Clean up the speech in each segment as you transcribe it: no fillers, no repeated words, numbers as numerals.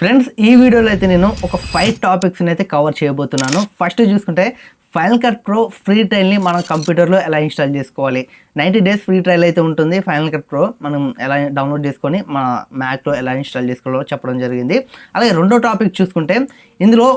Friends ఈ వీడియోలో అయితే నేను ఒక 5 టాపిక్స్ని అయితే కవర్ చేయబోతున్నాను. ఫస్ట్ చూసుకుంటే ఫైనల్ కట్ ప్రో ఫ్రీ ట్రయల్ని మనం కంప్యూటర్లో ఎలా ఇన్స్టాల్ చేసుకోవాలి. 90 డేస్ ఫ్రీ ట్రయల్ అయితే ఉంటుంది. ఫైనల్ కట్ ప్రో మనం ఎలా డౌన్లోడ్ చేసుకొని మన మ్యాక్లో ఎలా ఇన్స్టాల్ చేసుకోవాలో చెప్పడం జరిగింది. అలాగే రెండో టాపిక్ చూసుకుంటే ఇందులో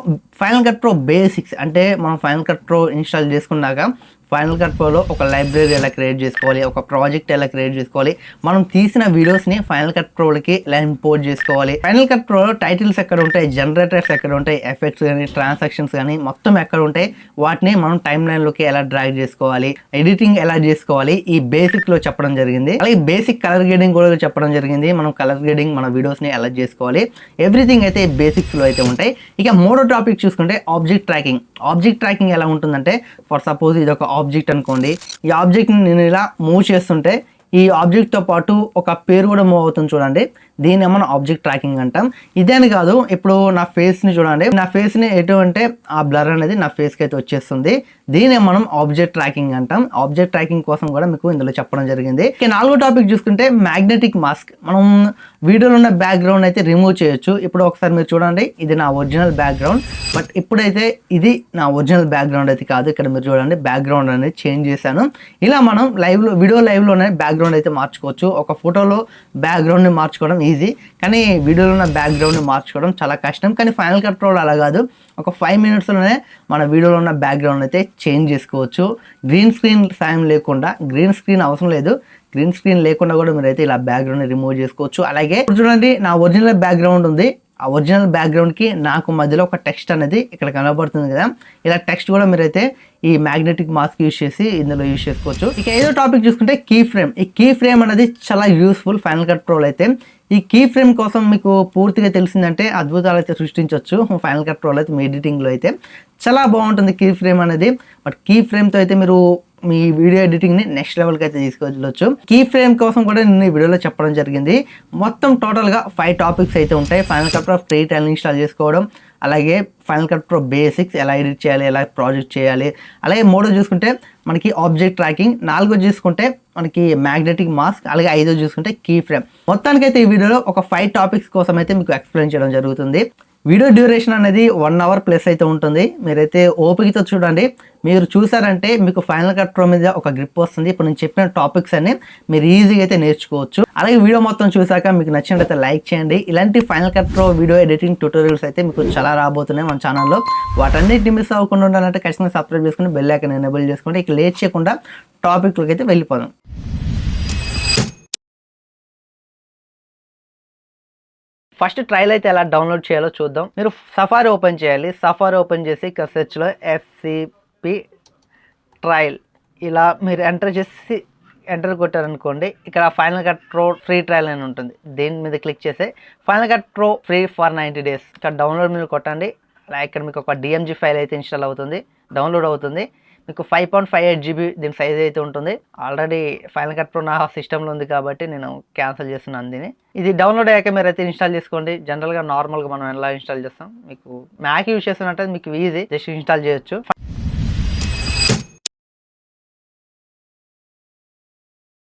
ఫైనల్ కట్ ప్రో బేసిక్స్, అంటే మనం ఫైనల్ కట్ ప్రో ఇన్స్టాల్ చేసుకున్నాక ఫైనల్ కట్ ప్రోలో ఒక లైబ్రరీ ఎలా క్రియేట్ చేసుకోవాలి, ఒక ప్రాజెక్ట్ ఎలా క్రియేట్ చేసుకోవాలి, మనం తీసిన వీడియోస్ని ఫైనల్ కట్ ప్రోలకి ఎలా ఇంపోర్ట్ చేసుకోవాలి, ఫైనల్ కట్ ప్రోలో టైటిల్స్ ఎక్కడ ఉంటాయి, జనరేటర్స్ ఎక్కడ ఉంటాయి, ఎఫెక్ట్స్ కానీ ట్రాన్సాక్షన్స్ కానీ మొత్తం ఎక్కడ ఉంటాయి, వాటిని మనం టైమ్ లైన్లోకి ఎలా డ్రాగ్ చేసుకోవాలి, ఎడిటింగ్ ఎలా చేసుకోవాలి, ఈ బేసిక్లో చెప్పడం జరిగింది. అలాగే బేసిక్ కలర్ గ్రేడింగ్ కూడా చెప్పడం జరిగింది. మనం కలర్ గ్రేడింగ్ మన వీడియోస్ని ఎలా చేసుకోవాలి, ఎవ్రీథింగ్ అయితే బేసిక్స్లో అయితే ఉంటాయి. ఇక మూడో టాపిక్ చూసుకుంటే ఆబ్జెక్ట్ ట్రాకింగ్. ఆబ్జెక్ట్ ట్రాకింగ్ ఎలా ఉంటుందంటే, ఫర్ సపోజ్ ఇది ఒక ఆబ్జెక్ట్ అనుకోండి, ఈ ఆబ్జెక్ట్ని నేను ఇలా మూవ్ చేస్తుంటే ఈ ఆబ్జెక్ట్తో పాటు ఒక పేరు కూడా మూవ్ అవుతుంది చూడండి, దీన్ని మనం ఆబ్జెక్ట్ ట్రాకింగ్ అంటాం. ఇదేని కాదు, ఇప్పుడు నా ఫేస్ని చూడండి, నా ఫేస్ని ఎటు అంటే ఆ బ్లర్ అనేది నా ఫేస్కి అయితే వచ్చేస్తుంది, దీన్ని మనం ఆబ్జెక్ట్ ట్రాకింగ్ అంటాం. ఆబ్జెక్ట్ ట్రాకింగ్ కోసం కూడా మీకు ఇందులో చెప్పడం జరిగింది. ఇక నాలుగో టాపిక్ చూసుకుంటే మ్యాగ్నెటిక్ మాస్క్. మనం వీడియోలో ఉన్న బ్యాక్గ్రౌండ్ అయితే రిమూవ్ చేయొచ్చు. ఇప్పుడు ఒకసారి మీరు చూడండి, ఇది నా ఒరిజినల్ బ్యాక్గ్రౌండ్, బట్ ఇప్పుడైతే ఇది నా ఒరిజినల్ బ్యాక్గ్రౌండ్ అయితే కాదు. ఇక్కడ మీరు చూడండి బ్యాక్గ్రౌండ్ అనేది చేంజ్ చేశాను. ఇలా మనం లైవ్లో వీడియో లైవ్లోనే బ్యాక్గ్రౌండ్ అయితే మార్చుకోవచ్చు. ఒక ఫోటోలో బ్యాక్గ్రౌండ్ని మార్చుకోవడం ఈజీ, కానీ వీడియోలో ఉన్న బ్యాక్గ్రౌండ్ని మార్చుకోవడం చాలా కష్టం. కానీ ఫైనల్ కట్ ప్రోలో అలా కాదు, ఒక 5 మినిట్స్లోనే మన వీడియోలో ఉన్న బ్యాక్గ్రౌండ్ అయితే చేంజ్ చేసుకోవచ్చు. గ్రీన్ స్క్రీన్ సాయం లేకుండా, గ్రీన్ స్క్రీన్ అవసరం లేదు, గ్రీన్ స్క్రీన్ లేకుండా కూడా మీరైతే ఇలా బ్యాక్గ్రౌండ్ని రిమూవ్ చేసుకోవచ్చు. అలాగే చూడండి, నా ఒరిజినల్ బ్యాక్గ్రౌండ్ ఉంది, ఆ ఒరిజినల్ బ్యాక్గ్రౌండ్కి నాకు మధ్యలో ఒక టెక్స్ట్ అనేది ఇక్కడ కనబడుతుంది కదా, ఇలా టెక్స్ట్ కూడా మీరైతే ఈ మ్యాగ్నెటిక్ మాస్క్ యూజ్ చేసి ఇందులో యూజ్ చేసుకోవచ్చు. ఇక ఏదో టాపిక్ చూసుకుంటే కీ ఫ్రేమ్. ఈ కీ ఫ్రేమ్ అనేది చాలా యూస్ఫుల్ ఫైనల్ కట్ ప్రోలో అయితే. ఈ కీ ఫ్రేమ్ కోసం మీకు పూర్తిగా తెలిసిందంటే అద్భుతాలు అయితే సృష్టించవచ్చు ఫైనల్ కట్ ప్రోలో అయితే. మీ ఎడిటింగ్లో అయితే చాలా బాగుంటుంది కీ ఫ్రేమ్ అనేది. బట్ కీ ఫ్రేమ్తో అయితే మీరు మీ వీడియో ఎడిటింగ్ని నెక్స్ట్ లెవెల్కి అయితే తీసుకెళ్ళొచ్చు. కీ ఫ్రేమ్ కోసం కూడా నేను ఈ వీడియోలో చెప్పడం జరిగింది. మొత్తం టోటల్గా 5 టాపిక్స్ అయితే ఉంటాయి. Final cut pro free trial install చేసుకోవడం, అలాగే ఫైనల్ కట్ ప్రో బేసిక్స్ ఎలా ఎడిట్ చేయాలి, ఎలా ప్రాజెక్ట్ చేయాలి, అలాగే మూడో చూసుకుంటే మనకి ఆబ్జెక్ట్ ట్రాకింగ్, నాలుగో చూసుకుంటే మనకి మ్యాగ్నెటిక్ మాస్క్, అలాగే ఐదో చూసుకుంటే కీ ఫ్రేమ్. మొత్తానికైతే ఈ వీడియోలో ఒక 5 టాపిక్స్ కోసం అయితే మీకు ఎక్స్ప్లెయిన్ చేయడం జరుగుతుంది. వీడియో డ్యూరేషన్ అనేది 1 అవర్ ప్లస్ అయితే ఉంటుంది. మీరైతే ఓపికతో చూడండి. మీరు చూసారంటే మీకు ఫైనల్ కట్ ప్రో మీద ఒక గ్రిప్ వస్తుంది. ఇప్పుడు నేను చెప్పిన టాపిక్స్ అన్ని మీరు ఈజీగా అయితే నేర్చుకోవచ్చు. అలాగే వీడియో మొత్తం చూసాక మీకు నచ్చినట్లయితే లైక్ చేయండి. ఇలాంటి final cut pro video editing tutorials అయితే మీకు చాలా రాబోతున్నాయి మన ఛానల్లో. వాటన్నిటిని మిస్ అవ్వకుండా ఉండాలంటే ఖచ్చితంగా సబ్స్క్రైబ్ చేసుకుని బెల్ ఐకాన్ ఎనేబుల్ చేసుకుంటే ఇక లేట్ చేయకుండా టాపిక్లోకి అయితే వెళ్ళిపోదాం. ఫస్ట్ ట్రయల్ అయితే ఎలా డౌన్లోడ్ చేయాలో చూద్దాం. మీరు సఫారీ ఓపెన్ చేయాలి. సఫారీ ఓపెన్ చేసి ఇక్కడ సెర్చ్లో FCP ట్రయల్ ఇలా మీరు ఎంటర్ కొట్టారనుకోండి, ఇక్కడ final cut pro free trial అని ఉంటుంది. దీని మీద క్లిక్ చేసి final cut pro free for 90 days ఇక్కడ డౌన్లోడ్ మీద కొట్టండి. అలా ఇక్కడ మీకు ఒక DMG ఫైల్ అయితే ఇన్స్టాల్ అవుతుంది, డౌన్లోడ్ అవుతుంది. మీకు 5.58 GB దీని సైజ్ అయితే ఉంటుంది. ఆల్రెడీ ఫైనల్ కట్ ప్రో నా సిస్టంలో ఉంది కాబట్టి నేను క్యాన్సిల్ చేస్తున్నాను దీన్ని. ఇది డౌన్లోడ్ అయ్యాక మీరు అయితే ఇన్స్టాల్ చేసుకోండి. జనరల్గా నార్మల్గా మనం ఎలా ఇన్స్టాల్ చేస్తాం, మీకు మ్యాక్ యూజ్ చేస్తున్నట్టు మీకు ఈజీ, జస్ట్ ఇన్స్టాల్ చేయొచ్చు.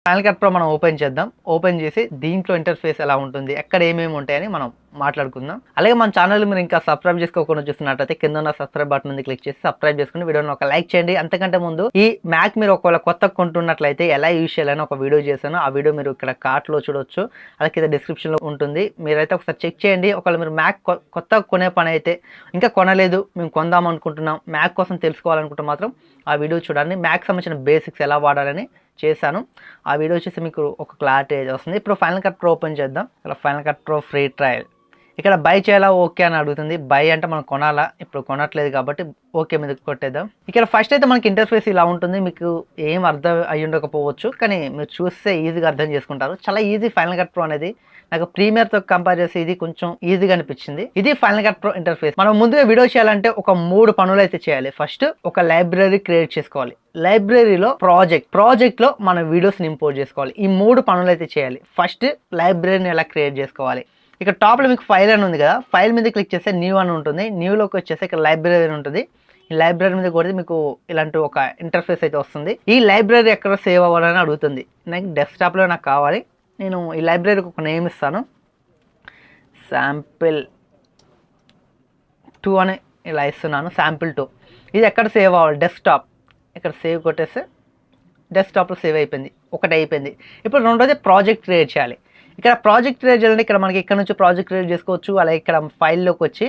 ఫైనల్ కట్ ప్రో మనం ఓపెన్ చేద్దాం. ఓపెన్ చేసి దీంట్లో ఇంటర్ఫేస్ ఎలా ఉంటుంది, ఎక్కడ ఏమేమి ఉంటాయని మనం మాట్లాడుకుందాం. అలాగే మన ఛానల్ మీరు ఇంకా సబ్స్క్రైబ్ చేసుకోకుండా చూస్తున్నట్టయితే కింద ఉన్న సబ్స్క్రైబ్ బటన్ ఉంది క్లిక్ చేసి సబ్స్క్రైబ్ చేసుకుని వీడియోని ఒక లైక్ చేయండి. అంతకంటే ముందు ఈ మ్యాక్ మీరు ఒకవేళ కొత్త కొంటున్నట్లయితే ఎలా యూజ్ చేయాలని ఒక వీడియో చేశాను. ఆ వీడియో మీరు ఇక్కడ కార్ట్లో చూడొచ్చు, అలాగే కింద డిస్క్రిప్షన్లో ఉంటుంది. మీరైతే ఒకసారి చెక్ చేయండి. ఒకవేళ మీరు మ్యాక్ కొత్త కొనే పని అయితే, ఇంకా కొనలేదు మేము కొందాం అనుకుంటున్నాం, మ్యాక్ కోసం తెలుసుకోవాలనుకుంటే మాత్రం ఆ వీడియో చూడండి. మ్యాక్ సంబంధించిన బేసిక్స్ ఎలా వాడాలని చేశాను. ఆ వీడియో వచ్చేసి మీకు ఒక క్లారిటీ వస్తుంది. ఇప్పుడు ఫైనల్ కట్ ప్రో ఓపెన్ చేద్దాం. ఇక్కడ final cut pro free trial, ఇక్కడ బై చేయాలా ఓకే అని అడుగుతుంది. బై అంటే మనం కొనాలా, ఇప్పుడు కొనట్లేదు కాబట్టి ఓకే మీద కొట్టేద్దాం. ఇక్కడ ఫస్ట్ అయితే మనకి ఇంటర్ఫేస్ ఇలా ఉంటుంది. మీకు ఏం అర్థం అయ్యి ఉండకపోవచ్చు, కానీ మీరు చూస్తే ఈజీగా అర్థం చేసుకుంటారు. చాలా ఈజీ ఫైనల్ కట్ ప్రో అనేది. నాకు ప్రీమియర్తో కంపేర్ చేసి ఇది కొంచెం ఈజీగా అనిపించింది. ఇది ఫైనల్ కట్ ప్రో ఇంటర్ఫేస్. మనం ముందుగా వీడియో చేయాలంటే ఒక 3 పనులు అయితే చేయాలి. ఫస్ట్ ఒక లైబ్రరీ క్రియేట్ చేసుకోవాలి. లైబ్రరీలో ప్రాజెక్ట్లో మన వీడియోస్ని ఇంపోర్ట్ చేసుకోవాలి. ఈ 3 పనులు అయితే చేయాలి. ఫస్ట్ లైబ్రరీని ఎలా క్రియేట్ చేసుకోవాలి. ఇక్కడ టాప్లో మీకు ఫైల్ అని ఉంది కదా, ఫైల్ మీద క్లిక్ చేస్తే న్యూ అని ఉంటుంది. న్యూలోకి వచ్చేసి ఇక్కడ లైబ్రరీ అని ఉంటుంది. ఈ లైబ్రరీ మీద కొడితే మీకు ఇలాంటి ఒక ఇంటర్ఫేస్ అయితే వస్తుంది. ఈ లైబ్రరీ ఎక్కడ సేవ్ అవ్వాలని అడుగుతుంది. నాకు డెస్క్టాప్లో నాకు కావాలి. నేను ఈ లైబ్రరీకి ఒక నేమ్ ఇస్తాను, శాంపిల్ 2 అని ఇలా ఇస్తున్నాను, శాంపిల్ 2. ఇది ఎక్కడ సేవ్ అవ్వాలి, డెస్క్టాప్, ఇక్కడ సేవ్ కొట్టేస్తే డెస్క్టాప్లో సేవ్ అయిపోయింది, ఒకటి అయిపోయింది. ఇప్పుడు రెండోది ప్రాజెక్ట్ క్రియేట్ చేయాలి. ఇక్కడ ప్రాజెక్ట్ క్రియేట్ చేయాలంటే ఇక్కడ మనకి ఇక్కడ నుంచి ప్రాజెక్ట్ క్రియేట్ చేసుకోవచ్చు. అలాగే ఇక్కడ ఫైల్లోకి వచ్చి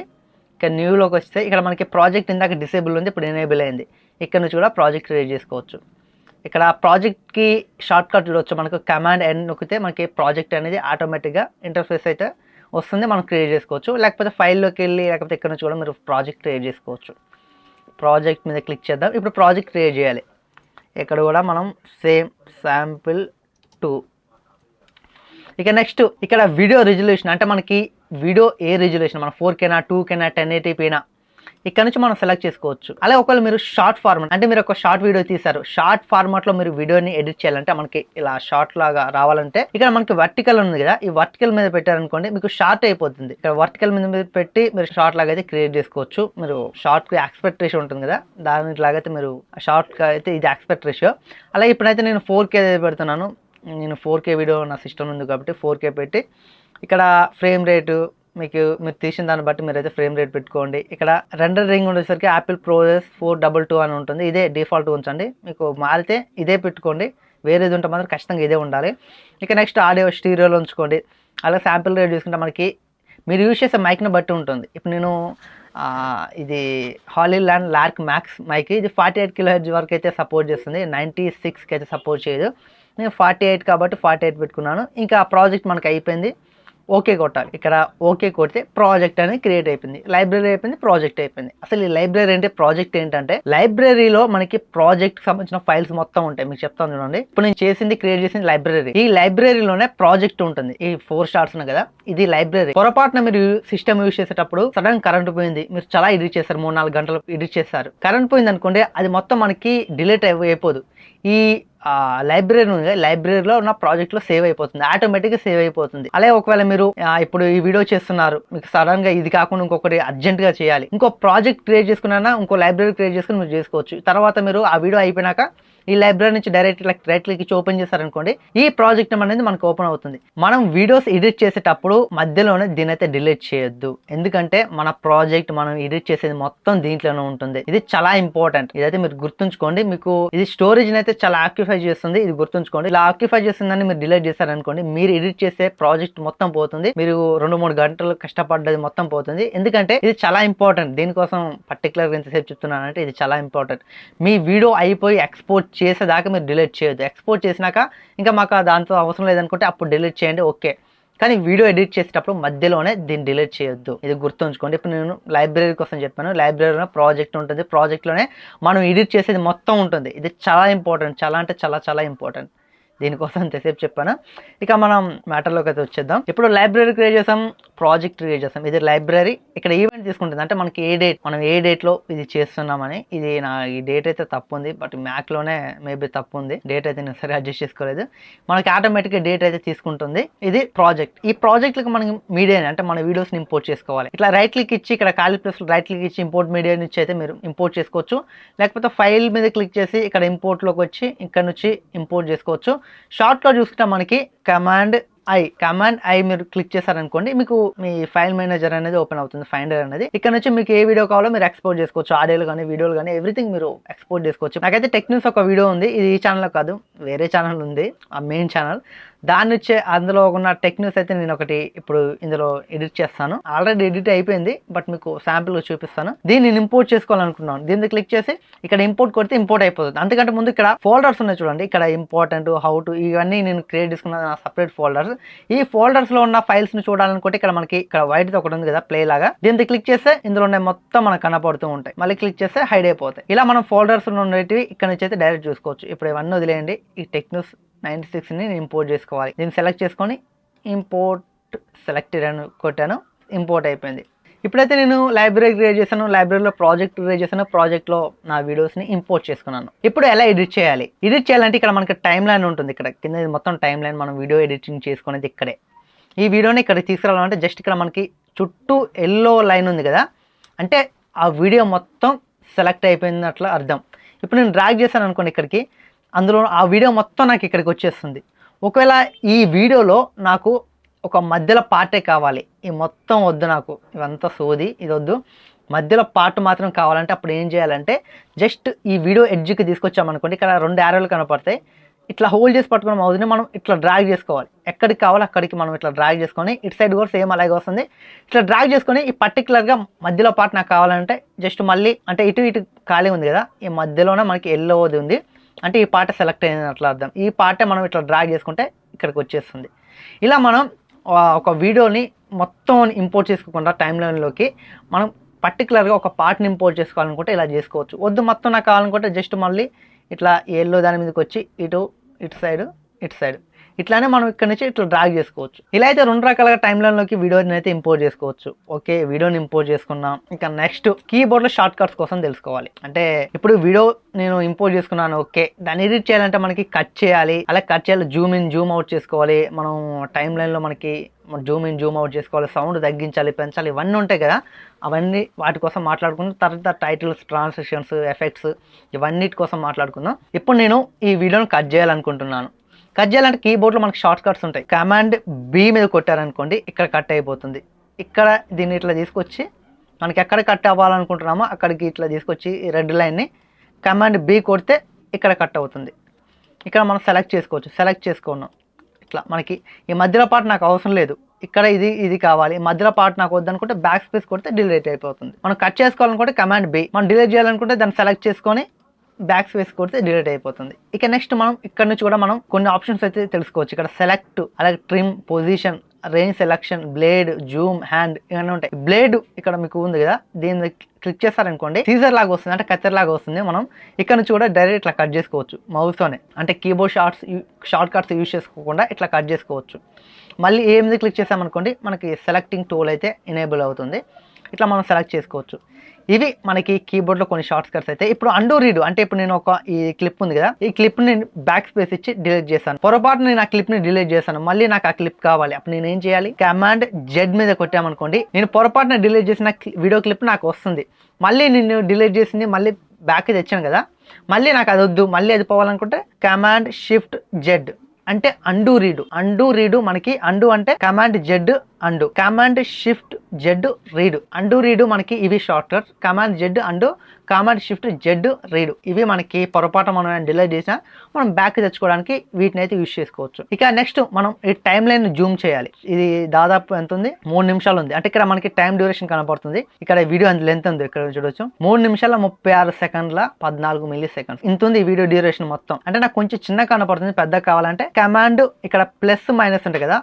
ఇక్కడ న్యూలోకి వస్తే ఇక్కడ మనకి ప్రాజెక్ట్ ఇందాక డిసేబుల్ ఉంది, ఇప్పుడు ఎనేబుల్ అయింది. ఇక్కడ నుంచి కూడా ప్రాజెక్ట్ క్రియేట్ చేసుకోవచ్చు. ఇక్కడ ప్రాజెక్ట్కి షార్ట్ కట్ చూడవచ్చు, మనకు కమాండ్ ఎన్ నొక్కితే మనకి ప్రాజెక్ట్ అనేది ఆటోమేటిక్గా ఇంటర్ఫేస్ అయితే వస్తుంది, మనం క్రియేట్ చేసుకోవచ్చు. లేకపోతే ఫైల్లోకి వెళ్ళి లేకపోతే ఇక్కడ నుంచి కూడా మీరు ప్రాజెక్ట్ క్రియేట్ చేసుకోవచ్చు. ప్రాజెక్ట్ మీద క్లిక్ చేద్దాం. ఇప్పుడు ప్రాజెక్ట్ క్రియేట్ చేయాలి. ఇక్కడ కూడా మనం సేమ్ శాంపిల్ 2. ఇక నెక్స్ట్ ఇక్కడ వీడియో రిజల్యూషన్, అంటే మనకి వీడియో ఏ రిజల్యూషన్, మన 4Kనా 2Kనా 1080pనా ఇక్కడ నుంచి మనం సెలెక్ట్ చేసుకోవచ్చు. అలాగే ఒకవేళ మీరు షార్ట్ ఫార్మాట్, అంటే మీరు ఒక షార్ట్ వీడియో తీశారు, షార్ట్ ఫార్మాట్లో మీరు వీడియోని ఎడిట్ చేయాలంటే మనకి ఇలా షార్ట్ లాగా రావాలంటే ఇక్కడ మనకి వర్టికల్ ఉంది కదా, ఈ వర్టికల్ మీద పెట్టారనుకోండి మీకు షార్ట్ అయిపోతుంది. ఇక్కడ వర్టికల్ మీద పెట్టి మీరు షార్ట్ లాగా అయితే క్రియేట్ చేసుకోవచ్చు. మీరు షార్ట్కి ఆస్పెక్ట్ రేషియో ఉంటుంది కదా, దానిలాగైతే మీరు షార్ట్గా అయితే ఇది ఆస్పెక్ట్ రేషియో. అలాగే ఇప్పుడైతే నేను 4K పెడుతున్నాను. నేను 4K వీడియో నా సిస్టమ్ ఉంది కాబట్టి 4K పెట్టి ఇక్కడ ఫ్రేమ్ రేటు మీకు మీరు తీసిన దాన్ని బట్టి మీరైతే ఫ్రేమ్ రేట్ పెట్టుకోండి. ఇక్కడ రెండర్ రింగ్ ఉండేసరికి యాపిల్ ప్రోసెస్ 422 అని ఉంటుంది, ఇదే డిఫాల్ట్ ఉంచండి. మీకు మారితే ఇదే పెట్టుకోండి, వేరేది ఉంటే మాత్రం ఖచ్చితంగా ఇదే ఉండాలి. ఇక నెక్స్ట్ ఆడియో స్టీరియోలో ఉంచుకోండి. అలాగే శాంపిల్ రేట్ చూసుకుంటే మనకి మీరు యూజ్ చేసే మైక్ని బట్టి ఉంటుంది. ఇప్పుడు నేను ఇది హాలీల్యాండ్ లార్క్ మ్యాక్స్ మైక్, ఇది 48 kHz వరకు అయితే సపోర్ట్ చేస్తుంది, 96కి అయితే సపోర్ట్ చేయదు. నేను 48 కాబట్టి 48 పెట్టుకున్నాను. ఇంకా ఆ ప్రాజెక్ట్ మనకి అయిపోయింది, ఓకే కొట్టాలి. ఇక్కడ ఓకే కొడితే ప్రాజెక్ట్ అనేది క్రియేట్ అయిపోయింది, లైబ్రరీ అయిపోయింది, ప్రాజెక్ట్ అయిపోయింది. అసలు ఈ లైబ్రరీ అంటే ప్రాజెక్ట్ ఏంటంటే లైబ్రరీలో మనకి ప్రాజెక్ట్ సంబంధించిన ఫైల్స్ మొత్తం ఉంటాయి. మీకు చెప్తాను చూడండి. ఇప్పుడు నేను చేసింది లైబ్రరీ, ఈ లైబ్రరీలోనే ప్రాజెక్ట్ ఉంటుంది. ఈ 4 స్టార్స్ కదా, ఇది లైబ్రరీ. పొరపాటున మీరు సిస్టమ్ యూజ్ చేసేటప్పుడు సడన్ కరెంట్ పోయింది, మీరు చాలా ఎడిట్ చేస్తారు, 3-4 గంటలు ఎడిట్ చేస్తారు, కరెంట్ పోయింది అనుకోండి, అది మొత్తం మనకి డిలీట్ అయిపోదు. ఈ లైబ్రరీలో ఉన్న ప్రాజెక్ట్లో సేవ్ అయిపోతుంది, ఆటోమేటిక్గా సేవ్ అయిపోతుంది. అలాగే ఒకవేళ మీరు ఇప్పుడు ఈ వీడియో చేస్తున్నారు, మీకు సడన్ గా ఇది కాకుండా ఇంకొకటి అర్జెంట్ గా చేయాలి, ఇంకో ప్రాజెక్ట్ క్రియేట్ చేసుకున్నా ఇంకో లైబ్రరీ క్రియేట్ చేసుకుని మీరు చేసుకోవచ్చు. తర్వాత మీరు ఆ వీడియో అయిపోయినాక ఈ లైబ్రరీ నుంచి డైరెక్ట్ రైట్ క్లిక్ ఇచ్చి ఓపెన్ చేశారనుకోండి, ఈ ప్రాజెక్ట్ అనేది మనకు ఓపెన్ అవుతుంది. మనం వీడియోస్ ఎడిట్ చేసేటప్పుడు మధ్యలోనే దీని అయితే డిలీట్ చేయొద్దు, ఎందుకంటే మన ప్రాజెక్ట్ మనం ఎడిట్ చేసేది మొత్తం దీంట్లోనే ఉంటుంది. ఇది చాలా ఇంపార్టెంట్, ఇదైతే మీరు గుర్తుంచుకోండి. మీకు ఇది స్టోరేజ్ అయితే చాలా ఆక్యుపై చేస్తుంది, ఇది గుర్తుంచుకోండి. ఇలా ఆక్యుపై చేస్తుందని మీరు డిలీట్ చేశారనుకోండి, మీరు ఎడిట్ చేసే ప్రాజెక్ట్ మొత్తం పోతుంది, మీరు 2-3 గంటలు కష్టపడ్డది మొత్తం పోతుంది. ఎందుకంటే ఇది చాలా ఇంపార్టెంట్, దీనికోసం పర్టికులర్గా ఎంతసేపు చెప్తున్నానంటే ఇది చాలా ఇంపార్టెంట్. మీ వీడియో అయిపోయి ఎక్స్పోర్ట్ చేసేదాకా మీరు డిలీట్ చేయొద్దు. ఎక్స్పోర్ట్ చేసినాక ఇంకా మాకు దాంతో అవసరం లేదనుకుంటే అప్పుడు డిలీట్ చేయండి, ఓకే. కానీ వీడియో ఎడిట్ చేసేటప్పుడు మధ్యలోనే దీన్ని డిలీట్ చేయొద్దు, ఇది గుర్తుంచుకోండి. ఇప్పుడు నేను లైబ్రరీ కోసం చెప్పాను, లైబ్రరీలో ప్రాజెక్ట్ ఉంటుంది, ప్రాజెక్ట్లోనే మనం ఎడిట్ చేసేది మొత్తం ఉంటుంది. ఇది చాలా ఇంపార్టెంట్, చాలా అంటే చాలా చాలా ఇంపార్టెంట్, దీనికోసం ఎంతసేపు చెప్పాను. ఇక మనం మ్యాటర్లోకి అయితే వచ్చేద్దాం. ఇప్పుడు లైబ్రరీ క్రియేట్ చేసాం, ప్రాజెక్ట్ క్రియేట్ చేసాం, ఇది లైబ్రరీ. ఇక్కడ ఈవెంట్ తీసుకుంటుంది, అంటే మనకి ఏ డేట్, మనం ఏ డేట్లో ఇది చేస్తున్నామని. ఇది ఈ డేట్ అయితే తప్పు ఉంది, బట్ మ్యాక్లోనే మేబీ తప్పు ఉంది, డేట్ అయితే నేను సరే అడ్జస్ట్ చేసుకోలేదు. మనకి ఆటోమేటిక్గా డేట్ అయితే తీసుకుంటుంది. ఇది ప్రాజెక్ట్. ఈ ప్రాజెక్ట్లకు మనం మీడియా అంటే మన వీడియోస్ని ఇంపోర్ట్ చేసుకోవాలి. ఇట్లా రైట్ క్లిక్ ఇచ్చి ఇక్కడ ఖాళీ ప్లేస్లో రైట్ క్లిక్ ఇచ్చి ఇంపోర్ట్ మీడియా నుంచి అయితే మీరు ఇంపోర్ట్ చేసుకోవచ్చు. లేకపోతే ఫైల్ మీద క్లిక్ చేసి ఇక్కడ ఇంపోర్ట్లోకి వచ్చి ఇక్కడ నుంచి ఇంపోర్ట్ చేసుకోవచ్చు. షార్ట్లో చూసుకుంటే మనకి కమాండ్ ఐ మీరు క్లిక్ చేశారనుకోండి, మీకు మీ ఫైల్ మేనేజర్ అనేది ఓపెన్ అవుతుంది, ఫైండర్ అనేది. ఇక్కడ నుంచి మీకు ఏ వీడియో కావాలో మీరు ఎక్స్పోర్ట్ చేసుకోవచ్చు, ఆడియోలు కానీ వీడియోలు కానీ ఎవ్రీథింగ్ మీరు ఎక్స్పోర్ట్ చేసుకోవచ్చు. నాకైతే టెక్నిక్స్ ఒక వీడియో ఉంది, ఇది ఈ ఛానల్లో కాదు, వేరే ఛానల్ ఉంది, ఆ మెయిన్ ఛానల్. దాని నుంచే అందులో ఉన్న టెక్నిక్స్ అయితే నేను ఒకటి ఇప్పుడు ఇందులో ఎడిట్ చేస్తాను. ఆల్రెడీ ఎడిట్ అయిపోయింది, బట్ మీకు శాంపుల్ చూపిస్తాను. దీన్ని నేను ఇంపోర్ట్ చేసుకోవాలనుకున్నాను, దీన్ని క్లిక్ చేసి ఇక్కడ ఇంపోర్ట్ కొడితే ఇంపోర్ట్ అయిపోతుంది. అంతకంటే ముందు ఇక్కడ ఫోల్డర్స్ ఉన్నాయి చూడండి, ఇక్కడ ఇంపార్టెంట్, హౌ టు, ఇవన్నీ నేను క్రియేట్ చేసుకున్న సపరేట్ ఫోల్డర్స్. ఈ ఫోల్డర్స్ లో ఉన్న ఫైల్స్ ని చూడాలనుకుంటే ఇక్కడ మనకి ఇక్కడ వైట్ తో ఒకటి ఉంది కదా ప్లే లాగా, దీన్ని క్లిక్ చేస్తే ఇందులో ఉన్న మొత్తం మనకు కనపడుతూ ఉంటాయి. మళ్ళీ క్లిక్ చేస్తే హైడ్ అయిపోతాయి. ఇలా మనం ఫోల్డర్స్ ఉండేటివి ఇక్కడ నుంచి అయితే డైరెక్ట్ చూసుకోవచ్చు. ఇప్పుడు ఇవన్నీ వదిలేయండి, ఈ టెక్నిక్స్ 96ని నేను ఇంపోర్ట్ చేసుకోవాలి. దీన్ని సెలెక్ట్ చేసుకొని ఇంపోర్ట్ సెలెక్టెడ్ అని కొట్టాను, ఇంపోర్ట్ అయిపోయింది. ఇప్పుడైతే నేను లైబ్రరీ క్రియేట్ చేశాను, లైబ్రరీలో ప్రాజెక్ట్ క్రియేట్ చేశాను, ప్రాజెక్ట్లో నా వీడియోస్ని ఇంపోర్ట్ చేసుకున్నాను. ఇప్పుడు ఎలా ఎడిట్ చేయాలి? ఎడిట్ చేయాలంటే ఇక్కడ మనకి టైం లైన్ ఉంటుంది, ఇక్కడ కింద మొత్తం టైం లైన్, మనం వీడియో ఎడిటింగ్ చేసుకునేది ఇక్కడే. ఈ వీడియోని ఇక్కడ తీసుకురావాలంటే జస్ట్ ఇక్కడ మనకి చుట్టూ ఎల్లో లైన్ ఉంది కదా, అంటే ఆ వీడియో మొత్తం సెలెక్ట్ అయిపోయినట్లు అర్థం. ఇప్పుడు నేను డ్రాగ్ చేశాను అనుకోండి ఇక్కడికి, అందులో ఆ వీడియో మొత్తం నాకు ఇక్కడికి వచ్చేస్తుంది. ఒకవేళ ఈ వీడియోలో నాకు ఒక మధ్యలో పార్టే కావాలి, ఈ మొత్తం వద్దు, నాకు ఇవంతా సోది, ఇది వద్దు, మధ్యలో పార్ట్ మాత్రం కావాలంటే అప్పుడు ఏం చేయాలంటే జస్ట్ ఈ వీడియో ఎడ్జ్కి తీసుకొచ్చామనుకోండి, ఇక్కడ 2 యారోలు కనపడతాయి. ఇట్లా హోల్డ్ చేసి పట్టుకున్న మౌజ్ని మనం ఇట్లా డ్రాగ్ చేసుకోవాలి. ఎక్కడికి కావాలో అక్కడికి మనం ఇట్లా డ్రాగ్ చేసుకొని, ఇటు సైడ్ కూడా సేమ్ అలాగే వస్తుంది. ఇట్లా డ్రాగ్ చేసుకొని ఈ పర్టికులర్గా మధ్యలో పార్ట్ నాకు కావాలంటే జస్ట్ మళ్ళీ అంటే ఇటు ఖాళీ ఉంది కదా, ఈ మధ్యలోనే మనకి ఎల్లోది ఉంది అంటే ఈ పార్ట్ సెలెక్ట్ అయినట్లు అర్థం. ఈ పార్టే మనం ఇట్లా డ్రాగ్ చేసుకుంటే ఇక్కడికి వచ్చేస్తుంది. ఇలా మనం ఒక వీడియోని మొత్తం ఇంపోర్ట్ చేసుకోకుండా టైం లైన్లోకి మనం పర్టికులర్గా ఒక పార్ట్ని ఇంపోర్ట్ చేసుకోవాలనుకుంటే ఇలా చేసుకోవచ్చు. వద్దు మొత్తం నాకు కావాలనుకుంటే జస్ట్ మళ్ళీ ఇట్లా ఎల్లో దాని మీదకి వచ్చి ఇటు సైడ్ ఇట్లానే మనం ఇక్కడ నుంచి ఇట్లా డ్రాగ్ చేసుకోవచ్చు. ఇలా అయితే 2 రకాలుగా టైం లైన్లోకి వీడియోని అయితే ఇంపోర్ట్ చేసుకోవచ్చు. ఓకే, వీడియోని ఇంపోర్ట్ చేసుకున్నాం. ఇంకా నెక్స్ట్ కీబోర్డ్లో షార్ట్ కట్స్ కోసం తెలుసుకోవాలి. అంటే ఇప్పుడు వీడియో నేను ఇంపోర్ట్ చేసుకున్నాను, ఓకే, దాన్ని ఎడిట్ చేయాలంటే మనకి కట్ చేయాలి. అలా కట్ చేయాలి, జూమ్ ఇన్ జూమ్ అవుట్ చేసుకోవాలి. మనం టైం లైన్లో మనకి జూమ్ ఇన్ జూమ్ అవుట్ చేసుకోవాలి, సౌండ్ తగ్గించాలి, పెంచాలి, ఇవన్నీ ఉంటాయి కదా. అవన్నీ వాటి కోసం మాట్లాడుకుందాం. తర్వాత టైటిల్స్, ట్రాన్సిషన్స్, ఎఫెక్ట్స్ ఇవన్నిటి కోసం మాట్లాడుకుందాం. ఇప్పుడు నేను ఈ వీడియోని కట్ చేయాలనుకుంటున్నాను. కట్ చేయాలంటే కీబోర్డ్లో మనకి షార్ట్ కట్స్ ఉంటాయి. కమాండ్ బి మీద కొట్టారనుకోండి, ఇక్కడ కట్ అయిపోతుంది. ఇక్కడ దీన్ని ఇట్లా తీసుకొచ్చి మనకి ఎక్కడ కట్ అవ్వాలనుకుంటున్నామో అక్కడికి ఇట్లా తీసుకొచ్చి ఈ రెడ్ లైన్ని కమాండ్ బి కొడితే ఇక్కడ కట్ అవుతుంది. ఇక్కడ మనం సెలెక్ట్ చేసుకోవచ్చు. సెలెక్ట్ చేసుకున్నాం. ఇట్లా మనకి ఈ మధ్యలో పార్ట్ నాకు అవసరం లేదు, ఇక్కడ ఇది కావాలి, మధ్యలో పార్ట్ నాకు వద్దనుకుంటే బ్యాక్ స్పేస్ కొడితే డిలీట్ అయిపోతుంది. మనం కట్ చేసుకోవాలనుకుంటే కమాండ్ బి, మనం డిలీట్ చేయాలనుకుంటే దాన్ని సెలెక్ట్ చేసుకొని బ్యాక్ స్పేస్ కొడితే డిలీట్ అయిపోతుంది. ఇక నెక్స్ట్ మనం ఇక్కడ నుంచి కూడా మనం కొన్ని ఆప్షన్స్ అయితే తెలుసుకోవచ్చు. ఇక్కడ సెలెక్ట్, అలాగే trim, position, range selection, blade, Zoom, hand ఇవన్నీ ఉంటాయి. బ్లేడ్ ఇక్కడ మీకు ఉంది కదా, దీన్ని క్లిక్ చేస్తారనుకోండి సీజర్ లాగా వస్తుంది, అంటే కత్తెర లాగా వస్తుంది. మనం ఇక్కడ నుంచి కూడా డైరెక్ట్ ఇట్లా కట్ చేసుకోవచ్చు మౌస్తోనే, అంటే కీబోర్డ్ షార్ట్ కట్స్ యూజ్ చేసుకోకుండా ఇట్లా కట్ చేసుకోవచ్చు. మళ్ళీ ఏమిది క్లిక్ చేసామనుకోండి మనకి సెలెక్టింగ్ టూల్ అయితే ఎనేబుల్ అవుతుంది. ఇట్లా మనం సెలెక్ట్ చేసుకోవచ్చు. ఇవి మనకి కీబోర్డ్లో కొన్ని షార్ట్ కట్స్ అయితే. ఇప్పుడు అండూ రీడు అంటే ఇప్పుడు నేను ఈ క్లిప్ ఉంది కదా, ఈ క్లిప్ని బ్యాక్ స్పేస్ ఇచ్చి డిలీట్ చేశాను. పొరపాటు నేను ఆ క్లిప్ని డిలీట్ చేశాను, మళ్ళీ నాకు ఆ క్లిప్ కావాలి. అప్పుడు నేను ఏం చేయాలి, కమాండ్ జెడ్ మీద కొట్టామనుకోండి, నేను పొరపాటున డిలీట్ చేసిన వీడియో క్లిప్ నాకు వస్తుంది. మళ్ళీ నేను డిలీట్ చేసింది మళ్ళీ బ్యాక్ తెచ్చాను కదా, మళ్ళీ నాకు అది వద్దు, మళ్ళీ అది పోవాలనుకుంటే కమాండ్ షిఫ్ట్ జెడ్ అంటే అండూ రీడు. మనకి అండూ అంటే command Z undo, command shift Z redo. Undo redo మనకి ఇవి shortcut. Command Z undo, command shift Z redo. ఇవి మనకి పొరపాటు మనం డిలీట్ చేసినా మనం బ్యాక్ తెచ్చుకోవడానికి వీటిని అయితే యూజ్ చేసుకోవచ్చు. ఇక నెక్స్ట్ మనం ఈ టైం లైన్ జూమ్ చేయాలి. ఇది దాదాపు ఎంత ఉంది, 3 నిమిషాలు ఉంది. అంటే ఇక్కడ మనకి టైం డ్యూరేషన్ కనపడుతుంది. ఇక్కడ వీడియో లెంత్ ఉంది, ఇక్కడ చూడొచ్చు 3 నిమిషాల 36 సెకండ్ల 14 మిల్లీ సెకండ్స్ ఇంత ఉంది ఈ వీడియో డ్యూరేషన్ మొత్తం. అంటే నాకు కొంచెం చిన్న కనపడుతుంది, పెద్ద కావాలంటే కమాండ్ ఇక్కడ ప్లస్ మైనస్ ఉంటాయి కదా,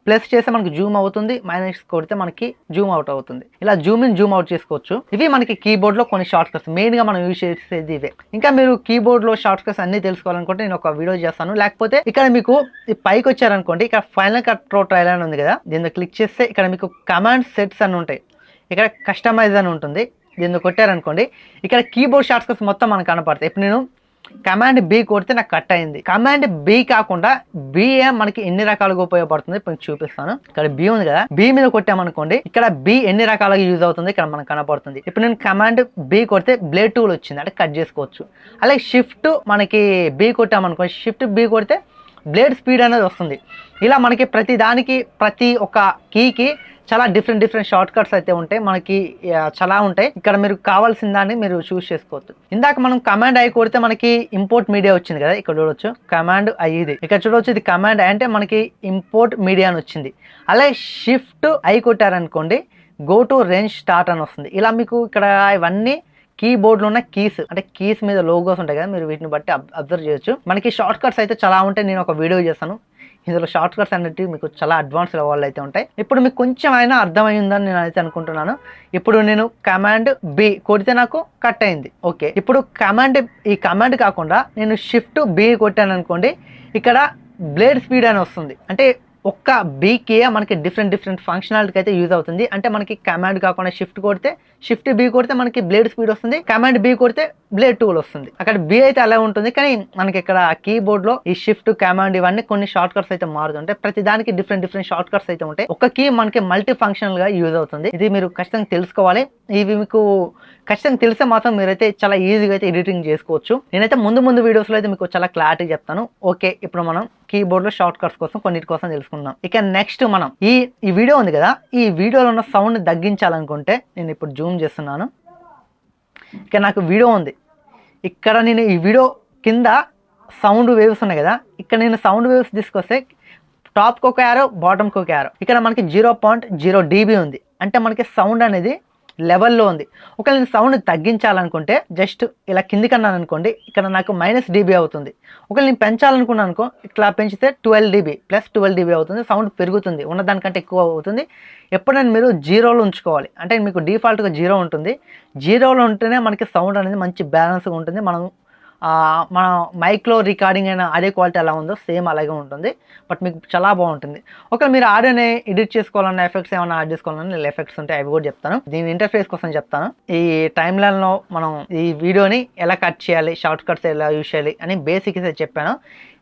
ప్లస్ చేస్తే మనకి జూమ్ అవుతుంది, మైనస్ కొడితే మనకి జూమ్ అవుట్ అవుతుంది. ఇలా జూమ్ ఇన్ జూమ్ అవుట్ చేసుకోవచ్చు. ఇవి మనకి కీబోర్డ్ లో కొన్ని షార్ట్ కట్స్, మెయిన్ గా మనం యూజ్ చేసేది ఇవే. ఇంకా మీరు కీబోర్డ్ లో షార్ట్ కట్స్ అన్ని తెలుసుకోవాలనుకుంటే నేను ఒక వీడియో చేస్తాను. లేకపోతే ఇక్కడ మీకు పైకి వచ్చారనుకోండి, ఇక్కడ ఫైనల్ కట్ ప్రో ట్రయల్ అని ఉంది కదా, దీన్ని క్లిక్ చేస్తే ఇక్కడ మీకు కమాండ్ సెట్స్ అని ఉంటాయి. ఇక్కడ కస్టమైజ్ అని ఉంటుంది, దీన్ని కొట్టారనుకోండి ఇక్కడ కీబోర్డ్ షార్ట్ కట్స్ మొత్తం మనకు కనపడతాయి. ఇప్పుడు నేను కమాండ్ బి కొడితే నాకు కట్ అయింది. కమాండ్ బి కాకుండా బిఏ మనకి ఎన్ని రకాలుగా ఉపయోగపడుతుంది ఇప్పుడు చూపిస్తాను. ఇక్కడ బి ఉంది కదా, బి మీద కొట్టామనుకోండి ఇక్కడ బి ఎన్ని రకాలుగా యూజ్ అవుతుంది ఇక్కడ మనకు కనపడుతుంది. ఇప్పుడు నేను కమాండ్ బి కొడితే బ్లేడ్ టూల్ వచ్చింది, అంటే కట్ చేసుకోవచ్చు. అలాగే షిఫ్ట్ మనకి బి కొట్టామనుకోండి, షిఫ్ట్ బి కొడితే బ్లేడ్ స్పీడ్ అనేది వస్తుంది. ఇలా మనకి ప్రతి దానికి ప్రతి ఒక్క కీకి చాలా డిఫరెంట్ షార్ట్ కట్స్ అయితే ఉంటాయి, మనకి చాలా ఉంటాయి. ఇక్కడ మీరు కావాల్సిన దాన్ని మీరు చూస్ చేసుకోవచ్చు. ఇందాక మనం కమాండ్ ఐ కొడితే మనకి ఇంపోర్ట్ మీడియా వచ్చింది కదా, ఇక్కడ చూడొచ్చు కమాండ్ ఐ ఇది. ఇక్కడ చూడొచ్చు ఇది కమాండ్ ఐ అంటే మనకి ఇంపోర్ట్ మీడియా అని వచ్చింది. అలాగే షిఫ్ట్ ఐ కొట్టారనుకోండి గో టు రేంజ్ స్టార్ట్ అని వస్తుంది. ఇలా మీకు ఇక్కడ ఇవన్నీ కీబోర్డ్లో ఉన్న కీస్, అంటే కీస్ మీద లోగోస్ ఉంటాయి కదా, మీరు వీటిని బట్టి అబ్జర్వ్ చేయొచ్చు. మనకి షార్ట్ కట్స్ అయితే చాలా ఉంటాయి, నేను ఒక వీడియో చేస్తాను. ఇందులో షార్ట్ కట్స్ అనేవి మీకు చాలా అడ్వాన్స్ లెవెల్ అయితే ఉంటాయి. ఇప్పుడు మీకు కొంచెం అయినా అర్థమైందని నేను అయితే అనుకుంటున్నాను. ఇప్పుడు నేను కమాండ్ బి కొడితే నాకు కట్ అయింది, ఓకే. ఇప్పుడు ఈ కమాండ్ కాకుండా నేను షిఫ్ట్ బి కొట్టాను అనుకోండి, ఇక్కడ బ్లేడ్ స్పీడ్ అని వస్తుంది. అంటే ఒక్క బీకి మనకి డిఫరెంట్ ఫంక్షనాలిటీకి అయితే యూజ్ అవుతుంది. అంటే మనకి కమాండ్ కాకుండా షిఫ్ట్ బి కొడితే మనకి బ్లేడ్ స్పీడ్ వస్తుంది, కమాండ్ బి కొడితే బ్లేడ్ టూల్ వస్తుంది. అక్కడ బి అయితే అలా ఉంటుంది, కానీ మనకి ఇక్కడ కీబోర్డ్ లో ఈ షిఫ్ట్ కమాండ్ ఇవన్నీ కొన్ని షార్ట్ కట్స్ అయితే మారుతుంటాయి. ప్రతి దానికి డిఫరెంట్ షార్ట్ కట్స్ అయితే ఉంటాయి. ఒక కీ మనకి మల్టీ ఫంక్షనల్ గా యూజ్ అవుతుంది. ఇది మీరు ఖచ్చితంగా తెలుసుకోవాలి. ఇవి మీకు ఖచ్చితంగా తెలిస్తే మాత్రం మీరైతే చాలా ఈజీగా అయితే ఎడిటింగ్ చేసుకోవచ్చు. నేనైతే ముందు వీడియోస్ లో అయితే మీకు చాలా క్లారిటీ చెప్తాను. ఓకే, ఇప్పుడు మనం కీబోర్డ్లో షార్ట్ కట్స్ కోసం కొన్నిటి కోసం తెలుసుకుందాం. ఇక నెక్స్ట్ మనం ఈ వీడియో ఉంది కదా, ఈ వీడియోలో ఉన్న సౌండ్ని తగ్గించాలనుకుంటే నేను ఇప్పుడు జూమ్ చేస్తున్నాను. ఇక నాకు వీడియో ఉంది, ఇక్కడ నేను ఈ వీడియో కింద సౌండ్ వేవ్స్ ఉన్నాయి కదా, ఇక్కడ నేను సౌండ్ వేవ్స్ తీసుకొస్తే టాప్కి ఒక యారో, బాటమ్కి ఒక యారో. ఇక్కడ మనకి 0.0 dB ఉంది, అంటే మనకి సౌండ్ అనేది లెవెల్లో ఉంది. ఒకవేళ నేను సౌండ్ తగ్గించాలనుకుంటే జస్ట్ ఇలా కిందికి అన్నాను అనుకోండి, ఇక్కడ నాకు -dB అవుతుంది. ఒకవేళ నేను పెంచాలనుకున్నాను అనుకో, ఇట్లా పెంచితే 12 dB ప్లస్ 12 dB అవుతుంది. సౌండ్ పెరుగుతుంది, ఉన్నదానికంటే ఎక్కువ అవుతుంది. ఎప్పుడైనా మీరు 0లో ఉంచుకోవాలి, అంటే మీకు డిఫాల్ట్గా 0 ఉంటుంది. 0లో ఉంటేనే మనకి సౌండ్ అనేది మంచి బ్యాలెన్స్గా ఉంటుంది. మన మైక్లో రికార్డింగ్ అయిన ఆడియో క్వాలిటీ ఎలా ఉందో సేమ్ అలాగే ఉంటుంది, బట్ మీకు చాలా బాగుంటుంది. ఒకవేళ మీరు ఆడియోని ఎడిట్ చేసుకోవాలన్న, ఎఫెక్ట్స్ ఏమైనా యాడ్ చేసుకోవాలన్నా ఎఫెక్ట్స్ ఉంటాయి, అవి కూడా చెప్తాను. దీని ఇంటర్ఫేస్ కోసం చెప్తాను. ఈ టైమ్ లైన్లో మనం ఈ వీడియోని ఎలా కట్ చేయాలి, షార్ట్ కట్స్ ఎలా యూజ్ చేయాలి అని బేసిక్స్ చెప్పాను.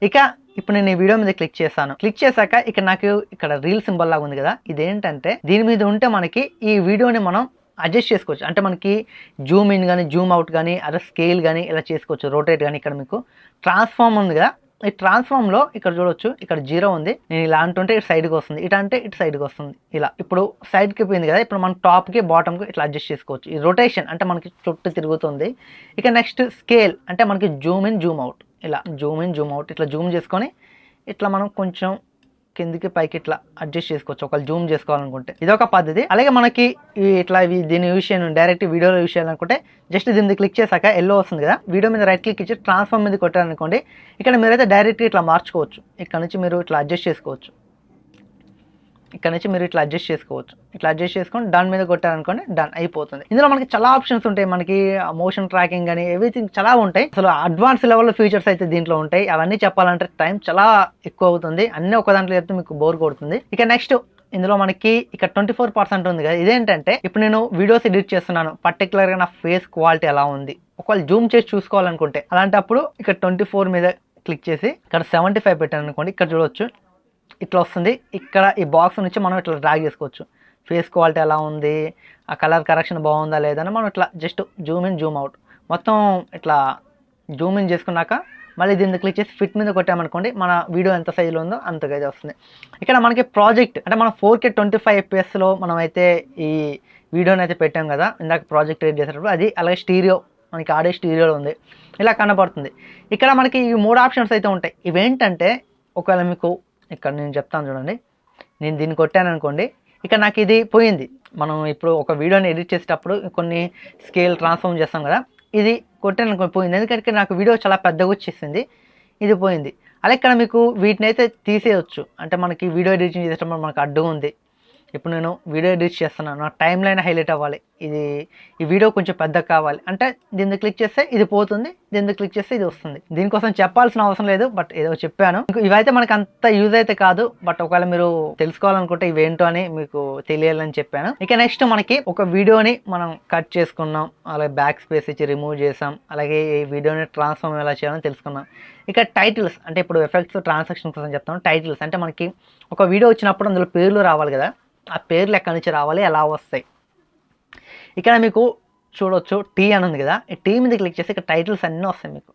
ఇక ఇప్పుడు నేను ఈ వీడియో మీద క్లిక్ చేశాను. క్లిక్ చేశాక ఇక్కడ నాకు ఇక్కడ రీల్ సింబల్ లాగా ఉంది కదా, ఇదేంటంటే దీని మీద ఉంటే మనకి ఈ వీడియోని మనం అడ్జస్ట్ చేసుకోవచ్చు. అంటే మనకి జూమ్ ఇన్ కానీ, జూమ్ అవుట్ కానీ, అదే స్కేల్ కానీ ఇలా చేసుకోవచ్చు, రొటేట్ కానీ. ఇక్కడ మీకు ట్రాన్స్ఫార్మ్ ఉంది కదా, ఈ ట్రాన్స్ఫార్మ్లో ఇక్కడ చూడొచ్చు, ఇక్కడ 0 ఉంది. నేను ఇలా అంటుంటే ఇటు సైడ్కి వస్తుంది, ఇటు అంటే ఇటు సైడ్కి వస్తుంది. ఇలా ఇప్పుడు సైడ్కి పోయింది కదా, ఇప్పుడు మనం టాప్కి బాటమ్కి ఇట్లా అడ్జస్ట్ చేసుకోవచ్చు. ఈ రొటేషన్ అంటే మనకి చుట్టూ తిరుగుతుంది. ఇక నెక్స్ట్ స్కేల్ అంటే మనకి జూమ్ ఇన్, జూమ్ అవుట్. ఇలా జూమ్ ఇన్, జూమ్ అవుట్ ఇట్లా జూమ్ చేసుకొని ఇట్లా మనం కొంచెం కిందికి పైకి ఇట్లా అడ్జస్ట్ చేసుకోవచ్చు ఒకవేళ జూమ్ చేసుకోవాలనుకుంటే. ఇదొక పద్ధతి. అలాగే మనకి ఇట్లా దీని యూజ్ చేయను, డైరెక్ట్ వీడియోలో యూజ్ చేయాలనుకుంటే జస్ట్ దీని మీద క్లిక్ చేశాక ఎల్లో వస్తుంది కదా, వీడియో మీద రైట్ క్లిక్ ఇచ్చి ట్రాన్స్ఫార్మ్ మీద కొట్టారనుకోండి, ఇక్కడ మీరైతే డైరెక్ట్గా ఇట్లా మార్చుకోవచ్చు. ఇక్కడ నుంచి మీరు ఇట్లా అడ్జస్ట్ చేసుకోవచ్చు, ఇక్కడ నుంచి మీరు ఇట్లా అడ్జస్ట్ చేసుకోవచ్చు. ఇట్లా అడ్జస్ట్ చేసుకొని డన్ మీద కొట్టారనుకోండి, డన్ అయిపోతుంది. ఇందులో మనకి చాలా ఆప్షన్స్ ఉంటాయి, మనకి మోషన్ ట్రాకింగ్ అని ఎవ్రీథింగ్ చాలా ఉంటాయి. అసలు అడ్వాన్స్ లెవెల్లో ఫీచర్స్ అయితే దీంట్లో ఉంటాయి. అవన్నీ చెప్పాలంటే టైం చాలా ఎక్కువ అవుతుంది, అన్నీ ఒక దాంట్లో చెప్తే మీకు బోర్ కొడుతుంది. ఇక నెక్స్ట్ ఇందులో మనకి ఇక్కడ 24% ఉంది కదా, ఇదేంటంటే ఇప్పుడు నేను వీడియోస్ ఎడిట్ చేస్తున్నాను, పర్టికులర్గా నా ఫేస్ క్వాలిటీ ఎలా ఉంది ఒకవేళ జూమ్ చేసి చూసుకోవాలనుకుంటే, అలాంటప్పుడు ఇక్కడ 24 మీద క్లిక్ చేసి ఇక్కడ 75 పెట్టాను అనుకోండి, ఇక్కడ చూడవచ్చు ఇట్లా వస్తుంది. ఇక్కడ ఈ బాక్స్ నుంచి మనం ఇట్లా డ్రాగ్ చేసుకోవచ్చు, ఫేస్ క్వాలిటీ ఎలా ఉంది, ఆ కలర్ కరెక్షన్ బాగుందా లేదా అని మనం ఇట్లా just Zoom in, Zoom out మొత్తం ఇట్లా జూమ్ ఇన్ చేసుకున్నాక మళ్ళీ దీన్ని క్లిక్ చేసి ఫిట్ మీద కొట్టామనుకోండి, మన వీడియో ఎంత సైజులో ఉందో అంతగా అయితే వస్తుంది. ఇక్కడ మనకి ప్రాజెక్ట్ అంటే మనం 4K 25 FPSలో మనం అయితే ఈ వీడియోని అయితే పెట్టాం కదా ఇందాక ప్రాజెక్ట్ ఎడిట్ చేసేటప్పుడు, అది అలాగే స్టీరియో మనకి ఆడియో స్టీరియోలో ఉంది, ఇలా కనబడుతుంది. ఇక్కడ మనకి ఈ 3 ఆప్షన్స్ అయితే ఉంటాయి. ఇవేంటంటే ఒకవేళ మీకు ఇక్కడ నేను చెప్తాను చూడండి, నేను దీన్ని కొట్టాను అనుకోండి, ఇక్కడ నాకు ఇది పోయింది. మనం ఇప్పుడు ఒక వీడియోని ఎడిట్ చేసేటప్పుడు కొన్ని స్కేల్ ట్రాన్స్ఫార్మ్ చేస్తాం కదా, ఇది కొట్టాను అనుకోండి పోయింది, ఎందుకంటే నాకు వీడియో చాలా పెద్దగా వచ్చేసింది, ఇది పోయింది. అలా ఇక్కడ మీకు వీటిని అయితే తీసేయచ్చు. అంటే మనకి వీడియో ఎడిటింగ్ చేసేటప్పుడు మనకు అడ్డు ఉంది, ఇప్పుడు నేను వీడియో ఎడిట్ చేస్తున్నాను, నా టైం లైన్ హైలైట్ అవ్వాలి, ఈ వీడియో కొంచెం పెద్దగా కావాలి అంటే దీన్ని క్లిక్ చేస్తే ఇది పోతుంది, దీన్ని క్లిక్ చేస్తే ఇది వస్తుంది. దీనికోసం చెప్పాల్సిన అవసరం లేదు, బట్ ఏదో చెప్పాను. ఇవైతే మనకు అంత యూజ్ అయితే కాదు, బట్ ఒకవేళ మీరు తెలుసుకోవాలనుకుంటే ఇవేంటో అని మీకు తెలియాలని చెప్పాను. ఇక నెక్స్ట్ మనకి ఒక వీడియోని మనం కట్ చేసుకున్నాం, అలాగే బ్యాక్ స్పేస్ ఇచ్చి రిమూవ్ చేసాం, అలాగే ఈ వీడియోని ట్రాన్స్ఫార్మ్ ఎలా చేయాలని తెలుసుకున్నాం. ఇక టైటిల్స్ అంటే ఇప్పుడు ఎఫెక్ట్స్ ట్రాన్సాక్షన్ కోసం చెప్తాను. టైటిల్స్ అంటే మనకి ఒక వీడియో వచ్చినప్పుడు అందులో పేర్లు రావాలి కదా, ఆ పేర్లు ఎక్కడి నుంచి రావాలి, ఎలా వస్తాయి. ఇక్కడ మీకు చూడవచ్చు టీ అని ఉంది కదా, ఈ టీ మీద క్లిక్ చేసి ఇక్కడ టైటిల్స్ అన్నీ వస్తాయి మీకు.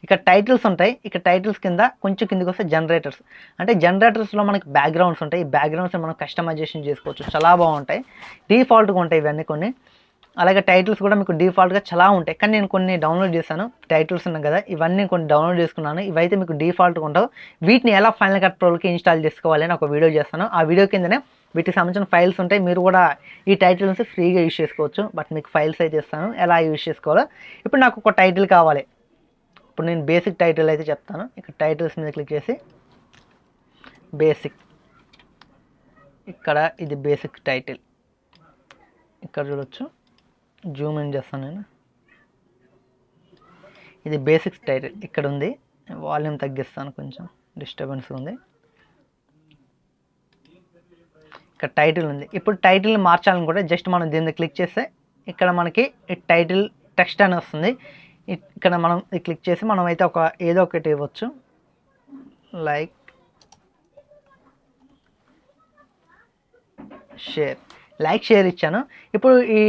ఇక్కడ టైటిల్స్ ఉంటాయి, ఇక్కడ టైటిల్స్ కింద కొంచెం కిందకి వస్తే జనరేటర్స్, అంటే జనరేటర్స్లో మనకి బ్యాక్గ్రౌండ్స్ ఉంటాయి. ఈ బ్యాక్గ్రౌండ్స్ మనం కస్టమైజేషన్ చేసుకోవచ్చు, చాలా బాగుంటాయి, డిఫాల్ట్గా ఉంటాయి ఇవన్నీ కొన్ని. అలాగే టైటిల్స్ కూడా మీకు డిఫాల్ట్గా చాలా ఉంటాయి, కానీ నేను కొన్ని డౌన్లోడ్ చేశాను. టైటిల్స్ ఉన్నాయి కదా, ఇవన్నీ కొన్ని డౌన్లోడ్ చేసుకున్నాను. ఇవైతే మీకు డిఫాల్ట్గా ఉండవు. వీటిని ఎలా ఫైనల్ కట్ ప్రోకి ఇన్స్టాల్ చేసుకోవాలి అని ఒక వీడియో చేస్తాను. ఆ వీడియో కిందనే వీటికి సంబంధించిన ఫైల్స్ ఉంటాయి, మీరు కూడా ఈ టైటిల్స్ ఫ్రీగా యూజ్ చేసుకోవచ్చు. బట్ మీకు ఫైల్స్ అయితే ఇస్తాను ఎలా యూజ్ చేసుకోవాలో. ఇప్పుడు నాకు ఒక టైటిల్ కావాలి, ఇప్పుడు నేను బేసిక్ టైటిల్ అయితే చెప్తాను. ఇక్కడ టైటిల్స్ మీద క్లిక్ చేసి బేసిక్, ఇక్కడ ఇది బేసిక్ టైటిల్, ఇక్కడ చూడొచ్చు, జూమ్ ఇన్ చేస్తాను నేను, ఇది బేసిక్ టైటిల్ ఇక్కడ ఉంది. వాల్యూమ్ తగ్గిస్తాను, కొంచెం డిస్టర్బెన్స్ ఉంది. ఇక్కడ టైటిల్ ఉంది. ఇప్పుడు టైటిల్ని మార్చాలనుకుంటే జస్ట్ మనం దీన్ని క్లిక్ చేస్తే ఇక్కడ మనకి ఈ టైటిల్ టెక్స్ట్ అని వస్తుంది. ఇక్కడ మనం క్లిక్ చేసి మనం అయితే ఏదో ఒకటి ఇవ్వచ్చు, లైక్ షేర్ ఇచ్చాను. ఇప్పుడు ఈ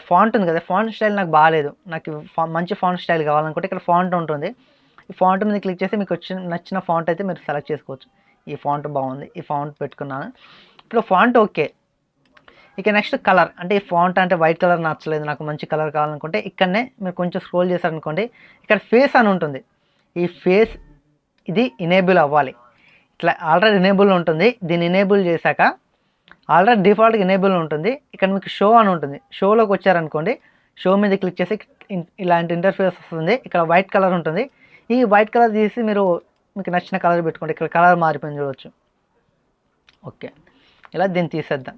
ఫాంట్ ఉంది కదా, ఫాంట్ స్టైల్ నాకు బాగాలేదు, నాకు మంచి ఫాంట్ స్టైల్ కావాలనుకుంటే ఇక్కడ ఫాంట్ ఉంటుంది, ఈ ఫాంట్ మీద క్లిక్ చేసి మీకు నచ్చిన ఫాంట్ అయితే మీరు సెలెక్ట్ చేసుకోవచ్చు. ఈ ఫాంట్ బాగుంది, ఈ ఫాంట్ పెట్టుకున్నాను. ఇప్పుడు ఫాంట్ ఓకే. ఇక నెక్స్ట్ కలర్, అంటే ఈ ఫాంట్ అంటే వైట్ కలర్ నచ్చలేదు, నాకు మంచి కలర్ కావాలనుకుంటే ఇక్కడనే మీరు కొంచెం స్క్రోల్ చేశారనుకోండి, ఇక్కడ ఫేస్ అని ఉంటుంది. ఈ ఫేస్ ఇది ఎనేబుల్ అవ్వాలి. ఇట్లా ఆల్రెడీ ఎనేబుల్ ఉంటుంది. దీన్ని ఎనేబుల్ చేశాక ఆల్రెడీ డిఫాల్ట్గా ఎనేబుల్ ఉంటుంది. ఇక్కడ మీకు షో అని ఉంటుంది. షోలోకి వచ్చారనుకోండి, షో మీద క్లిక్ చేసి ఇలాంటి ఇంటర్ఫేస్ వస్తుంది. ఇక్కడ వైట్ కలర్ ఉంటుంది. ఈ వైట్ కలర్ తీసి మీకు నచ్చిన కలర్ పెట్టుకోండి. ఇక్కడ కలర్ మారిపోయింది చూడవచ్చు. ఓకే, ఇలా దీన్ని తీసేద్దాం.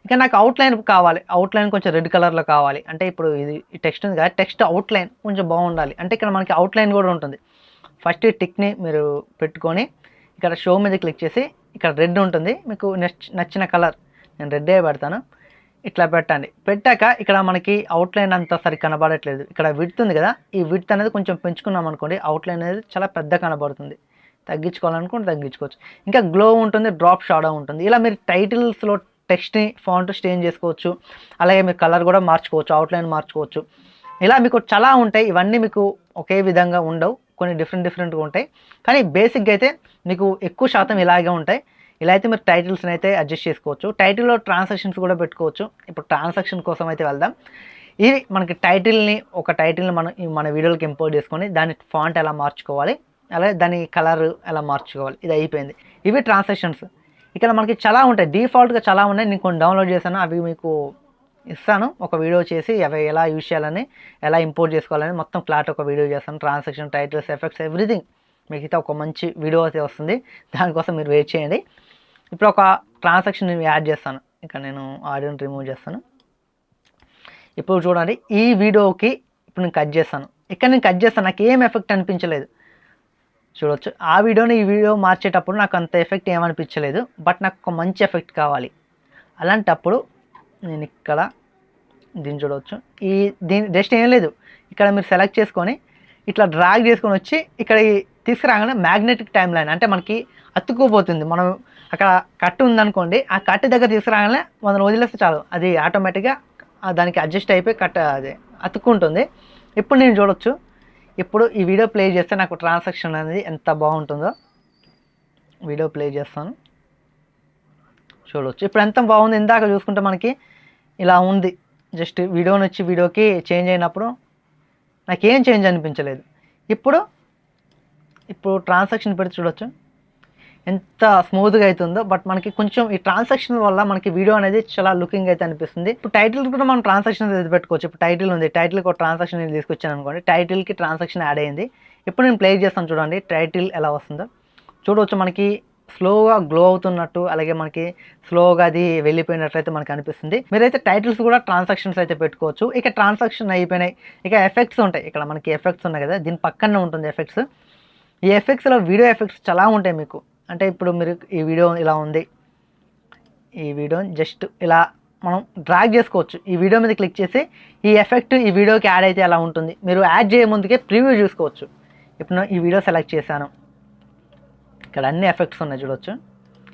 ఇక నాకు అవుట్లైన్ కావాలి. అవుట్లైన్ కొంచెం రెడ్ కలర్లో కావాలి. అంటే ఇప్పుడు ఇది టెక్స్ట్ ఉంది కదా, టెక్స్ట్ అవుట్లైన్ కొంచెం బాగుండాలి. అంటే ఇక్కడ మనకి అవుట్లైన్ కూడా ఉంటుంది. ఫస్ట్ ఈ టిక్ని మీరు పెట్టుకొని ఇక్కడ షో మీద క్లిక్ చేసి ఇక్కడ రెడ్ ఉంటుంది. మీకు నచ్చిన కలర్, నేను రెడ్డే పెడతాను. ఇట్లా పెట్టండి. పెట్టాక ఇక్కడ మనకి అవుట్లైన్ అంతా సరి కనబడట్లేదు. ఇక్కడ విడ్త్ ఉంది కదా, ఈ విడ్త్ అనేది కొంచెం పెంచుకున్నాం అనుకోండి, అవుట్లైన్ అనేది చాలా పెద్ద కనబడుతుంది. తగ్గించుకోవాలనుకుంటే తగ్గించుకోవచ్చు. ఇంకా గ్లో ఉంటుంది, డ్రాప్ షాడో ఉంటుంది. ఇలా మీరు టైటిల్స్లో టెక్స్ట్ని ఫాంట్ చేంజ్ చేసుకోవచ్చు. అలాగే మీరు కలర్ కూడా మార్చుకోవచ్చు, అవుట్లైన్ మార్చుకోవచ్చు. ఇలా మీకు చాలా ఉంటాయి. ఇవన్నీ మీకు ఒకే విధంగా ఉండవు, కొన్ని డిఫరెంట్గా ఉంటాయి. కానీ బేసిక్గా అయితే మీకు ఎక్కువ శాతం ఇలాగే ఉంటాయి. ఇలా అయితే మీరు టైటిల్స్ని అయితే అడ్జస్ట్ చేసుకోవచ్చు. టైటిల్లో ట్రాన్సాక్షన్స్ కూడా పెట్టుకోవచ్చు. ఇప్పుడు ట్రాన్సాక్షన్ కోసం అయితే వెళ్దాం. ఇది మనకి ఒక టైటిల్ని మన వీడియోకి ఇంపోర్ట్ చేసుకొని దాని ఫాంట్ ఎలా మార్చుకోవాలి, అలాగే దాని కలర్ ఎలా మార్చుకోవాలి, ఇది అయిపోయింది. ఇవి ట్రాన్సాక్షన్స్. ఇక్కడ మనకి చాలా ఉంటాయి, డిఫాల్ట్గా చాలా ఉన్నాయి. నేను కొన్ని డౌన్లోడ్ చేశాను, అవి మీకు ఇస్తాను. ఒక వీడియో చేసి అవి ఎలా యూజ్ చేయాలని, ఎలా ఇంపోర్ట్ చేసుకోవాలని మొత్తం ఫ్లాట్ ఒక వీడియో చేస్తాను. ట్రాన్సాక్షన్, టైటిల్స్, ఎఫెక్ట్స్, ఎవ్రీథింగ్ మీకు ఒక మంచి వీడియో అయితే వస్తుంది. దానికోసం మీరు వెయిట్ చేయండి. ఇప్పుడు ఒక ట్రాన్సాక్షన్ నేను యాడ్ చేస్తాను. ఇక్కడ నేను ఆడియోని రిమూవ్ చేస్తాను. ఇప్పుడు చూడండి, ఈ వీడియోకి ఇప్పుడు నేను కట్ చేస్తాను. ఇక్కడ నేను కట్ చేస్తాను, నాకు ఏం ఎఫెక్ట్ అనిపించలేదు. చూడవచ్చు, ఆ వీడియోని ఈ వీడియో మార్చేటప్పుడు నాకు అంత ఎఫెక్ట్ ఏమనిపించలేదు. బట్ నాకు ఒక మంచి ఎఫెక్ట్ కావాలి. అలాంటప్పుడు నేను ఇక్కడ దీన్ని చూడవచ్చు. దీని జస్ట్ ఏం లేదు, ఇక్కడ మీరు సెలెక్ట్ చేసుకొని ఇట్లా డ్రాగ్ చేసుకొని వచ్చి ఇక్కడ తీసుకురాగానే మ్యాగ్నెటిక్ టైమ్ లైన్, అంటే మనకి అతుక్కుపోతుంది. మనం అక్కడ కట్ ఉందనుకోండి, ఆ కట్ దగ్గర తీసుకురాగానే మనం వదిలేస్తే చాలు, అది ఆటోమేటిక్గా దానికి అడ్జస్ట్ అయిపోయి అది అతుక్కుంటుంది. ఇప్పుడు నేను చూడొచ్చు, ఇప్పుడు ఈ వీడియో ప్లే చేస్తే నాకు ట్రాన్సాక్షన్ అనేది ఎంత బాగుంటుందో. వీడియో ప్లే చేస్తాను, చూడవచ్చు. ఇప్పుడు ఎంత బాగుంది. ఇందాక చూసుకుంటే మనకి ఇలా ఉంది. జస్ట్ వీడియోకి చేంజ్ అయినప్పుడు నాకేం చేంజ్ అనిపించలేదు. ఇప్పుడు ట్రాన్సాక్షన్ పెడితే చూడవచ్చు ఎంత స్మూత్గా అవుతుందో. బట్ మనకి కొంచెం ఈ ట్రాన్సాక్షన్ వల్ల మనకి వీడియో అనేది చాలా లుకింగ్ అయితే అనిపిస్తుంది. ఇప్పుడు టైటిల్ కూడా మనం ట్రాన్సాక్షన్ అయితే పెట్టుకోవచ్చు. ఇప్పుడు టైటిల్ ఉంది, టైటిల్కి ఒక ట్రాన్సాక్షన్ నేను తీసుకొచ్చాను అనుకోండి, టైటిల్కి ట్రాన్సాక్షన్ యాడ్ అయ్యింది. ఇప్పుడు నేను ప్లే చేస్తాను, చూడండి టైటిల్ ఎలా వస్తుందో. చూడవచ్చు, మనకి స్లోగా గ్లో అవుతున్నట్టు, అలాగే మనకి స్లోగా అది వెళ్ళిపోయినట్లయితే మనకు అనిపిస్తుంది. మీరైతే టైటిల్స్ కూడా ట్రాన్సాక్షన్స్ అయితే పెట్టుకోవచ్చు. ఇక ట్రాన్సాక్షన్ అయిపోయినాయి. ఇక ఎఫెక్ట్స్ ఉంటాయి. ఇక్కడ మనకి ఎఫెక్ట్స్ ఉన్నాయి కదా, దీని పక్కనే ఉంటుంది ఎఫెక్ట్స్. ఈ ఎఫెక్ట్స్లో వీడియో ఎఫెక్ట్స్ చాలా ఉంటాయి మీకు. అంటే ఇప్పుడు మీరు ఈ వీడియో ఇలా ఉంది, ఈ వీడియోని జస్ట్ ఇలా మనం డ్రాగ్ చేసుకోవచ్చు. ఈ వీడియో మీద క్లిక్ చేసి ఈ ఎఫెక్ట్ ఈ వీడియోకి యాడ్ అయితే ఎలా ఉంటుంది, మీరు యాడ్ చేయ ముందుకే ప్రివ్యూ చూసుకోవచ్చు. ఇప్పుడు ఈ వీడియో సెలెక్ట్ చేశాను, ఇక్కడ అన్ని ఎఫెక్ట్స్ ఉన్నాయి చూడవచ్చు.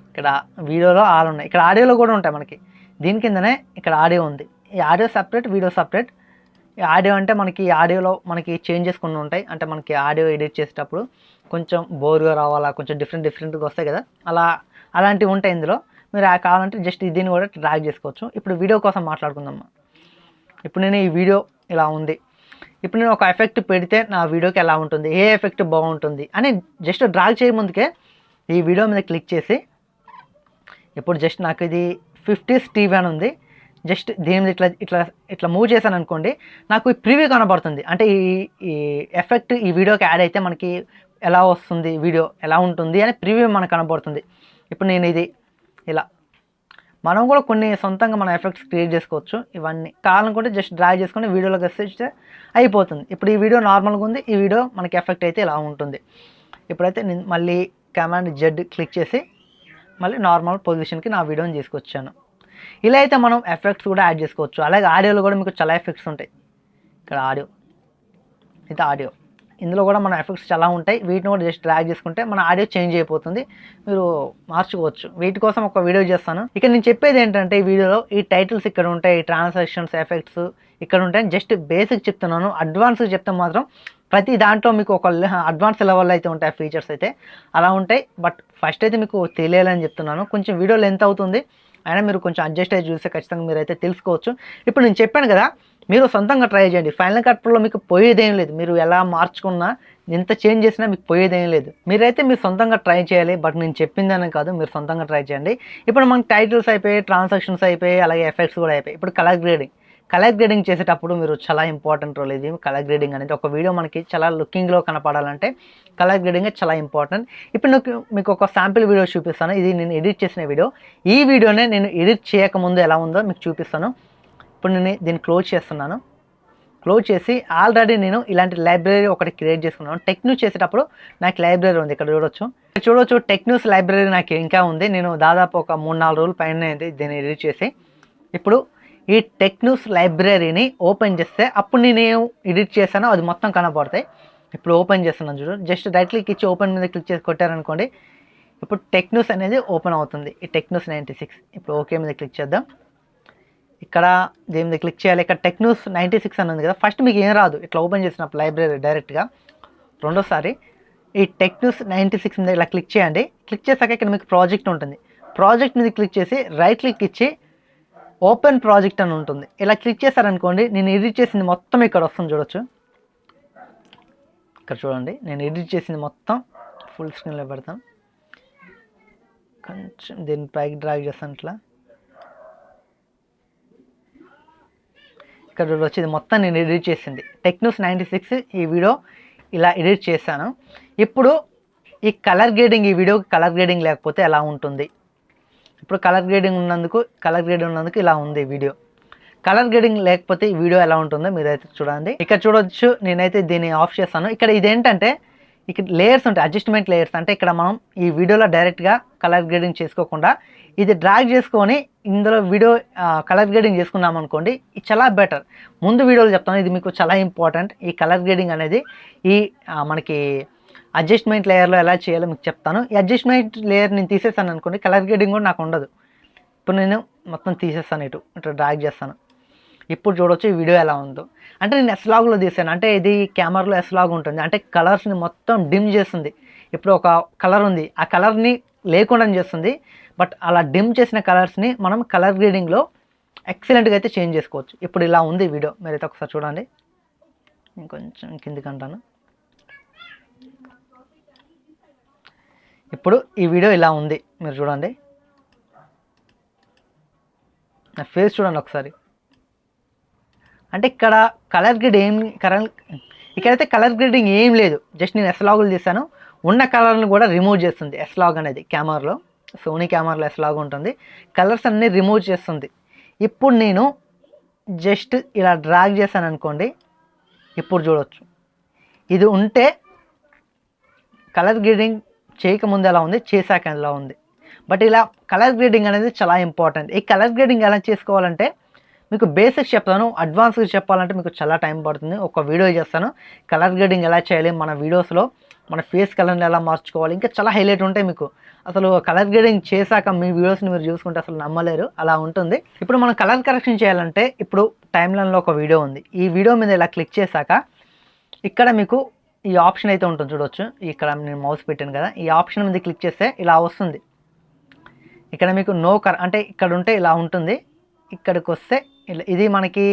ఇక్కడ వీడియోలో ఆల్ ఉన్నాయి, ఇక్కడ ఆడియోలో కూడా ఉంటాయి మనకి. దీని కిందనే ఇక్కడ ఆడియో ఉంది. ఈ ఆడియో సపరేట్, వీడియో సపరేట్. ఈ ఆడియో అంటే మనకి ఆడియోలో మనకి చేంజెస్ కొన్ని ఉంటాయి. అంటే మనకి ఆడియో ఎడిట్ చేసేటప్పుడు కొంచెం బోర్గా రావాలా, కొంచెం డిఫరెంట్గా వస్తాయి కదా, అలాంటివి ఉంటాయి ఇందులో. మీరు కావాలంటే జస్ట్ దీన్ని కూడా డ్రాగ్ చేసుకోవచ్చు. ఇప్పుడు వీడియో కోసం మాట్లాడుకుందాం. ఇప్పుడు నేను ఈ వీడియో ఇలా ఉంది. ఇప్పుడు నేను ఒక ఎఫెక్ట్ పెడితే నా వీడియోకి ఎలా ఉంటుంది, ఏ ఎఫెక్ట్ బాగుంటుంది అని జస్ట్ డ్రాగ్ చేయ ముందుకే ఈ వీడియో మీద క్లిక్ చేసి, ఇప్పుడు జస్ట్ నాకు ఇది 50s టీవీ అని ఉంది. జస్ట్ దీని మీద ఇట్లా మూవ్ చేశాను అనుకోండి, నాకు ఈ ప్రివ్యూ కనబడుతుంది. అంటే ఈ ఎఫెక్ట్ ఈ వీడియోకి యాడ్ అయితే మనకి ఎలా వస్తుంది, వీడియో ఎలా ఉంటుంది అని ప్రివ్యూ మనకు కనబడుతుంది. ఇప్పుడు నేను ఇది ఇలా, మనం కూడా కొన్ని సొంతంగా మన ఎఫెక్ట్స్ క్రియేట్ చేసుకోవచ్చు. ఇవన్నీ కావాలనుకుంటే జస్ట్ డ్రాగ్ చేసుకొని వీడియోలోకి వస్తే అయిపోతుంది. ఇప్పుడు ఈ వీడియో నార్మల్గా ఉంది, ఈ వీడియో మనకి ఎఫెక్ట్ అయితే ఇలా ఉంటుంది. ఇప్పుడైతే నేను మళ్ళీ కమాండ్ Z క్లిక్ చేసి మళ్ళీ నార్మల్ పొజిషన్కి నా వీడియోని తీసుకొచ్చాను. ఇలా అయితే మనం ఎఫెక్ట్స్ కూడా యాడ్ చేసుకోవచ్చు. అలాగే ఆడియోలో కూడా మీకు చాలా ఎఫెక్ట్స్ ఉంటాయి. ఇక్కడ ఆడియో, ఇది ఆడియో, ఇందులో కూడా మన ఎఫెక్ట్స్ చాలా ఉంటాయి. వీటిని కూడా జస్ట్ డ్రాగ్ చేసుకుంటే మన ఆడియో చేంజ్ అయిపోతుంది, మీరు మార్చుకోవచ్చు. వీటి కోసం ఒక వీడియో చేస్తాను. ఇక నేను చెప్పేది ఏంటంటే, ఈ వీడియోలో ఈ టైటిల్స్ ఇక్కడ ఉంటాయి, ట్రాన్సాక్షన్స్, ఎఫెక్ట్స్ ఇక్కడ ఉంటాయి. జస్ట్ బేసిక్ చెప్తున్నాను. అడ్వాన్స్ చెప్తే మాత్రం ప్రతి దాంట్లో మీకు ఒక అడ్వాన్స్ లెవెల్లో అయితే ఉంటాయి ఫీచర్స్ అయితే అలా ఉంటాయి. బట్ ఫస్ట్ అయితే మీకు తెలియాలని చెప్తున్నాను. కొంచెం వీడియో లెంత్ అవుతుంది, అయినా మీరు కొంచెం అడ్జస్ట్ అయ్యి చూస్తే ఖచ్చితంగా మీరైతే తెలుసుకోవచ్చు. ఇప్పుడు నేను చెప్పాను కదా, మీరు సొంతంగా ట్రై చేయండి. ఫైనల్ కట్ ప్రోలో మీకు పోయేదేం లేదు. మీరు ఎలా మార్చుకున్నా, ఎంత చేంజ్ చేసినా మీకు పోయేదేం లేదు. మీరైతే మీరు సొంతంగా ట్రై చేయాలి. బట్ నేను చెప్పిందని కాదు, మీరు సొంతంగా ట్రై చేయండి. ఇప్పుడు మనకి టైటిల్స్ అయిపోయి, ట్రాన్సాక్షన్స్ అయిపోయి, అలాగే ఎఫెక్ట్స్ కూడా అయిపోయి. ఇప్పుడు కలర్ గ్రేడింగ్ చేసేటప్పుడు మీరు చాలా ఇంపార్టెంట్ రోల్ ఇది. కలర్ గ్రేడింగ్ అనేది ఒక వీడియో మనకి చాలా లుకింగ్లో కనపడాలంటే కలర్ గ్రేడింగ్ చాలా ఇంపార్టెంట్. ఇప్పుడు మీకు ఒక శాంపిల్ వీడియో చూపిస్తాను. ఇది నేను ఎడిట్ చేసిన వీడియో. ఈ వీడియోనే నేను ఎడిట్ చేయకముందు ఎలా ఉందో మీకు చూపిస్తాను. ఇప్పుడు నేను దీన్ని క్లోజ్ చేస్తున్నాను. క్లోజ్ చేసి ఆల్రెడీ నేను ఇలాంటి లైబ్రరీ ఒకటి క్రియేట్ చేసుకున్నాను. టెక్ న్యూస్ చేసేటప్పుడు నాకు లైబ్రరీ ఉంది, ఇక్కడ చూడొచ్చు. టెక్ న్యూస్ లైబ్రరీ నాకు ఇంకా ఉంది. నేను దాదాపు ఒక 3-4 రోజుల పైన దీన్ని ఎడిట్ చేసి, ఇప్పుడు ఈ టెక్ న్యూస్ లైబ్రరీని ఓపెన్ చేస్తే అప్పుడు నేను ఎడిట్ చేశానో అది మొత్తం కనపడతాయి. ఇప్పుడు ఓపెన్ చేస్తున్నాను చూడు, జస్ట్ రైట్ క్లిక్ ఇచ్చి ఓపెన్ మీద క్లిక్ చేసి కొట్టారనుకోండి, ఇప్పుడు టెక్ న్యూస్ అనేది ఓపెన్ అవుతుంది. ఈ టెక్ న్యూస్ 96. ఇప్పుడు ఓకే మీద క్లిక్ చేద్దాం. ఇక్కడ దీని మీద క్లిక్ చేయాలి. ఇక్కడ టెక్ న్యూస్ 96 అని ఉంది కదా, ఫస్ట్ మీకు ఏం రాదు ఇట్లా ఓపెన్ చేసినప్పుడు లైబ్రరీ డైరెక్ట్గా. రెండోసారి ఈ టెక్ న్యూస్ 96 మీద ఇలా క్లిక్ చేయండి. క్లిక్ చేశాక ఇక్కడ మీకు ప్రాజెక్ట్ ఉంటుంది. ప్రాజెక్ట్ మీద క్లిక్ చేసి రైట్ క్లిక్ ఇచ్చి ఓపెన్ ప్రాజెక్ట్ అని ఉంటుంది. ఇలా క్లిక్ చేశారనుకోండి, నేను ఎడిట్ చేసింది మొత్తం ఇక్కడ వస్తుంది చూడొచ్చు. ఇక్కడ చూడండి, నేను ఎడిట్ చేసింది మొత్తం ఫుల్ స్క్రీన్లో పెడతాను. కొంచెం దీన్ని పైకి డ్రాగ్ చేస్తాను ఇట్లా. ఇక్కడ చూడొచ్చు, ఇది మొత్తం నేను ఎడిట్ చేసింది. టెక్ న్యూస్ 96 ఈ వీడియో ఇలా ఎడిట్ చేశాను. ఇప్పుడు ఈ కలర్ గ్రేడింగ్, ఈ వీడియోకి కలర్ గ్రేడింగ్ లేకపోతే ఎలా ఉంటుంది? ఇప్పుడు కలర్ గ్రేడింగ్ ఉన్నందుకు ఇలా ఉంది వీడియో. కలర్ గ్రేడింగ్ లేకపోతే ఈ వీడియో ఎలా ఉంటుందో మీరైతే చూడండి. ఇక్కడ చూడొచ్చు, నేనైతే దీన్ని ఆఫ్ చేస్తాను. ఇక్కడ ఇదేంటంటే ఇక్కడ లేయర్స్ ఉంటాయి, అడ్జస్ట్మెంట్ లేయర్స్. అంటే ఇక్కడ మనం ఈ వీడియోలో డైరెక్ట్గా కలర్ గ్రేడింగ్ చేసుకోకుండా ఇది డ్రాగ్ చేసుకొని ఇందులో వీడియో కలర్ గ్రేడింగ్ చేసుకున్నాం అనుకోండి, ఇది చాలా బెటర్. ముందు వీడియోలో చెప్తాను, ఇది మీకు చాలా ఇంపార్టెంట్. ఈ కలర్ గ్రేడింగ్ అనేది ఈ మనకి అడ్జస్ట్మెంట్ లేయర్లో ఎలా చేయాలో మీకు చెప్తాను. ఈ అడ్జస్ట్మెంట్ లేయర్ నేను తీసేస్తాను అనుకోండి, కలర్ గ్రేడింగ్ కూడా నాకు ఉండదు. ఇప్పుడు నేను మొత్తం తీసేస్తాను, ఇట్లా డ్రాగ్ చేస్తాను. ఇప్పుడు చూడవచ్చు ఈ వీడియో ఎలా ఉందో. అంటే నేను ఎస్లాగ్లో తీసాను, అంటే ఇది కెమెరాలో ఎస్లాగ్ ఉంటుంది, అంటే కలర్స్ని మొత్తం డిమ్ చేస్తుంది. ఇప్పుడు ఒక కలర్ ఉంది, ఆ కలర్ని లేకుండా చేస్తుంది. బట్ అలా డిమ్ చేసిన కలర్స్ని మనం కలర్ గ్రేడింగ్లో ఎక్సలెంట్గా అయితే చేంజ్ చేసుకోవచ్చు. ఇప్పుడు ఇలా ఉంది వీడియో, మీరైతే ఒకసారి చూడండి. ఇంకొంచెం కిందికి అంటాను. ఇప్పుడు ఈ వీడియో ఇలా ఉంది, మీరు చూడండి. నా ఫేస్ చూడండి ఒకసారి. అంటే ఇక్కడ ఇక్కడైతే కలర్ గ్రేడింగ్ ఏం లేదు. జస్ట్ నేను ఎస్లాగులు తీసాను, ఉన్న కలర్ని కూడా రిమూవ్ చేస్తుంది. ఎస్లాగ్ అనేది కెమెరాలో, సోనీ కెమెరాలో ఎస్లాగ్ ఉంటుంది, కలర్స్ అన్నీ రిమూవ్ చేస్తుంది. ఇప్పుడు నేను జస్ట్ ఇలా డ్రాగ్ చేశాను అనుకోండి, ఇప్పుడు చూడవచ్చు ఇది ఉంటే కలర్ గ్రేడింగ్ చేయకముందు ఎలా ఉంది, చేశాక ఎలా ఉంది. బట్ ఇలా కలర్ గ్రేడింగ్ అనేది చాలా ఇంపార్టెంట్. ఈ కలర్ గ్రేడింగ్ ఎలా చేసుకోవాలంటే మీకు బేసిక్స్ చెప్తాను, అడ్వాన్స్గా చెప్పాలంటే మీకు చాలా టైం పడుతుంది. ఒక వీడియో చేస్తాను కలర్ గ్రేడింగ్ ఎలా చేయాలి, మన వీడియోస్లో మన ఫేస్ కలర్ని ఎలా మార్చుకోవాలి, ఇంకా చాలా హైలైట్ ఉంటాయి. మీకు అసలు కలర్ గ్రేడింగ్ చేశాక మీ వీడియోస్ని మీరు చూసుకుంటే అసలు నమ్మలేరు, అలా ఉంటుంది. ఇప్పుడు మనం కలర్ కరెక్షన్ చేయాలంటే ఇప్పుడు టైమ్ లైన్లో ఒక వీడియో ఉంది. ఈ వీడియో మీద ఇలా క్లిక్ చేశాక ఇక్కడ మీకు ఈ ఆప్షన్ అయితే ఉంటుంది చూడవచ్చు. ఇక్కడ నేను మౌస్ పెట్టాను కదా, ఈ ఆప్షన్ మీద క్లిక్ చేస్తే ఇలా వస్తుంది. ఇక్కడ మీకు అంటే ఇక్కడ ఉంటే ఇలా ఉంటుంది. ఇక్కడికి వస్తే ఇది మనకి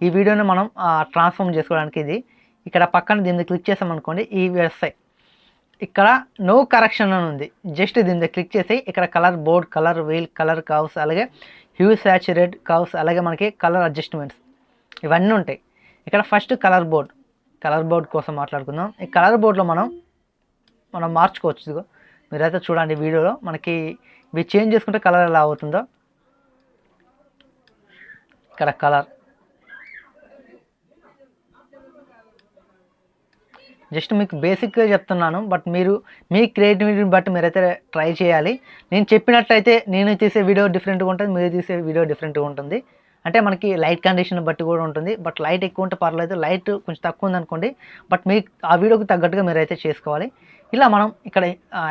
ఈ వీడియోని మనం ట్రాన్స్ఫార్మ్ చేసుకోవడానికి ఇది. ఇక్కడ పక్కన దీని క్లిక్ చేసామనుకోండి, ఈ వస్తాయి. ఇక్కడ నో కరెక్షన్ అని ఉంది. జస్ట్ దీని మీద క్లిక్ చేసి ఇక్కడ colour board, colour wheel, colour curves, అలాగే హ్యూ సాచురేట్ కర్వ్స్, అలాగే మనకి కలర్ అడ్జస్ట్మెంట్స్ ఇవన్నీ ఉంటాయి. ఇక్కడ ఫస్ట్ కలర్ బోర్డ్ కోసం మాట్లాడుకుందాం. ఈ కలర్ బోర్డ్లో మనం మార్చుకోవచ్చు. మీరైతే చూడండి వీడియోలో మనకి ఇవి చేంజ్ చేసుకుంటే కలర్ ఎలా అవుతుందో. ఇక్కడ కలర్ జస్ట్ మీకు బేసిక్గా చెప్తున్నాను, బట్ మీరు మీ క్రియేటివిటీని బట్టి మీరైతే ట్రై చేయాలి. నేను చెప్పినట్లయితే నేను తీసే వీడియో డిఫరెంట్గా ఉంటుంది, మీరు తీసే వీడియో డిఫరెంట్గా ఉంటుంది. అంటే మనకి లైట్ కండిషన్ బట్టి కూడా ఉంటుంది. బట్ లైట్ ఎక్కువ ఉంటే పర్లేదు, లైట్ కొంచెం తక్కువ ఉందనుకోండి, బట్ మీకు ఆ వీడియోకి తగ్గట్టుగా మీరైతే చేసుకోవాలి. ఇలా మనం ఇక్కడ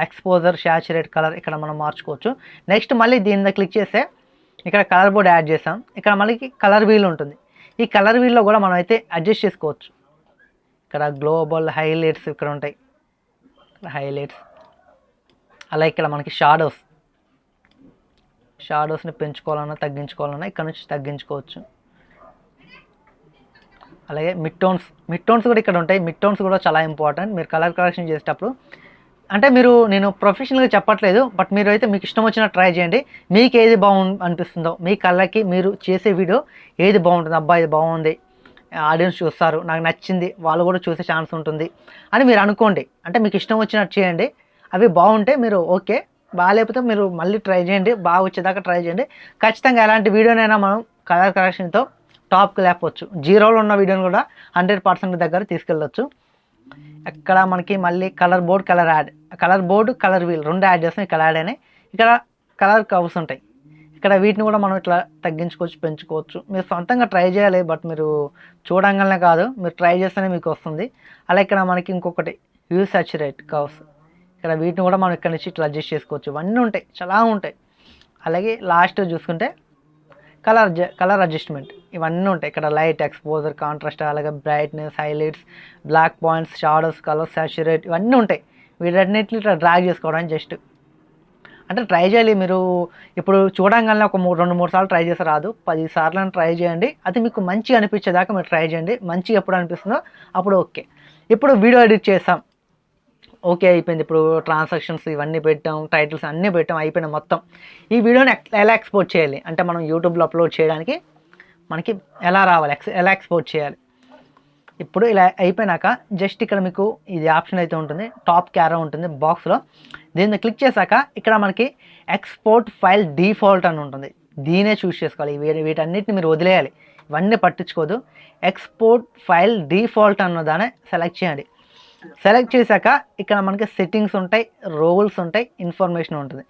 ఎక్స్పోజర్, శాచురేట్, కలర్ ఇక్కడ మనం మార్చుకోవచ్చు. నెక్స్ట్ మళ్ళీ దీని మీద క్లిక్ చేస్తే ఇక్కడ కలర్ బోర్డ్ యాడ్ చేసాం. ఇక్కడ మళ్ళీ కలర్ వీల్ ఉంటుంది. ఈ కలర్ వీల్లో కూడా మనం అయితే అడ్జస్ట్ చేసుకోవచ్చు. ఇక్కడ గ్లోబల్ హైలైట్స్ ఇక్కడ ఉంటాయి, హైలైట్స్. అలా ఇక్కడ మనకి షాడోస్ని పెంచుకోవాలన్నా తగ్గించుకోవాలన్నా ఇక్కడ నుంచి తగ్గించుకోవచ్చు. అలాగే మిడ్ టోన్స్ కూడా ఇక్కడ ఉంటాయి. మిడ్ టోన్స్ కూడా చాలా ఇంపార్టెంట్ మీరు కలర్ కరెక్షన్ చేసేటప్పుడు. అంటే నేను ప్రొఫెషనల్గా చెప్పట్లేదు, బట్ మీరు అయితే మీకు ఇష్టం వచ్చిన ట్రై చేయండి. మీకు ఏది అనిపిస్తుందో మీ కళ్ళకి మీరు చేసే వీడియో ఏది బాగుంటుంది, అబ్బా ఇది బాగుంది, ఆడియన్స్ చూస్తారు, నాకు నచ్చింది, వాళ్ళు కూడా చూసే ఛాన్స్ ఉంటుంది అని మీరు అనుకోండి. అంటే మీకు ఇష్టం వచ్చినట్టు చేయండి. అవి బాగుంటే మీరు ఓకే, బాగాలేకపోతే మీరు మళ్ళీ ట్రై చేయండి, బాగా వచ్చేదాకా ట్రై చేయండి. ఖచ్చితంగా ఎలాంటి వీడియోనైనా మనం కలర్ కరెక్షన్తో టాప్కి లేకపోవచ్చు. జీరోలో ఉన్న వీడియోని కూడా 100% దగ్గర తీసుకెళ్ళవచ్చు. ఇక్కడ మనకి మళ్ళీ colour board, colour wheel 2 add చేస్తాం. ఇక్కడ యాడ్ అయినాయి. ఇక్కడ కలర్ కవర్స్ ఉంటాయి. ఇక్కడ వీటిని కూడా మనం ఇట్లా తగ్గించుకోవచ్చు, పెంచుకోవచ్చు. మీరు సొంతంగా ట్రై చేయాలి, బట్ మీరు చూడంగానే కాదు, మీరు ట్రై చేస్తేనే మీకు వస్తుంది. అలా ఇక్కడ మనకి ఇంకొకటి యూజ్ సాచురేట్ కవర్స్. ఇక్కడ వీటిని కూడా మనం ఇక్కడ నుంచి ఇట్లా అడ్జస్ట్ చేసుకోవచ్చు. ఇవన్నీ ఉంటాయి, చాలా ఉంటాయి. అలాగే లాస్ట్ చూసుకుంటే కలర్ అడ్జస్ట్మెంట్ ఇవన్నీ ఉంటాయి. ఇక్కడ లైట్, ఎక్స్పోజర్, కాంట్రాస్ట్, అలాగే brightness, highlights, black points, shadows, colour saturate ఇవన్నీ ఉంటాయి. వీటన్నిటిని ఇట్లా డ్రాగ్ చేసుకోవడానికి జస్ట్ అంటే ట్రై చేయాలి. మీరు ఇప్పుడు చూడంగానే ఒక 2-3 సార్లు ట్రై చేసి రాదు, 10 సార్లు ట్రై చేయండి. అది మీకు మంచిగా అనిపించేదాకా మీరు ట్రై చేయండి. మంచిగా ఎప్పుడు అనిపిస్తుందో అప్పుడు ఓకే. ఇప్పుడు వీడియో ఎడిట్ చేస్తాం, ఓకే అయిపోయింది. ఇప్పుడు ట్రాన్సాక్షన్స్ ఇవన్నీ పెట్టాం, టైటిల్స్ అన్నీ పెట్టాం, అయిపోయినాయి మొత్తం. ఈ వీడియోని ఎలా ఎక్స్పోర్ట్ చేయాలి అంటే మనం యూట్యూబ్లో అప్లోడ్ చేయడానికి మనకి ఎలా రావాలి, ఎలా ఎక్స్పోర్ట్ చేయాలి. ఇప్పుడు ఇలా అయిపోయినాక జస్ట్ ఇక్కడ మీకు ఇది ఆప్షన్ అయితే ఉంటుంది, టాప్ క్యారో ఉంటుంది బాక్స్లో. దీన్ని క్లిక్ చేశాక ఇక్కడ మనకి ఎక్స్పోర్ట్ ఫైల్ డిఫాల్ట్ అని ఉంటుంది. దీనే చూస్ చేసుకోవాలి. వీటన్నిటిని మీరు వదిలేయాలి, ఇవన్నీ పట్టించుకోదు. ఎక్స్పోర్ట్ ఫైల్ డిఫాల్ట్ అన్న దాన్ని సెలెక్ట్ చేయండి. సెలెక్ట్ చేశాక ఇక్కడ మనకి సెట్టింగ్స్ ఉంటాయి, రోల్స్ ఉంటాయి, ఇన్ఫర్మేషన్ ఉంటుంది.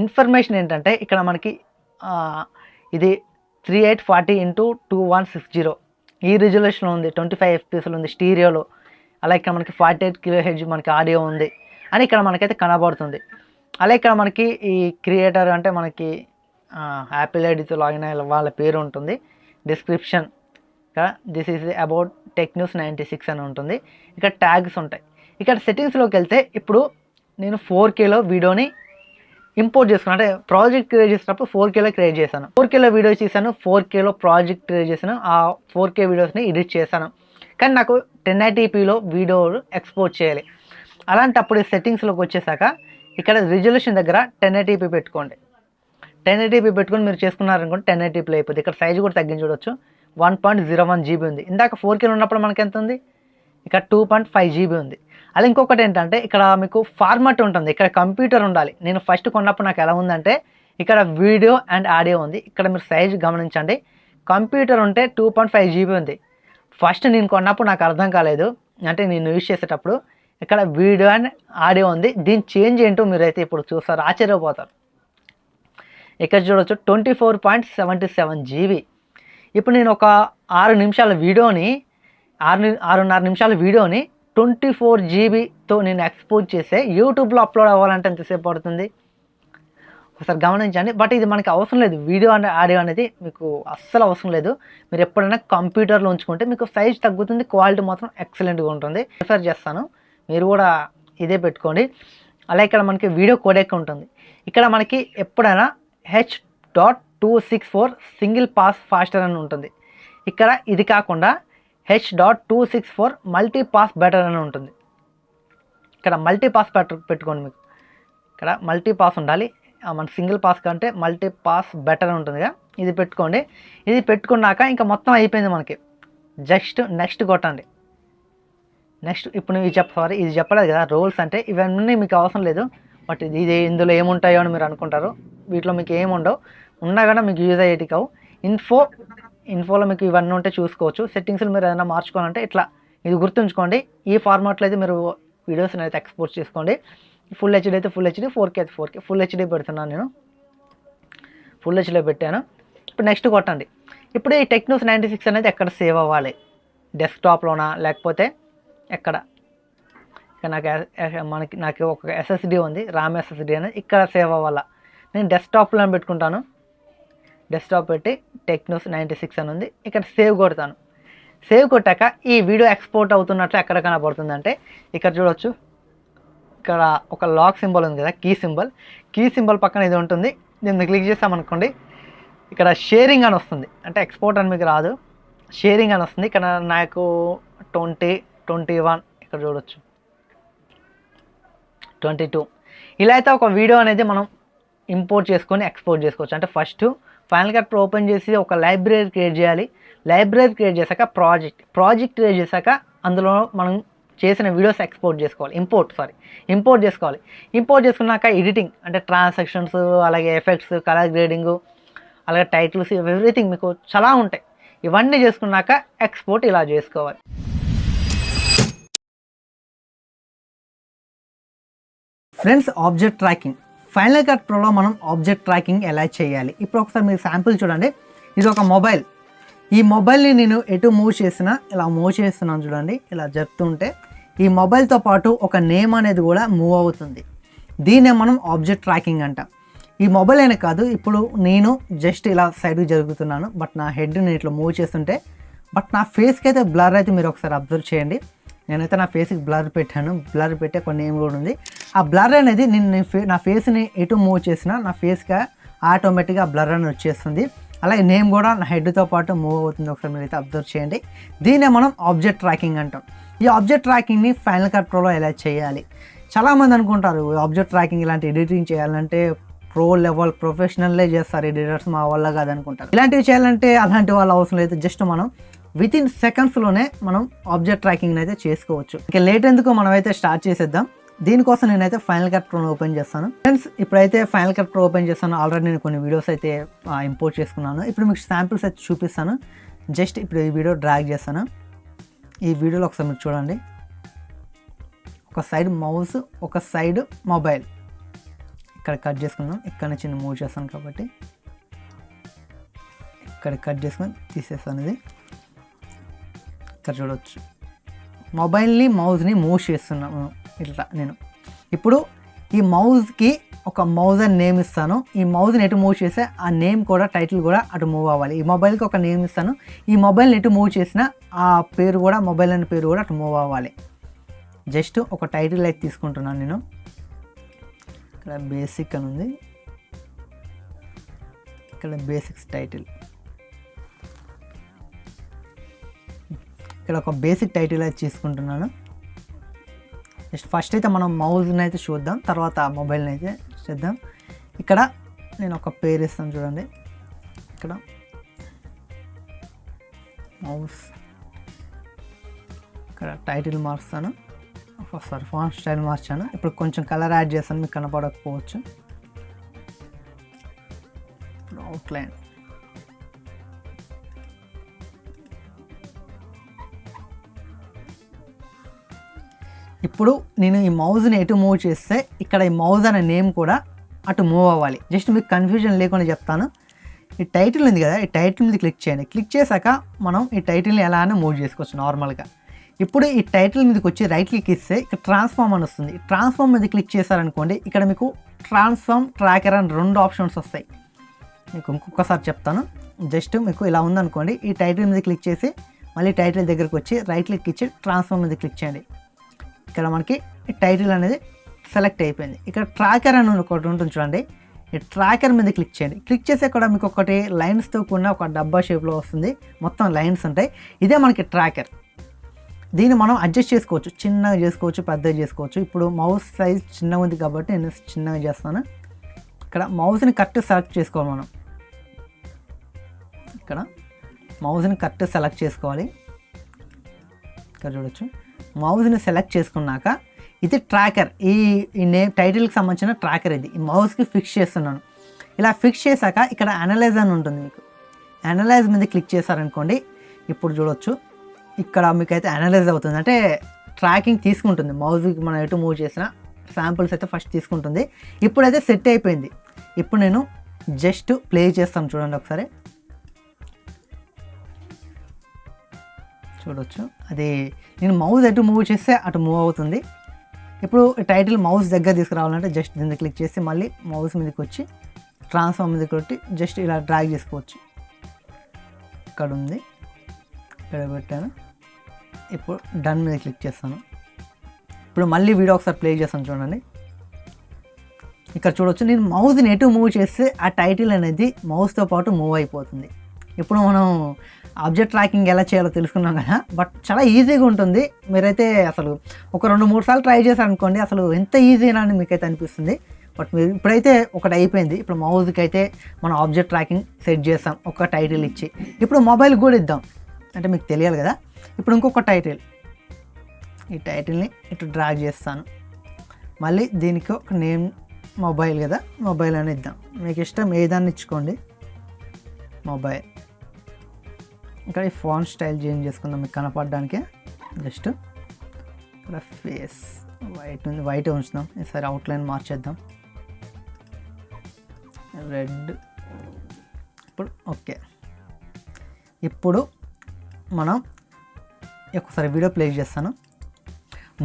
ఇన్ఫర్మేషన్ ఏంటంటే ఇక్కడ మనకి ఇది 3840x2160 ఈ రిజల్యూషన్లో ఉంది, 25 FPS ఉంది స్టీరియోలో. అలా ఇక్కడ మనకి 48 kHz మనకి ఆడియో ఉంది అని ఇక్కడ మనకైతే కనబడుతుంది. అలా ఇక్కడ మనకి ఈ క్రియేటర్ అంటే మనకి యాపిల్ ఐడితో లాగిన్ అయ్యే వాళ్ళ పేరు ఉంటుంది. డిస్క్రిప్షన్ ఇక్కడ దిస్ ఈజ్ అబౌట్ టెక్న్యూస్ 96 అని ఉంటుంది. ఇక్కడ ట్యాగ్స్ ఉంటాయి. ఇక్కడ సెట్టింగ్స్లోకి వెళ్తే ఇప్పుడు నేను 4Kలో వీడియోని ఇంపోర్ట్ చేసుకున్నాను. అంటే ప్రాజెక్ట్ క్రియేట్ చేసినప్పుడు 4Kలో క్రియేట్ చేశాను. 4Kలో వీడియో చేశాను, 4Kలో ప్రాజెక్ట్ క్రియేట్ చేశాను. ఆ 4K వీడియోస్ని ఎడిట్ చేశాను. కానీ నాకు 1080pలో వీడియో ఎక్స్పోర్ట్ చేయాలి. అలాంటప్పుడు సెట్టింగ్స్లోకి వచ్చేసాక ఇక్కడ రిజల్యూషన్ దగ్గర 1080p పెట్టుకోండి. 1080p పెట్టుకొని మీరు చేసుకున్నారనుకోండి 1080pలో అయిపోతుంది. ఇక్కడ సైజు కూడా తగ్గించవచ్చు. 1.01 GB ఉంది. ఇందాక 4Kలో ఉన్నప్పుడు మనకి ఎంత ఉంది, ఇక్కడ 2.5 GB ఉంది. అలా ఇంకొకటి ఏంటంటే ఇక్కడ మీకు ఫార్మాట్ ఉంటుంది. ఇక్కడ కంప్యూటర్ ఉండాలి. నేను ఫస్ట్ కొన్నప్పుడు నాకు ఎలా ఉందంటే ఇక్కడ వీడియో అండ్ ఆడియో ఉంది. ఇక్కడ మీరు సైజు గమనించండి. కంప్యూటర్ ఉంటే 2.5 GB ఉంది. ఫస్ట్ నేను కొన్నప్పుడు నాకు అర్థం కాలేదు, అంటే నేను యూజ్ చేసేటప్పుడు ఇక్కడ వీడియో అండ్ ఆడియో ఉంది. దీని చేంజ్ ఏంటో మీరైతే ఇప్పుడు చూస్తారు, ఆశ్చర్యపోతారు. ఇక్కడ చూడవచ్చు 24.77 GB. ఇప్పుడు నేను ఒక 6 నిమిషాల వీడియోని 6.5 నిమిషాల వీడియోని 24 GBతో నేను ఎక్స్పోర్ట్ చేస్తే యూట్యూబ్లో అప్లోడ్ అవ్వాలంటే ఎంతసేపు పడుతుంది ఒకసారి గమనించండి. బట్ ఇది మనకి అవసరం లేదు. వీడియో అండ్ ఆడియో అనేది మీకు అస్సలు అవసరం లేదు. మీరు ఎప్పుడైనా కంప్యూటర్లో ఉంచుకుంటే మీకు సైజ్ తగ్గుతుంది, క్వాలిటీ మాత్రం ఎక్సలెంట్గా ఉంటుంది. ప్రిఫర్ చేస్తాను, మీరు కూడా ఇదే పెట్టుకోండి. అలా ఇక్కడ మనకి వీడియో కోడెక్ ఉంటుంది. ఇక్కడ మనకి ఎప్పుడైనా H.264 సింగిల్ పాస్ ఫాస్టర్ అని ఉంటుంది. ఇక్కడ ఇది కాకుండా H.264 మల్టీ పాస్ బెటర్ అని ఉంటుంది. ఇక్కడ మల్టీ పాస్ పెట్టుకోండి. మీకు ఇక్కడ మల్టీ పాస్ ఉండాలి. మన సింగిల్ పాస్ కంటే మల్టీ పాస్ బెటర్ ఉంటుందిగా, ఇది పెట్టుకోండి. ఇది పెట్టుకున్నాక ఇంకా మొత్తం అయిపోయింది మనకి. జస్ట్ నెక్స్ట్ కొట్టండి. నెక్స్ట్ ఇప్పుడు ఇది ఇది చెప్పలేదు కదా రోల్స్ అంటే, ఇవన్నీ మీకు అవసరం లేదు. బట్ ఇది ఇందులో ఏముంటాయో అని మీరు అనుకుంటారు. వీటిలో మీకు ఏముండవు, ఉన్నా కూడా మీకు యూజ్ అయ్యేటి కావు. ఇన్ఫోలో మీకు ఇవన్నీ ఉంటే చూసుకోవచ్చు. సెట్టింగ్స్లో మీరు ఏదైనా మార్చుకోవాలంటే ఇట్లా ఇది గుర్తుంచుకోండి. ఈ ఫార్మాట్లో అయితే మీరు వీడియోస్ని అయితే ఎక్స్పోర్ట్ చేసుకోండి. ఫుల్ హెచ్డీ అయితే ఫుల్ హెచ్డీ, 4K అయితే 4K. ఫుల్ హెచ్డీ పెడుతున్నాను నేను, ఫుల్ హెచ్డీలో పెట్టాను. ఇప్పుడు నెక్స్ట్ కొట్టండి. ఇప్పుడు ఈ టెక్నోస్ 96 అనేది ఎక్కడ సేవ్ అవ్వాలి, డెస్క్టాప్లోనా లేకపోతే ఎక్కడ? ఇక్కడ నాకు ఒక SSD ఉంది, రామ్ SSD అనేది ఇక్కడ సేవ్ అవ్వాలా. నేను డెస్క్టాప్లో పెట్టుకుంటాను. డెస్క్టాప్ పెట్టి టెక్నోస్ 96 అని ఉంది, ఇక్కడ సేవ్ కొడతాను. సేవ్ కొట్టాక ఈ వీడియో ఎక్స్పోర్ట్ అవుతున్నట్లు ఎక్కడ కనబడుతుంది అంటే ఇక్కడ చూడొచ్చు, ఇక్కడ ఒక లాక్ సింబల్ ఉంది కదా, కీ సింబల్ పక్కన ఇది ఉంటుంది. దీన్ని క్లిక్ చేస్తామనుకోండి, ఇక్కడ షేరింగ్ అని వస్తుంది, అంటే ఎక్స్పోర్ట్ అని మీకు రాదు, షేరింగ్ అని వస్తుంది. ఇక్కడ నాకు 20, 21, ఇక్కడ చూడొచ్చు 22. ఇలా అయితే ఒక వీడియో అనేది మనం ఇంపోర్ట్ చేసుకొని ఎక్స్పోర్ట్ చేసుకోవచ్చు. అంటే first final cut pro open చేసి ఒక లైబ్రరీ క్రియేట్ చేయాలి. లైబ్రరీ క్రియేట్ చేశాక ప్రాజెక్ట్ క్రియేట్ చేశాక అందులో మనం చేసిన వీడియోస్ ఇంపోర్ట్ చేసుకోవాలి. ఇంపోర్ట్ చేసుకున్నాక ఎడిటింగ్ అంటే ట్రాన్సాక్షన్స్, అలాగే ఎఫెక్ట్స్, కలర్ గ్రేడింగ్, అలాగే టైటిల్స్, ఎవ్రీథింగ్ మీకు చాలా ఉంటాయి. ఇవన్నీ చేసుకున్నాక ఎక్స్పోర్ట్ ఇలా చేసుకోవాలి. Friends, object tracking final cut ప్రోలో మనం ఆబ్జెక్ట్ ట్రాకింగ్ ఎలా చేయాలి ఇప్పుడు ఒకసారి మీరు శాంపుల్ చూడండి. ఇది ఒక మొబైల్. ఈ మొబైల్ని నేను ఎటు మూవ్ చేసినా ఇలా మూవ్ చేస్తున్నాను చూడండి. ఇలా జరుపుతుంటే ఈ మొబైల్తో పాటు ఒక నేమ్ అనేది కూడా మూవ్ అవుతుంది. దీన్నే మనం ఆబ్జెక్ట్ ట్రాకింగ్ అంటాం. ఈ మొబైల్ అయినా కాదు, ఇప్పుడు నేను జస్ట్ ఇలా సైడ్కి జరుగుతున్నాను, బట్ నా హెడ్ నేను ఇట్లా మూవ్ చేస్తుంటే బట్ నా ఫేస్కి అయితే బ్లర్ అయితే మీరు ఒకసారి అబ్జర్వ్ చేయండి. నేనైతే నా ఫేస్కి బ్లర్ పెట్టాను, బ్లర్ పెట్టే ఒక నేమ్ కూడా ఉంది. ఆ బ్లర్ అనేది నేను నా ఫేస్ని ఎటు మూవ్ చేసినా నా ఫేస్గా ఆటోమేటిక్గా బ్లర్ అనేది వచ్చేస్తుంది. అలాగే నేమ్ కూడా నా హెడ్తో పాటు మూవ్ అవుతుంది. ఒకసారి మీరైతే అబ్జర్వ్ చేయండి. దీన్నే మనం ఆబ్జెక్ట్ ట్రాకింగ్ అంటాం. ఈ ఆబ్జెక్ట్ ట్రాకింగ్ని ఫైనల్ కట్ ప్రోలో ఎలా చేయాలి? చాలామంది అనుకుంటారు ఆబ్జెక్ట్ ట్రాకింగ్ ఇలాంటి ఎడిటింగ్ చేయాలంటే ప్రో లెవెల్ ప్రొఫెషనల్లే చేస్తారు ఎడిటర్స్, మా వల్ల కాదనుకుంటారు. ఇలాంటివి చేయాలంటే అలాంటి వాళ్ళు అవసరం లేదు. జస్ట్ మనం వితిన్ సెకండ్స్లోనే మనం ఆబ్జెక్ట్ ట్రాకింగ్ అయితే చేసుకోవచ్చు. ఇక లేట్ ఎందుకు, మనమైతే స్టార్ట్ చేసేద్దాం. దీనికోసం నేనైతే ఫైనల్ కట్ ప్రోని ఓపెన్ చేస్తాను. ఫ్రెండ్స్, ఇప్పుడైతే ఫైనల్ కట్ ప్రో ఓపెన్ చేస్తాను. ఆల్రెడీ నేను కొన్ని వీడియోస్ అయితే ఇంపోర్ట్ చేసుకున్నాను. ఇప్పుడు మీకు శాంపిల్స్ అయితే చూపిస్తాను. జస్ట్ ఇప్పుడు ఈ వీడియో డ్రాగ్ చేస్తాను. ఈ వీడియోలో ఒకసారి మీరు చూడండి. ఒక సైడ్ మౌస్, ఒక సైడ్ మొబైల్. ఇక్కడ కట్ చేసుకుందాం. ఇక్కడ నుంచి నేను మూవ్ చేస్తాను కాబట్టి ఇక్కడ కట్ చేసుకొని తీసేస్తాను. ఇది ఇక్కడ చూడవచ్చు, మొబైల్ని మౌస్ని మూవ్ చేస్తున్నాను ఇట్లా నేను. ఇప్పుడు ఈ మౌస్కి ఒక మౌజ్ అని నేమ్ ఇస్తాను. ఈ మౌజ్ని ఎటు మూవ్ చేస్తే ఆ నేమ్ కూడా, టైటిల్ కూడా అటు మూవ్ అవ్వాలి. ఈ మొబైల్కి ఒక నేమ్ ఇస్తాను. ఈ మొబైల్ని ఎటు మూవ్ చేసినా ఆ పేరు కూడా, మొబైల్ అనే పేరు కూడా అటు మూవ్ అవ్వాలి. జస్ట్ ఒక టైటిల్ అయితే తీసుకుంటున్నాను నేను. ఇక్కడ బేసిక్ అని ఉంది, ఇక్కడ బేసిక్స్ టైటిల్. ఇక్కడ ఒక బేసిక్ టైటిల్ అయితే తీసుకుంటున్నాను. జస్ట్ ఫస్ట్ అయితే మనం మౌజ్ని అయితే చూద్దాం, తర్వాత మొబైల్ని అయితే చేద్దాం. ఇక్కడ నేను ఒక పేరు ఇస్తాను చూడండి. ఇక్కడ మౌస్, ఇక్కడ టైటిల్ మారుస్తాను. సారీ, ఫాంట్ స్టైల్ మార్చాను. ఇప్పుడు కొంచెం కలర్ యాడ్ చేస్తాను, మీకు కనపడకపోవచ్చు. ఇప్పుడు అవుట్లైన్. ఇప్పుడు నేను ఈ మౌజ్ని ఎటు మూవ్ చేస్తే ఇక్కడ ఈ మౌజ్ అనే నేమ్ కూడా అటు మూవ్ అవ్వాలి. జస్ట్ మీకు కన్ఫ్యూజన్ లేకుండా చెప్తాను. ఈ టైటిల్ ఉంది కదా, ఈ టైటిల్ మీద క్లిక్ చేయండి. క్లిక్ చేశాక మనం ఈ టైటిల్ని ఎలా అయినా మూవ్ చేసుకోవచ్చు నార్మల్గా. ఇప్పుడు ఈ టైటిల్ మీదకి వచ్చి రైట్ క్లిక్ ఇస్తే ఇక్కడ ట్రాన్స్ఫార్మ్ అని వస్తుంది. ట్రాన్స్ఫార్మ్ మీద క్లిక్ చేశారనుకోండి, ఇక్కడ మీకు ట్రాన్స్ఫార్మ్, ట్రాకర్ అని 2 ఆప్షన్స్ వస్తాయి. మీకు ఇంకొకసారి చెప్తాను. జస్ట్ మీకు ఇలా ఉందనుకోండి, ఈ టైటిల్ మీద క్లిక్ చేసి మళ్ళీ టైటిల్ దగ్గరికి వచ్చి రైట్ క్లిక్ ఇచ్చి ట్రాన్స్ఫార్మ్ మీద క్లిక్ చేయండి. ఇక్కడ మనకి టైటిల్ అనేది సెలెక్ట్ అయిపోయింది. ఇక్కడ ట్రాకర్ అని ఒకటి ఉంటుంది చూడండి. ఈ ట్రాకర్ మీద క్లిక్ చేయండి. క్లిక్ చేసే కూడా మీకు ఒకటి లైన్స్తో కూడిన ఒక డబ్బా షేప్లో వస్తుంది. మొత్తం లైన్స్ ఉంటాయి. ఇదే మనకి ట్రాకర్. దీన్ని మనం అడ్జస్ట్ చేసుకోవచ్చు, చిన్నగా చేసుకోవచ్చు, పెద్దగా చేసుకోవచ్చు. ఇప్పుడు మౌస్ సైజ్ చిన్నగా ఉంది కాబట్టి నేను చిన్నగా చేస్తాను. ఇక్కడ మౌస్ని కరెక్ట్ సెలెక్ట్ చేసుకోవాలి. మనం ఇక్కడ మౌస్ని కరెక్ట్ సెలెక్ట్ చేసుకోవాలి. ఇక్కడ చూడొచ్చు, మౌస్ని సెలెక్ట్ చేసుకున్నాక ఇది ట్రాకర్, ఈ టైటిల్కి సంబంధించిన ట్రాకర్. ఇది ఈ మౌస్కి ఫిక్స్ చేస్తున్నాను. ఇలా ఫిక్స్ చేశాక ఇక్కడ అనలైజ్ అని ఉంటుంది. మీకు అనలైజ్ మీద క్లిక్ చేశారనుకోండి, ఇప్పుడు చూడొచ్చు ఇక్కడ మీకు అయితే అనలైజ్ అవుతుంది. అంటే ట్రాకింగ్ తీసుకుంటుంది. మౌస్కి మనం ఎటు మూవ్ చేసిన శాంపుల్స్ అయితే ఫస్ట్ తీసుకుంటుంది. ఇప్పుడైతే సెట్ అయిపోయింది. ఇప్పుడు నేను జస్ట్ ప్లే చేస్తాను చూడండి ఒకసారి. చూడొచ్చు, అది నేను మౌస్ ఎటు మూవ్ చేస్తే అటు మూవ్ అవుతుంది. ఇప్పుడు టైటిల్ మౌస్ దగ్గర తీసుకురావాలంటే జస్ట్ దీన్ని క్లిక్ చేసి మళ్ళీ మౌస్ మీదకి వచ్చి ట్రాన్స్ఫార్మ్ మీదకి కొట్టి జస్ట్ ఇలా డ్రాగ్ చేసుకోవచ్చు. ఇక్కడ ఉంది. ఇక్కడ పెట్టాను. ఇప్పుడు డన్ మీద క్లిక్ చేస్తాను. ఇప్పుడు మళ్ళీ వీడియో ఒకసారి ప్లే చేస్తాను చూడండి. ఇక్కడ చూడవచ్చు, నేను మౌస్ని ఎటు మూవ్ చేస్తే ఆ టైటిల్ అనేది మౌస్తో పాటు మూవ్ అయిపోతుంది. ఇప్పుడు మనం ఆబ్జెక్ట్ ట్రాకింగ్ ఎలా చేయాలో తెలుసుకున్నాం కదా, బట్ చాలా ఈజీగా ఉంటుంది. మీరైతే అసలు ఒక 2-3 సార్లు ట్రై చేశారనుకోండి, అసలు ఎంత ఈజీనా అని మీకైతే అనిపిస్తుంది. బట్ మీరు ఇప్పుడైతే ఒకటి అయిపోయింది. ఇప్పుడు మౌస్కి అయితే మనం ఆబ్జెక్ట్ ట్రాకింగ్ సెట్ చేస్తాం ఒక టైటిల్ ఇచ్చి. ఇప్పుడు మొబైల్ కూడా ఇద్దాం, అంటే మీకు తెలియాలి కదా. ఇప్పుడు ఇంకొక టైటిల్, ఈ టైటిల్ని ఇటు డ్రాగ్ చేస్తాను. మళ్ళీ దీనికి ఒక నేమ్, మొబైల్ కదా, మొబైల్ అని ఇద్దాం. మీకు ఇష్టం ఏదాన్ని ఇచ్చుకోండి, మొబైల్. ఇక్కడ ఈ ఫాంట్ స్టైల్ చేంజ్ చేసుకుందాం మీకు కనపడడానికి. జస్ట్ ఇక్కడ ఫేస్ వైట్ ఉంది, వైట్ ఉంచుదాం. ఈసారి అవుట్లైన్ మార్చేద్దాం, రెడ్. ఇప్పుడు ఓకే. ఇప్పుడు మనం ఒకసారి వీడియో ప్లే చేస్తాను.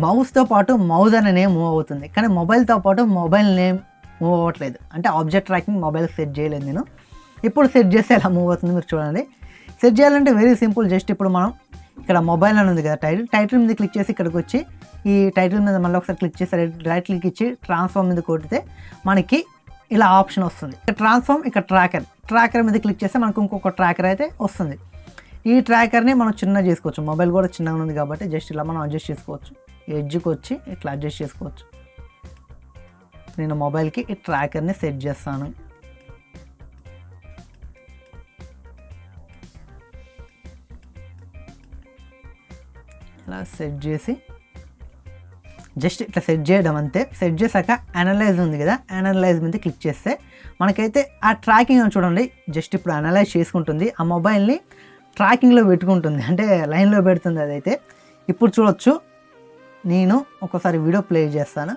మౌస్తో పాటు మౌజ్ అనే నేమ్ మూవ్ అవుతుంది, కానీ మొబైల్తో పాటు మొబైల్ నేమ్ మూవ్ అవ్వట్లేదు. అంటే ఆబ్జెక్ట్ ట్రాకింగ్ మొబైల్ సెట్ చేయలేదు నేను. ఇప్పుడు సెట్ చేస్తే ఎలా మూవ్ అవుతుంది మీరు చూడండి. సెట్ చేయాలంటే వెరీ సింపుల్. జస్ట్ ఇప్పుడు మనం ఇక్కడ మొబైల్ అని ఉంది కదా, టైటిల్ మీద క్లిక్ చేసి ఇక్కడికి వచ్చి ఈ టైటిల్ మీద మళ్ళీ ఒకసారి క్లిక్ చేసి రైట్ క్లిక్ ఇచ్చి ట్రాన్స్ఫార్మ్ మీద కొడితే మనకి ఇలా ఆప్షన్ వస్తుంది. ట్రాన్స్ఫార్మ్, ఇక్కడ ట్రాకర్ మీద క్లిక్ చేస్తే మనకు ఇంకొక ట్రాకర్ అయితే వస్తుంది. ఈ ట్రాకర్ని మనం చిన్నగా చేసుకోవచ్చు. మొబైల్ కూడా చిన్నగా ఉంది కాబట్టి జస్ట్ ఇలా మనం అడ్జస్ట్ చేసుకోవచ్చు. ఎడ్జ్కి వచ్చి ఇట్లా అడ్జస్ట్ చేసుకోవచ్చు. నేను మొబైల్కి ఈ ట్రాకర్ని సెట్ చేస్తాను. ఇలా సెట్ చేసి జస్ట్ ఇట్లా సెట్ చేయడం అంతే. సెట్ చేశాక అనలైజ్ ఉంది కదా, అనలైజ్ మీద క్లిక్ చేస్తే మనకైతే ఆ ట్రాకింగ్ అని చూడండి. జస్ట్ ఇప్పుడు అనలైజ్ చేసుకుంటుంది, ఆ మొబైల్ని ట్రాకింగ్లో పెట్టుకుంటుంది, అంటే లైన్లో పెడుతుంది. అదైతే ఇప్పుడు చూడొచ్చు. నేను ఒకసారి వీడియో ప్లే చేస్తాను.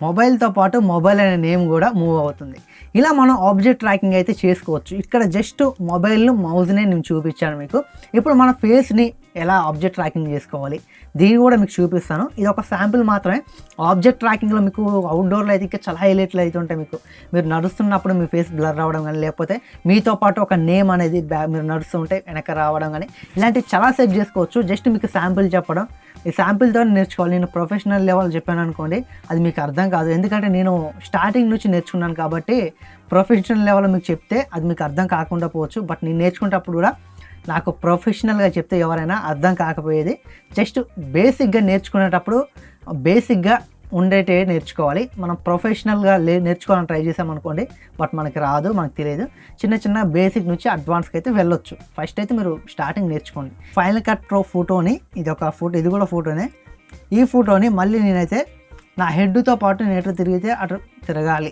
మొబైల్తో పాటు మొబైల్ అనే నేమ్ కూడా మూవ్ అవుతుంది. ఇలా మనం ఆబ్జెక్ట్ ట్రాకింగ్ అయితే చేసుకోవచ్చు. ఇక్కడ జస్ట్ మొబైల్ మౌజ్నే నేను చూపించాను మీకు. ఇప్పుడు మన ఫేస్ని ఎలా ఆబ్జెక్ట్ ట్రాకింగ్ చేసుకోవాలి దీన్ని కూడా మీకు చూపిస్తాను. ఇది ఒక శాంపిల్ మాత్రమే. ఆబ్జెక్ట్ ట్రాకింగ్లో మీకు అవుట్డోర్లో అయితే ఇంకా చాలా హైలైట్లు అయితే ఉంటాయి. మీకు మీరు నడుస్తున్నప్పుడు మీ ఫేస్ బ్లర్ రావడం కానీ, లేకపోతే మీతో పాటు ఒక నేమ్ అనేది మీరు నడుస్తుంటే వెనక రావడం కానీ, ఇలాంటివి చాలా సెట్ చేసుకోవచ్చు. జస్ట్ మీకు శాంపిల్ చెప్పడం, ఈ శాంపిల్తో నేర్చుకోవాలి. నేను ప్రొఫెషనల్ లెవెల్ చెప్పాను అనుకోండి, అది మీకు అర్థం కాదు. ఎందుకంటే నేను స్టార్టింగ్ నుంచి నేర్చుకున్నాను కాబట్టి ప్రొఫెషనల్ లెవెల్ మీకు చెప్తే అది మీకు అర్థం కాకుండా పోవచ్చు. బట్ నేను నేర్చుకునేటప్పుడు కూడా నాకు ప్రొఫెషనల్గా చెప్తే ఎవరైనా అర్థం కాకపోయేది. జస్ట్ బేసిక్గా నేర్చుకునేటప్పుడు బేసిక్గా ఉండేటే నేర్చుకోవాలి. మనం ప్రొఫెషనల్గా నేర్చుకోవాలని ట్రై చేసామనుకోండి, బట్ మనకి రాదు, మనకు తెలియదు. చిన్న బేసిక్ నుంచి అడ్వాన్స్కి అయితే వెళ్ళొచ్చు. ఫస్ట్ అయితే మీరు స్టార్టింగ్ నేర్చుకోండి. ఫైనల్ కట్ ప్రో ఫోటోని, ఇది ఒక ఫోటో, ఇది కూడా ఫోటోనే. ఈ ఫోటోని మళ్ళీ నేనైతే నా హెడ్తో పాటు నేను ఎటు తిరిగితే అటు తిరగాలి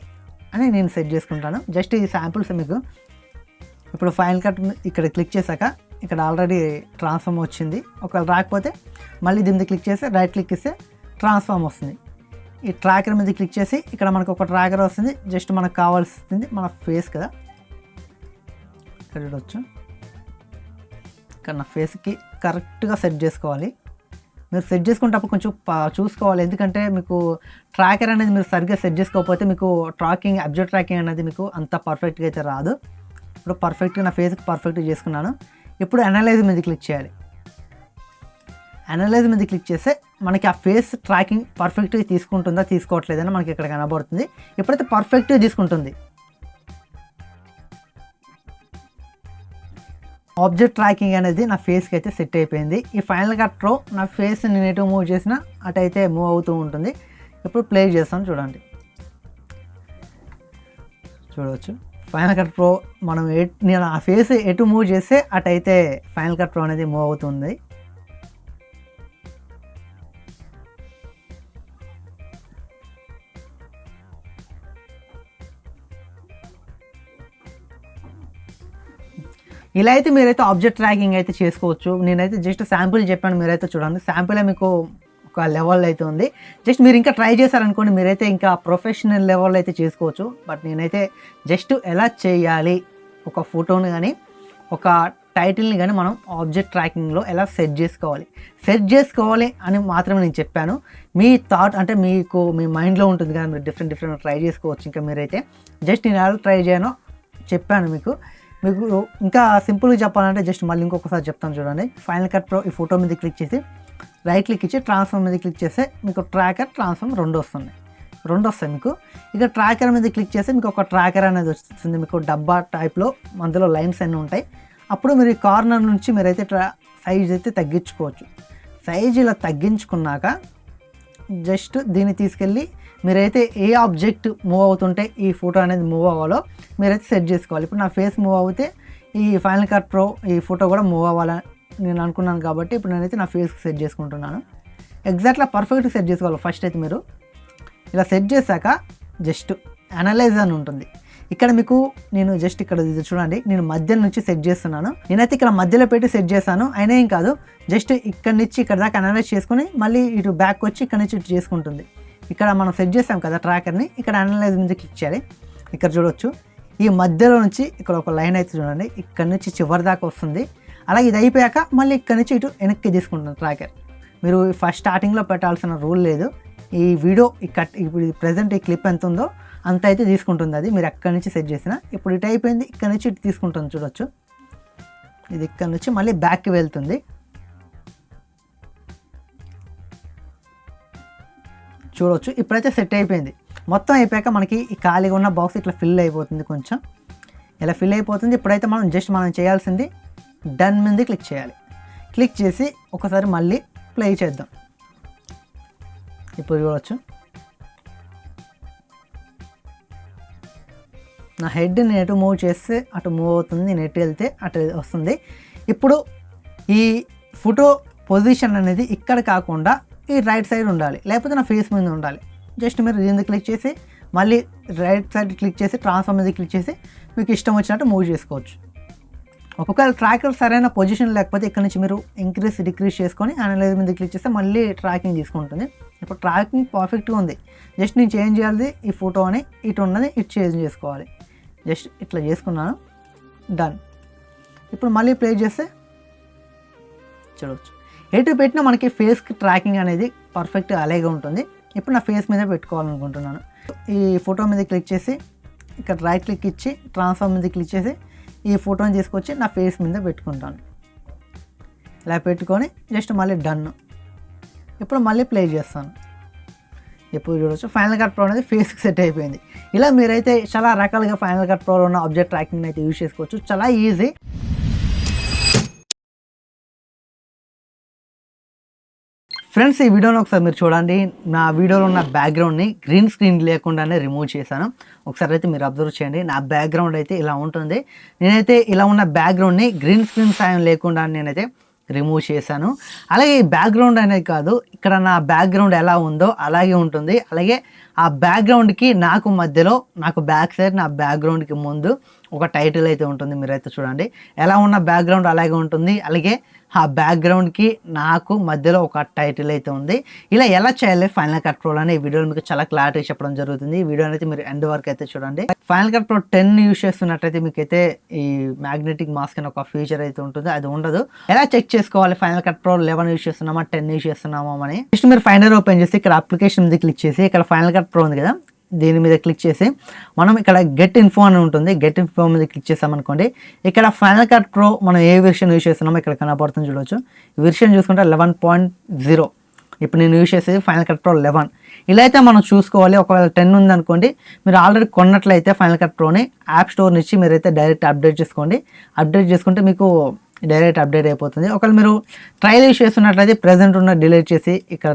అని నేను సెట్ చేసుకుంటాను. జస్ట్ ఈ శాంపుల్స్ మీకు. ఇప్పుడు ఫైనల్ కట్ ఇక్కడ క్లిక్ చేశాక ఇక్కడ ఆల్రెడీ ట్రాన్స్ఫార్మ్ వచ్చింది. ఒకవేళ రాకపోతే మళ్ళీ దీని మీద క్లిక్ చేస్తే రైట్ క్లిక్ ఇస్తే ట్రాన్స్ఫార్మ్ వస్తుంది. ఈ ట్రాకర్ మీద క్లిక్ చేసి ఇక్కడ మనకు ఒక ట్రాకర్ వస్తుంది. జస్ట్ మనకు కావాల్సింది మన ఫేస్ కదా, ఇక్కడ చూడవచ్చు. ఇక్కడ నా ఫేస్కి కరెక్ట్గా సెట్ చేసుకోవాలి. మీరు సెట్ చేసుకునేటప్పుడు కొంచెం చూసుకోవాలి, ఎందుకంటే మీకు ట్రాకర్ అనేది మీరు సరిగ్గా సెట్ చేసుకోకపోతే మీకు ట్రాకింగ్, ఆబ్జెక్ట్ ట్రాకింగ్ అనేది మీకు అంత పర్ఫెక్ట్గా అయితే రాదు. ఇప్పుడు పర్ఫెక్ట్గా నా ఫేస్కి పర్ఫెక్ట్గా చేసుకున్నాను. ఇప్పుడు అనలైజ్ మీద క్లిక్ చేయాలి. అనలైజ్ మీద క్లిక్ చేస్తే మనకి ఆ ఫేస్ ట్రాకింగ్ పర్ఫెక్ట్గా తీసుకుంటుందా తీసుకోవట్లేదని మనకి ఇక్కడ కనబడుతుంది. ఎప్పుడైతే పర్ఫెక్ట్గా తీసుకుంటుంది, ఆబ్జెక్ట్ ట్రాకింగ్ అనేది నా ఫేస్కి అయితే సెట్ అయిపోయింది. ఈ ఫైనల్ కట్ ప్రో నా ఫేస్ నేను ఎటు మూవ్ చేసినా అటు అయితే మూవ్ అవుతూ ఉంటుంది. ఇప్పుడు ప్లే చేస్తాను చూడండి. చూడవచ్చు ఫైనల్ కట్ ప్రో మనం నేను ఆ ఫేస్ ఎటు మూవ్ చేస్తే అటు అయితే ఫైనల్ కట్ ప్రో అనేది మూవ్ అవుతుంది. ఇలా అయితే మీరైతే ఆబ్జెక్ట్ ట్రాకింగ్ అయితే చేసుకోవచ్చు. నేనైతే జస్ట్ శాంపుల్ చెప్పాను, మీరైతే చూడండి. శాంపుల్ మీకు ఒక లెవెల్ అయితే ఉంది. జస్ట్ మీరు ఇంకా ట్రై చేశారనుకోండి, మీరైతే ఇంకా ప్రొఫెషనల్ లెవెల్ అయితే చేసుకోవచ్చు. బట్ నేనైతే జస్ట్ ఎలా చేయాలి, ఒక ఫోటోని కానీ ఒక టైటిల్ని కానీ మనం ఆబ్జెక్ట్ ట్రాకింగ్లో ఎలా సెట్ చేసుకోవాలి అని మాత్రమే నేను చెప్పాను. మీ థాట్ అంటే మీకు మీ మైండ్లో ఉంటుంది కదా, మీరు డిఫరెంట్ ట్రై చేసుకోవచ్చు. ఇంకా మీరైతే జస్ట్ నేను ఎలా ట్రై చేయనో చెప్పాను మీకు. మీకు ఇంకా సింపుల్గా చెప్పాలంటే జస్ట్ మళ్ళీ ఇంకొకసారి చెప్తాను చూడండి. ఫైనల్ కట్ ప్రో ఈ ఫోటో మీద క్లిక్ చేసి రైట్ క్లిక్ ఇచ్చి ట్రాన్స్ఫార్మ్ మీద క్లిక్ చేస్తే మీకు ట్రాకర్ ట్రాన్స్ఫార్మ్ రెండు వస్తాయి మీకు. ఇక ట్రాకర్ మీద క్లిక్ చేస్తే మీకు ఒక ట్రాకర్ అనేది వస్తుంది, మీకు డబ్బా టైప్లో అందులో లైన్స్ అన్నీ ఉంటాయి. అప్పుడు మీరు ఈ కార్నర్ నుంచి మీరైతే సైజ్ అయితే తగ్గించుకోవచ్చు. సైజ్ ఇలా తగ్గించుకున్నాక జస్ట్ దీన్ని తీసుకెళ్ళి మీరైతే ఏ ఆబ్జెక్ట్ మూవ్ అవుతుంటే ఈ ఫోటో అనేది మూవ్ అవ్వాలో మీరైతే సెట్ చేసుకోవాలి. ఇప్పుడు నా ఫేస్ మూవ్ అవుతే ఈ ఫైనల్ కట్ ప్రో ఈ ఫోటో కూడా మూవ్ అవ్వాలని నేను అనుకున్నాను కాబట్టి ఇప్పుడు నేనైతే నా ఫేస్కి సెట్ చేసుకుంటున్నాను. ఎగ్జాక్ట్గా పర్ఫెక్ట్గా సెట్ చేసుకోవాలి. ఫస్ట్ అయితే మీరు ఇలా సెట్ చేశాక జస్ట్ అనలైజ్ అని ఉంటుంది. ఇక్కడ మీకు నేను జస్ట్ ఇక్కడ చూడండి, నేను మధ్య నుంచి సెట్ చేస్తున్నాను. నేనైతే ఇక్కడ మధ్యలో పెట్టి సెట్ చేశాను. అయినా ఏం కాదు, జస్ట్ ఇక్కడ నుంచి ఇక్కడ దాకా అనలైజ్ చేసుకుని మళ్ళీ ఇటు బ్యాక్ వచ్చి ఇక్కడ నుంచి ఇటు చేసుకుంటుంది. ఇక్కడ మనం సెట్ చేసాం కదా ట్రాకర్ని, ఇక్కడ అనలైజ్ మీద క్లిక్ చేయాలి. ఇక్కడ చూడవచ్చు ఈ మధ్యలో నుంచి ఇక్కడ ఒక లైన్ అయితే చూడండి, ఇక్కడ నుంచి చివరి దాకా వస్తుంది. అలాగే ఇది అయిపోయాక మళ్ళీ ఇక్కడ నుంచి ఇటు వెనక్కి తీసుకుంటుంది ట్రాకర్. మీరు ఫస్ట్ స్టార్టింగ్లో పెట్టాల్సిన రూల్ లేదు. ఈ వీడియో ఇప్పుడు ప్రజెంట్ ఈ క్లిప్ ఎంత ఉందో అంత అయితే తీసుకుంటుంది అది, మీరు ఎక్కడి నుంచి సెట్ చేసిన. ఇప్పుడు ఇటు అయిపోయింది, ఇక్కడ నుంచి ఇటు తీసుకుంటుంది చూడొచ్చు. ఇది ఇక్కడ నుంచి మళ్ళీ బ్యాక్కి వెళ్తుంది. చూడవచ్చు ఇప్పుడైతే సెట్ అయిపోయింది. మొత్తం అయిపోయాక మనకి ఈ ఖాళీగా ఉన్న బాక్స్ ఇట్లా ఫిల్ అయిపోతుంది, కొంచెం ఇలా ఫిల్ అయిపోతుంది. ఇప్పుడైతే మనం చేయాల్సింది డన్ మీద క్లిక్ చేయాలి. క్లిక్ చేసి ఒకసారి మళ్ళీ ప్లే చేద్దాం. ఇప్పుడు చూడవచ్చు నా హెడ్ని ఎటు మూవ్ చేస్తే అటు మూవ్ అవుతుంది, నేను ఎటు వెళ్తే అటు వస్తుంది. ఇప్పుడు ఈ ఫోటో పొజిషన్ అనేది ఇక్కడ కాకుండా ఈ రైట్ సైడ్ ఉండాలి, లేకపోతే నా ఫేస్ మీద ఉండాలి. జస్ట్ మీరు దీన్ని క్లిక్ చేసి మళ్ళీ రైట్ సైడ్ క్లిక్ చేసి ట్రాన్స్ఫార్మ్ మీద క్లిక్ చేసి మీకు ఇష్టం వచ్చినట్టు మూవ్ చేసుకోవచ్చు. ఒకవేళ ట్రాకర్ సరైన పొజిషన్ లేకపోతే ఇక్కడ నుంచి మీరు ఇంక్రీజ్ డిక్రీజ్ చేసుకొని అనలైజ్ మీద క్లిక్ చేస్తే మళ్ళీ ట్రాకింగ్ తీసుకుంటుంది. ఇప్పుడు ట్రాకింగ్ పర్ఫెక్ట్గా ఉంది. జస్ట్ నేను చేంజ్ చేయాలి, ఈ ఫోటో అని ఇటు ఉన్నది ఇటు చేంజ్ చేసుకోవాలి. జస్ట్ ఇట్లా చేసుకున్నాను, డన్. ఇప్పుడు మళ్ళీ ప్లే చేస్తే చూడవచ్చు ఎటు పెట్టినా మనకి ఫేస్కి ట్రాకింగ్ అనేది పర్ఫెక్ట్గా అలాగే ఉంటుంది. ఇప్పుడు నా ఫేస్ మీద పెట్టుకోవాలనుకుంటున్నాను. ఈ ఫోటో మీద క్లిక్ చేసి ఇక్కడ రైట్ క్లిక్ ఇచ్చి ట్రాన్స్ఫార్మ్ మీద క్లిక్ చేసి ఈ ఫోటోని తీసుకొచ్చి నా ఫేస్ మీద పెట్టుకుంటాను. ఇలా పెట్టుకొని జస్ట్ మళ్ళీ డన్. ఇప్పుడు మళ్ళీ ప్లే చేస్తాను. ఇప్పుడు చూడవచ్చు ఫైనల్ కట్ ప్రో అనేది ఫేస్కి సెట్ అయిపోయింది. ఇలా మీరైతే చాలా రకాలుగా ఫైనల్ కట్ ప్రోలో ఉన్న ఆబ్జెక్ట్ ట్రాకింగ్ అయితే యూజ్ చేసుకోవచ్చు, చాలా ఈజీ. ఫ్రెండ్స్ ఈ వీడియోలో ఒకసారి మీరు చూడండి, నా వీడియోలో ఉన్న బ్యాక్గ్రౌండ్ని గ్రీన్ స్క్రీన్ లేకుండానే రిమూవ్ చేశాను. ఒకసారి అయితే మీరు అబ్జర్వ్ చేయండి, నా బ్యాక్గ్రౌండ్ అయితే ఇలా ఉంటుంది. నేనైతే ఇలా ఉన్న బ్యాక్గ్రౌండ్ని గ్రీన్ స్క్రీన్ సాయం లేకుండా నేనైతే రిమూవ్ చేశాను. అలాగే ఈ బ్యాక్గ్రౌండ్ అనేది కాదు, ఇక్కడ నా బ్యాక్గ్రౌండ్ ఎలా ఉందో అలాగే ఉంటుంది. అలాగే ఆ బ్యాక్గ్రౌండ్కి నాకు మధ్యలో నాకు బ్యాక్ సైడ్ నా బ్యాక్గ్రౌండ్కి ముందు ఒక టైటిల్ అయితే ఉంటుంది. మీరైతే చూడండి ఎలా ఉన్న బ్యాక్గ్రౌండ్ అలాగే ఉంటుంది. అలాగే ఆ బ్యాక్గ్రౌండ్కి నాకు మధ్యలో ఒక టైటిల్ అయితే ఉంది. ఇలా ఎలా చేయాలి ఫైనల్ కట్ ప్రో అని ఈ వీడియోలో మీకు చాలా క్లారిటీ చెప్పడం జరుగుతుంది. ఈ వీడియో అయితే మీరు ఎండ్ వరకు అయితే చూడండి. ఫైనల్ కట్ ప్రో 10 యూజ్ చేస్తున్నట్టయితే మీకైతే ఈ మ్యాగ్నెటిక్ మాస్క్ అని ఒక ఫీచర్ అయితే ఉంటుంది, అది ఉండదు. ఎలా చెక్ చేసుకోవాలి ఫైనల్ కట్ ప్రో 11 యూజ్ చేస్తున్నామా 10 యూజ్ చేస్తున్నామా అని? నెక్స్ట్ మీరు ఫైండర్ ఓపెన్ చేసి ఇక్కడ అప్లికేషన్ మీద క్లిక్ చేసి ఇక్కడ ఫైనల్ కట్ ప్రో ఉంది కదా, దీని మీద క్లిక్ చేసి మనం ఇక్కడ గెట్ ఇన్ఫో అని ఉంటుంది, గెట్ ఇన్ఫో మీద క్లిక్ చేసామనుకోండి ఇక్కడ ఫైనల్ కట్ ప్రో మనం ఏ వెర్షన్ యూజ్ చేస్తున్నామో ఇక్కడ కనపడుతుంది చూడవచ్చు. ఈ వెర్షన్ చూసుకుంటే 11.0. ఇప్పుడు నేను యూజ్ చేసేది ఫైనల్ కట్ ప్రో 11. ఇలా అయితే మనం చూసుకోవాలి. ఒకవేళ 10 ఉందనుకోండి, మీరు ఆల్రెడీ కొన్నట్లయితే ఫైనల్ కట్ ప్రోని యాప్ స్టోర్ నుంచి మీరైతే డైరెక్ట్ అప్డేట్ చేసుకోండి. అప్డేట్ చేసుకుంటే మీకు డైరెక్ట్ అప్డేట్ అయిపోతుంది. ఒకవేళ మీరు ట్రయల్ యూజ్ చేస్తున్నట్లయితే ప్రెజెంట్ ఉన్న డిలీట్ చేసి ఇక్కడ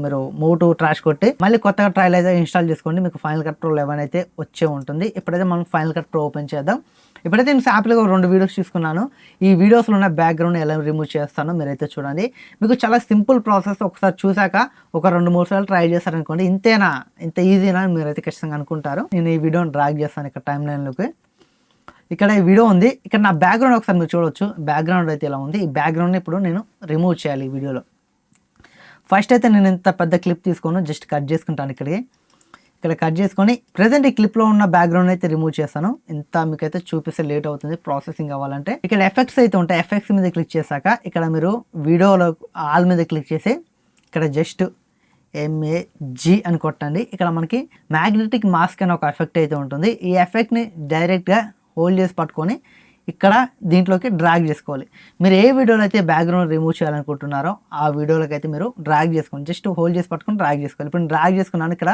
మీరు మూవ్ టు ట్రాష్ కొట్టి మళ్ళీ కొత్తగా ట్రయల్ అయితే ఇన్స్టాల్ చేసుకోండి, మీకు ఫైనల్ కట్ ప్రో 11 అయితే వచ్చే ఉంటుంది. ఇప్పుడైతే మనం ఫైనల్ కట్ ప్రో ఓపెన్ చేద్దాం. ఇప్పుడైతే నేను శాంపుల్గా 2 వీడియోస్ తీసుకున్నాను. ఈ వీడియోస్లో ఉన్న బ్యాక్గ్రౌండ్ ఎలా రిమూవ్ చేస్తానో మీరైతే చూడండి. మీకు చాలా సింపుల్ ప్రాసెస్. ఒకసారి చూసాక ఒక 2-3 సార్లు ట్రై చేస్తారనుకోండి, ఇంతేనా ఇంత ఈజీనా మీరైతే ఖచ్చితంగా అనుకుంటారు. నేను ఈ వీడియోని డ్రాగ్ చేస్తాను ఇక్కడ టైం లైన్లోకి. ఇక్కడ ఈ వీడియో ఉంది, ఇక్కడ నా బ్యాక్గ్రౌండ్ ఒకసారి మీరు చూడవచ్చు. బ్యాక్గ్రౌండ్ అయితే ఇలా ఉంది. ఈ బ్యాక్గ్రౌండ్ని ఇప్పుడు నేను రిమూవ్ చేయాలి ఈ వీడియోలో. ఫస్ట్ అయితే నేను ఇంత పెద్ద క్లిప్ తీసుకోను, జస్ట్ కట్ చేసుకుంటాను. ఇక్కడ కట్ చేసుకొని ప్రజెంట్ ఈ క్లిప్లో ఉన్న బ్యాక్గ్రౌండ్ అయితే రిమూవ్ చేస్తాను. ఇంత మీకైతే చూపిస్తే లేట్ అవుతుంది ప్రాసెసింగ్ అవ్వాలంటే. ఇక్కడ ఎఫెక్ట్స్ అయితే ఉంటాయి, ఎఫెక్ట్స్ మీద క్లిక్ చేశాక ఇక్కడ మీరు వీడియోలో ఆల్ మీద క్లిక్ చేసి ఇక్కడ జస్ట్ MAG అని కొట్టండి. ఇక్కడ మనకి మ్యాగ్నెటిక్ మాస్క్ అనే ఒక ఎఫెక్ట్ అయితే ఉంటుంది. ఈ ఎఫెక్ట్ని డైరెక్ట్గా హోల్డ్ చేసి పట్టుకొని ఇక్కడ దీంట్లోకి డ్రాగ్ చేసుకోవాలి. మీరు ఏ వీడియోలో అయితే బ్యాక్గ్రౌండ్ రిమూవ్ చేయాలనుకుంటున్నారో ఆ వీడియోలోకి అయితే మీరు డ్రాగ్ చేసుకోండి. జస్ట్ హోల్డ్ చేసి పట్టుకొని డ్రాగ్ చేసుకోవాలి. ఇప్పుడు డ్రాగ్ చేసుకున్నాను. ఇక్కడ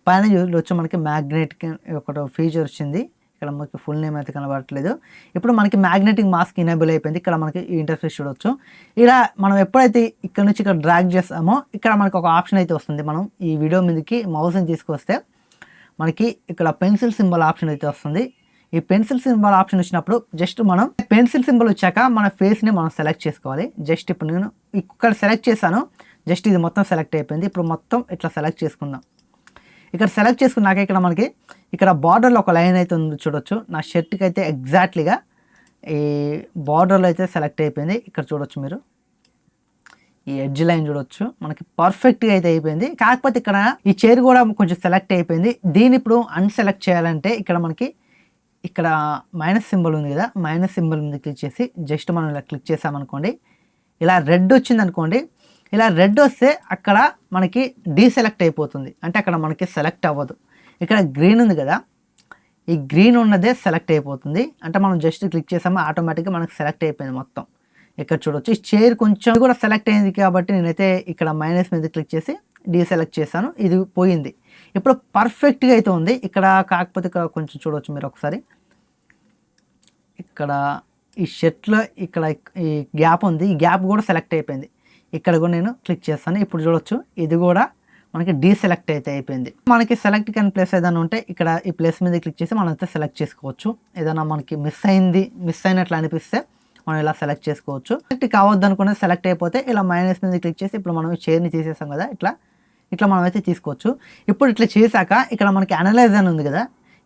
పైన వచ్చి మనకి మ్యాగ్నెటిక్ ఒక ఫీచర్ వచ్చింది. ఇక్కడ మనకి ఫుల్ నేమ్ అయితే కనబడట్లేదు. ఇప్పుడు మనకి మ్యాగ్నెటిక్ మాస్క్ ఇనేబుల్ అయిపోయింది. ఇక్కడ మనకి ఈ ఇంటర్ఫేస్ చూడొచ్చు. ఇలా మనం ఎప్పుడైతే ఇక్కడ నుంచి ఇక్కడ డ్రాగ్ చేస్తామో ఇక్కడ మనకి ఒక ఆప్షన్ అయితే వస్తుంది. మనం ఈ వీడియో మీదకి మౌస్ని తీసుకొస్తే మనకి ఇక్కడ పెన్సిల్ సింబల్ ఆప్షన్ అయితే వస్తుంది. ఈ పెన్సిల్ సింబల్ ఆప్షన్ వచ్చినప్పుడు జస్ట్ మనం పెన్సిల్ సింబల్ వచ్చాక మన ఫేస్ని మనం సెలెక్ట్ చేసుకోవాలి. జస్ట్ ఇప్పుడు నేను ఇక్కడ సెలెక్ట్ చేశాను. జస్ట్ ఇది మొత్తం సెలెక్ట్ అయిపోయింది. ఇప్పుడు మొత్తం ఇట్లా సెలెక్ట్ చేసుకుందాం. ఇక్కడ సెలెక్ట్ చేసుకున్నాక ఇక్కడ మనకి ఇక్కడ బార్డర్లో ఒక లైన్ అయితే ఉంది చూడొచ్చు. నా షర్ట్కి అయితే ఎగ్జాక్ట్లీగా ఈ బార్డర్లో అయితే సెలెక్ట్ అయిపోయింది. ఇక్కడ చూడొచ్చు మీరు ఈ ఎడ్జ్ లైన్ చూడొచ్చు. మనకి పర్ఫెక్ట్గా అయితే అయిపోయింది. కాకపోతే ఇక్కడ ఈ చైర్ కూడా కొంచెం సెలెక్ట్ అయిపోయింది. దీన్ని ఇప్పుడు అన్సెలెక్ట్ చేయాలంటే ఇక్కడ మనకి ఇక్కడ మైనస్ సింబల్ ఉంది కదా, మైనస్ సింబల్ మీద క్లిక్ చేసి జస్ట్ మనం ఇలా క్లిక్ చేసామనుకోండి, ఇలా రెడ్ వచ్చింది అనుకోండి. ఇలా రెడ్ వస్తే అక్కడ మనకి డీసెలెక్ట్ అయిపోతుంది. అంటే అక్కడ మనకి సెలెక్ట్ అవ్వదు. ఇక్కడ గ్రీన్ ఉంది కదా, ఈ గ్రీన్ ఉన్నదే సెలెక్ట్ అయిపోతుంది. అంటే మనం జస్ట్ క్లిక్ చేసామో ఆటోమేటిక్గా మనకి సెలెక్ట్ అయిపోయింది మొత్తం. ఇక్కడ చూడొచ్చు ఈ చైర్ కొంచెం కూడా సెలెక్ట్ అయింది కాబట్టి నేనైతే ఇక్కడ మైనస్ మీద క్లిక్ చేసి డీసెలెక్ట్ చేశాను. ఇది పోయింది. ఇప్పుడు పర్ఫెక్ట్గా అయితే ఉంది. ఇక్కడ కాకపోతే ఇక్కడ కొంచెం చూడవచ్చు మీరు ఒకసారి. ఇక్కడ ఈ షర్ట్లో ఇక్కడ ఈ గ్యాప్ ఉంది. ఈ గ్యాప్ కూడా సెలెక్ట్ అయిపోయింది. ఇక్కడ కూడా నేను క్లిక్ చేస్తాను. ఇప్పుడు చూడొచ్చు ఇది కూడా మనకి డీసెలెక్ట్ అయితే అయిపోయింది. మనకి సెలెక్ట్ కానీ ప్లేస్ ఏదైనా ఉంటే ఇక్కడ ఈ ప్లేస్ మీద క్లిక్ చేసి మనం అయితే సెలెక్ట్ చేసుకోవచ్చు. ఏదైనా మనకి మిస్ అయినట్లు అనిపిస్తే మనం ఇలా సెలెక్ట్ చేసుకోవచ్చు. సెలెక్ట్ కావద్దు అనుకునే సెలెక్ట్ అయిపోతే ఇలా మైనస్ మీద క్లిక్ చేసి ఇప్పుడు మనం ఈ చైర్ని తీసేసాం కదా, ఇట్లా మనం అయితే తీసుకోవచ్చు. ఇప్పుడు ఇట్లా చేశాక ఇక్కడ మనకి అనలైజ్ అని ఉంది కదా,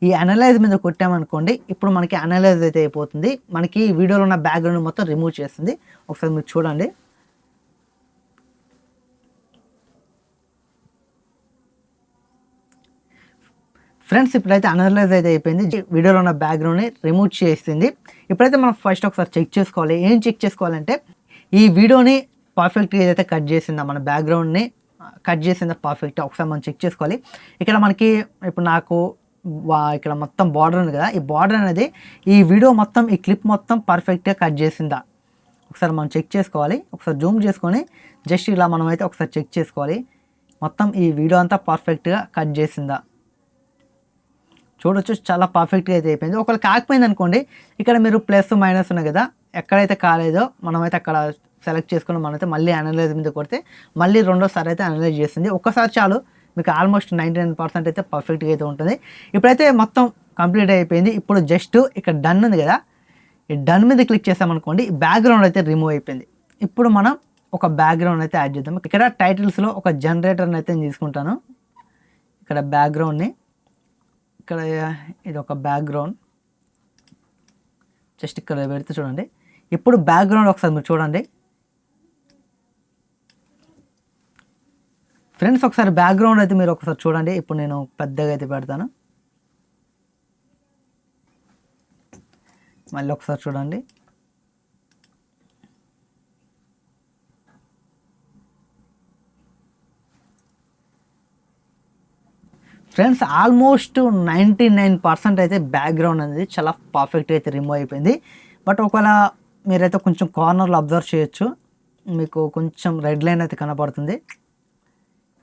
ఈ అనలైజ్ మీద కొట్టామనుకోండి ఇప్పుడు మనకి అనలైజ్ అయితే అయిపోతుంది. మనకి ఈ వీడియోలో ఉన్న బ్యాక్గ్రౌండ్ మొత్తం రిమూవ్ చేస్తుంది. ఒకసారి మీరు చూడండి. ఫ్రెండ్స్ ఇప్పుడైతే అనలైజ్ అయితే అయిపోయింది. వీడియోలో ఉన్న బ్యాక్గ్రౌండ్ని రిమూవ్ చేసింది. ఇప్పుడైతే మనం ఫస్ట్ ఒకసారి చెక్ చేసుకోవాలి. ఏం చెక్ చేసుకోవాలంటే ఈ వీడియోని పర్ఫెక్ట్గా ఏదైతే కట్ చేసిందో మన బ్యాక్గ్రౌండ్ని కట్ చేసిందో పర్ఫెక్ట్గా ఒకసారి మనం చెక్ చేసుకోవాలి. ఇక్కడ మనకి ఇప్పుడు నాకు ఇక్కడ మొత్తం బార్డర్ ఉంది కదా, ఈ బార్డర్ అనేది ఈ వీడియో మొత్తం ఈ క్లిప్ మొత్తం పర్ఫెక్ట్గా కట్ చేసిందా ఒకసారి మనం చెక్ చేసుకోవాలి. ఒకసారి జూమ్ చేసుకొని జస్ట్ ఇలా మనం అయితే ఒకసారి చెక్ చేసుకోవాలి. మొత్తం ఈ వీడియో అంతా పర్ఫెక్ట్గా కట్ చేసిందా చూడొచ్చు. చాలా పర్ఫెక్ట్గా అయితే అయిపోయింది. ఒకవేళ కాకపోయింది అనుకోండి ఇక్కడ మీరు ప్లస్ మైనస్ ఉన్నాయి కదా, ఎక్కడైతే కాలేదో మనమైతే అక్కడ సెలెక్ట్ చేసుకుని మనమైతే మళ్ళీ అనలైజ్ మీద కొడితే మళ్ళీ రెండోసారి అయితే అనలైజ్ చేస్తుంది. ఒక్కసారి చాలు, మీకు ఆల్మోస్ట్ 99% అయితే పర్ఫెక్ట్గా అయితే ఉంటుంది. ఇప్పుడైతే మొత్తం కంప్లీట్ అయిపోయింది. ఇప్పుడు జస్ట్ ఇక్కడ డన్ ఉంది కదా, ఈ డన్ మీద క్లిక్ చేసామనుకోండి బ్యాక్గ్రౌండ్ అయితే రిమూవ్ అయిపోయింది. ఇప్పుడు మనం ఒక బ్యాక్గ్రౌండ్ అయితే యాడ్ చేద్దాం. ఇక్కడ టైటిల్స్లో ఒక జనరేటర్ని అయితే తీసుకుంటాను. ఇక్కడ బ్యాక్గ్రౌండ్ని ఇక్కడ ఇది ఒక బ్యాక్గ్రౌండ్ జస్ట్ ఇక్కడ పెడితే చూడండి. ఇప్పుడు బ్యాక్గ్రౌండ్ ఒకసారి మీరు చూడండి ఫ్రెండ్స్. ఒకసారి బ్యాక్గ్రౌండ్ అయితే మీరు ఒకసారి చూడండి. ఇప్పుడు నేను పెద్దగా అయితే పెడతాను. మళ్ళీ ఒకసారి చూడండి. ఫ్రెండ్స్ ఆల్మోస్ట్ 99% అయితే బ్యాక్గ్రౌండ్ అనేది చాలా పర్ఫెక్ట్గా అయితే రిమూవ్ అయిపోయింది. బట్ ఒకవేళ మీరైతే కొంచెం కార్నర్లో అబ్జర్వ్ చేయొచ్చు, మీకు కొంచెం రెడ్ లైన్ అయితే కనపడుతుంది.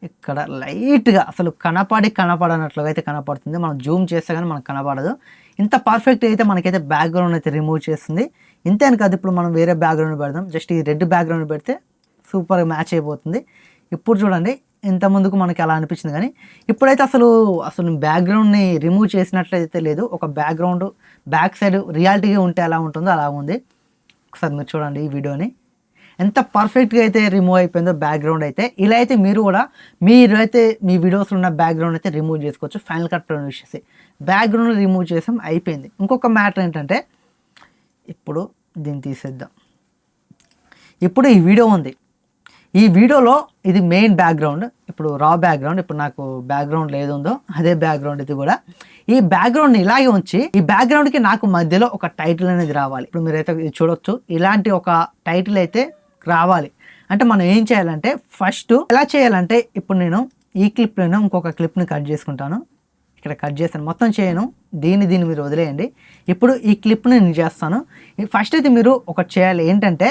ఇక్కడ లైట్గా అసలు కనపడనట్లుగా అయితే కనపడుతుంది. మనం జూమ్ చేస్తే కానీ మనకు కనపడదు. ఇంత పర్ఫెక్ట్ అయితే మనకైతే బ్యాక్గ్రౌండ్ అయితే రిమూవ్ చేస్తుంది. ఇంతే అని కాదు, ఇప్పుడు మనం వేరే బ్యాక్గ్రౌండ్ పెడదాం. జస్ట్ ఈ రెడ్ బ్యాక్గ్రౌండ్ పెడితే సూపర్గా మ్యాచ్ అయిపోతుంది. ఇప్పుడు చూడండి ఇంత ముందుకు మనకి అలా అనిపించింది, కానీ ఇప్పుడైతే అసలు బ్యాక్గ్రౌండ్ని రిమూవ్ చేసినట్లయితే లేదు. ఒక బ్యాక్గ్రౌండ్ బ్యాక్ సైడ్ రియాలిటీగా ఉంటే ఎలా ఉంటుందో అలా ఉంది. ఒకసారి మీరు చూడండి ఈ వీడియోని ఎంత పర్ఫెక్ట్గా అయితే రిమూవ్ అయిపోయిందో బ్యాక్గ్రౌండ్ అయితే. ఇలా అయితే మీరు కూడా మీరైతే మీ వీడియోస్లో ఉన్న బ్యాక్గ్రౌండ్ అయితే రిమూవ్ చేసుకోవచ్చు. ఫైనల్ కట్ ప్రో యూస్ చేసి బ్యాక్గ్రౌండ్ రిమూవ్ చేసాం, అయిపోయింది. ఇంకొక మ్యాటర్ ఏంటంటే ఇప్పుడు దీన్ని తీసేద్దాం. ఇప్పుడు ఈ వీడియో ఉంది, ఈ వీడియోలో ఇది మెయిన్ బ్యాక్గ్రౌండ్, ఇప్పుడు రా బ్యాక్గ్రౌండ్. ఇప్పుడు నాకు బ్యాక్గ్రౌండ్ ఏదుందో అదే బ్యాక్గ్రౌండ్ ఇది కూడా. ఈ బ్యాక్గ్రౌండ్ని ఇలాగే ఉంచి ఈ బ్యాక్గ్రౌండ్కి నాకు మధ్యలో ఒక టైటిల్ అనేది రావాలి. ఇప్పుడు మీరైతే చూడొచ్చు ఇలాంటి ఒక టైటిల్ అయితే రావాలి. అంటే మనం ఏం చేయాలంటే ఫస్ట్ ఎలా చేయాలంటే ఇప్పుడు నేను ఈ క్లిప్లోనే ఇంకొక క్లిప్ని కట్ చేసుకుంటాను. ఇక్కడ కట్ చేస్తాను, మొత్తం చేయను, దీన్ని మీరు వదిలేయండి. ఇప్పుడు ఈ క్లిప్ని నేను చేస్తాను. ఫస్ట్ అయితే మీరు ఒకటి చేయాలి, ఏంటంటే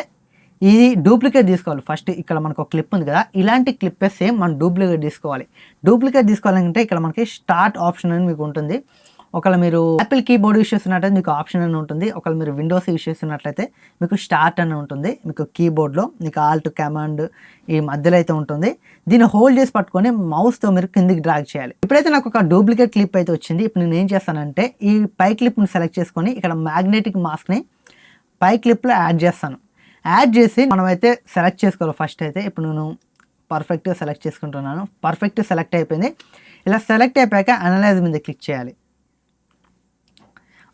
ఇది డూప్లికేట్ తీసుకోవాలి. ఫస్ట్ ఇక్కడ మనకు ఒక క్లిప్ ఉంది కదా, ఇలాంటి క్లిప్పే సేమ్ మనం డూప్లికేట్ తీసుకోవాలి. డూప్లికేట్ తీసుకోవాలంటే ఇక్కడ మనకి స్టార్ట్ ఆప్షన్ అని మీకు ఉంటుంది. ఒకవేళ మీరు యాపిల్ కీబోర్డ్ యూస్ చేస్తున్నట్లయితే మీకు ఆప్షన్ అని ఉంటుంది. ఒకవేళ మీరు విండోస్ యూస్ చేస్తున్నట్లయితే మీకు స్టార్ట్ అని ఉంటుంది. మీకు కీబోర్డ్లో మీకు ఆల్ట్ కమాండ్ ఈ మధ్యలో అయితే ఉంటుంది. దీన్ని హోల్డ్ చేసి పట్టుకొని మౌస్తో మీరు కిందికి డ్రాగ్ చేయాలి. ఇప్పుడైతే నాకు ఒక డూప్లికేట్ క్లిప్ అయితే వచ్చింది. ఇప్పుడు నేను ఏం చేస్తానంటే ఈ పై క్లిప్ని సెలెక్ట్ చేసుకొని ఇక్కడ మ్యాగ్నెటిక్ మాస్క్ని పై క్లిప్లో యాడ్ చేస్తాను. యాడ్ చేసి మనమైతే సెలెక్ట్ చేసుకోవాలి. ఫస్ట్ అయితే ఇప్పుడు నేను పర్ఫెక్ట్గా సెలెక్ట్ చేసుకుంటున్నాను. పర్ఫెక్ట్ సెలెక్ట్ అయిపోయింది. ఇలా సెలెక్ట్ అయిపోయాక అనలైజ్ మీద క్లిక్ చేయాలి.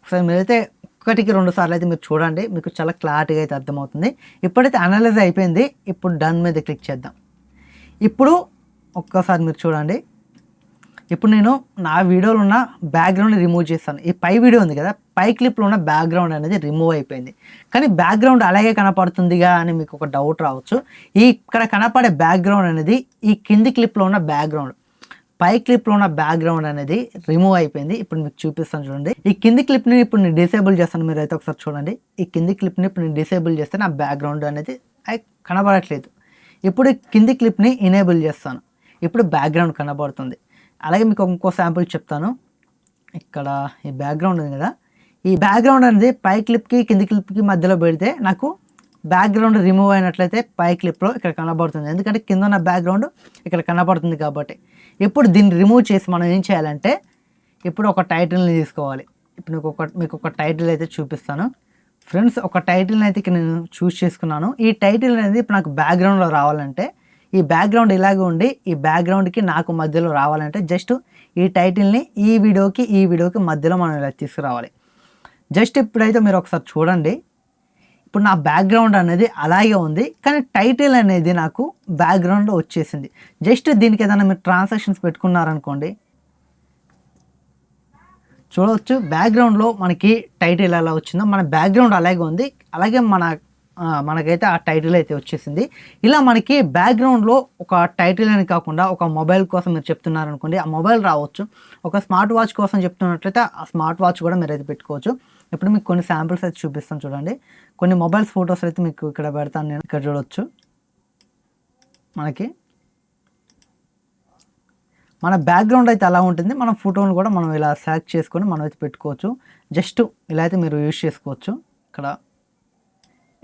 ఒకసారి మీరైతే 1-2 సార్లు అయితే మీరు చూడండి, మీకు చాలా క్లారిటీగా అయితే అర్థమవుతుంది. ఇప్పుడైతే అనలైజ్ అయిపోయింది. ఇప్పుడు డన్ మీద క్లిక్ చేద్దాం. ఇప్పుడు ఒక్కసారి మీరు చూడండి, ఇప్పుడు నేను నా వీడియోలో ఉన్న బ్యాక్గ్రౌండ్ రిమూవ్ చేస్తాను. ఈ పై వీడియో ఉంది కదా, పై క్లిప్లో ఉన్న బ్యాక్గ్రౌండ్ అనేది రిమూవ్ అయిపోయింది. కానీ బ్యాక్గ్రౌండ్ అలాగే కనపడుతుందిగా అని మీకు ఒక డౌట్ రావచ్చు. ఇక్కడ కనపడే బ్యాక్గ్రౌండ్ అనేది ఈ కింది క్లిప్లో ఉన్న బ్యాక్గ్రౌండ్, పై క్లిప్లో ఉన్న బ్యాక్గ్రౌండ్ అనేది రిమూవ్ అయిపోయింది. ఇప్పుడు మీకు చూపిస్తాను చూడండి. ఈ కింది క్లిప్ని ఇప్పుడు నేను డిసేబుల్ చేస్తాను. మీరు అయితే ఒకసారి చూడండి. ఈ కింది క్లిప్ని ఇప్పుడు నేను డిసేబుల్ చేస్తే నా బ్యాక్గ్రౌండ్ అనేది కనబడట్లేదు. ఇప్పుడు ఈ కింది క్లిప్ని ఎనేబుల్ చేస్తాను. ఇప్పుడు బ్యాక్గ్రౌండ్ కనబడుతుంది. అలాగే మీకు ఇంకో శాంపుల్ చెప్తాను. ఇక్కడ ఈ బ్యాక్గ్రౌండ్ ఉంది కదా, ఈ బ్యాక్గ్రౌండ్ అనేది పై క్లిప్కి కింది క్లిప్కి మధ్యలో పెడితే నాకు బ్యాక్గ్రౌండ్ రిమూవ్ అయినట్లయితే పై క్లిప్లో ఇక్కడ కనబడుతుంది. ఎందుకంటే కింద ఉన్న బ్యాక్గ్రౌండ్ ఇక్కడ కనబడుతుంది కాబట్టి. ఇప్పుడు దీన్ని రిమూవ్ చేసి మనం ఏం చేయాలంటే ఇప్పుడు ఒక టైటిల్ని తీసుకోవాలి. ఇప్పుడు మీకు ఒక టైటిల్ అయితే చూపిస్తాను ఫ్రెండ్స్. ఒక టైటిల్ని అయితే ఇక్కడ నేను చూస్ చేసుకున్నాను. ఈ టైటిల్ అనేది ఇప్పుడు నాకు బ్యాక్గ్రౌండ్లో రావాలంటే, ఈ బ్యాక్గ్రౌండ్ ఇలాగే ఉండి ఈ బ్యాక్గ్రౌండ్కి నాకు మధ్యలో రావాలంటే జస్ట్ ఈ టైటిల్ని ఈ వీడియోకి మధ్యలో మనం ఇలా తీసుకురావాలి. జస్ట్ ఇప్పుడైతే మీరు ఒకసారి చూడండి. ఇప్పుడు నా బ్యాక్గ్రౌండ్ అనేది అలాగే ఉంది, కానీ టైటిల్ అనేది నాకు బ్యాక్గ్రౌండ్లో వచ్చేసింది. జస్ట్ దీనికి ఏదైనా మీరు ట్రాన్సాక్షన్స్ పెట్టుకున్నారనుకోండి, చూడవచ్చు బ్యాక్గ్రౌండ్లో మనకి టైటిల్ ఎలా వచ్చిందో మన బ్యాక్గ్రౌండ్ అలాగే ఉంది. అలాగే మనకైతే ఆ టైటిల్ అయితే వచ్చేసింది. ఇలా మనకి బ్యాక్గ్రౌండ్లో ఒక టైటిల్ అని కాకుండా ఒక మొబైల్ కోసం మీరు చెప్తున్నారనుకోండి, ఆ మొబైల్ రావచ్చు. ఒక స్మార్ట్ వాచ్ కోసం చెప్తున్నట్లయితే ఆ స్మార్ట్ వాచ్ కూడా మీరు అయితే పెట్టుకోవచ్చు. ఇప్పుడు మీకు కొన్ని శాంపిల్స్ అయితే చూపిస్తాను చూడండి. కొన్ని మొబైల్స్ ఫొటోస్ అయితే మీకు ఇక్కడ పెడతాను నేను. ఇక్కడ చూడవచ్చు మనకి మన బ్యాక్గ్రౌండ్ అయితే అలా ఉంటుంది. మన ఫోటోను కూడా మనం ఇలా సెలెక్ట్ చేసుకొని మనం అయితే పెట్టుకోవచ్చు. జస్ట్ ఇలా అయితే మీరు యూజ్ చేసుకోవచ్చు. ఇక్కడ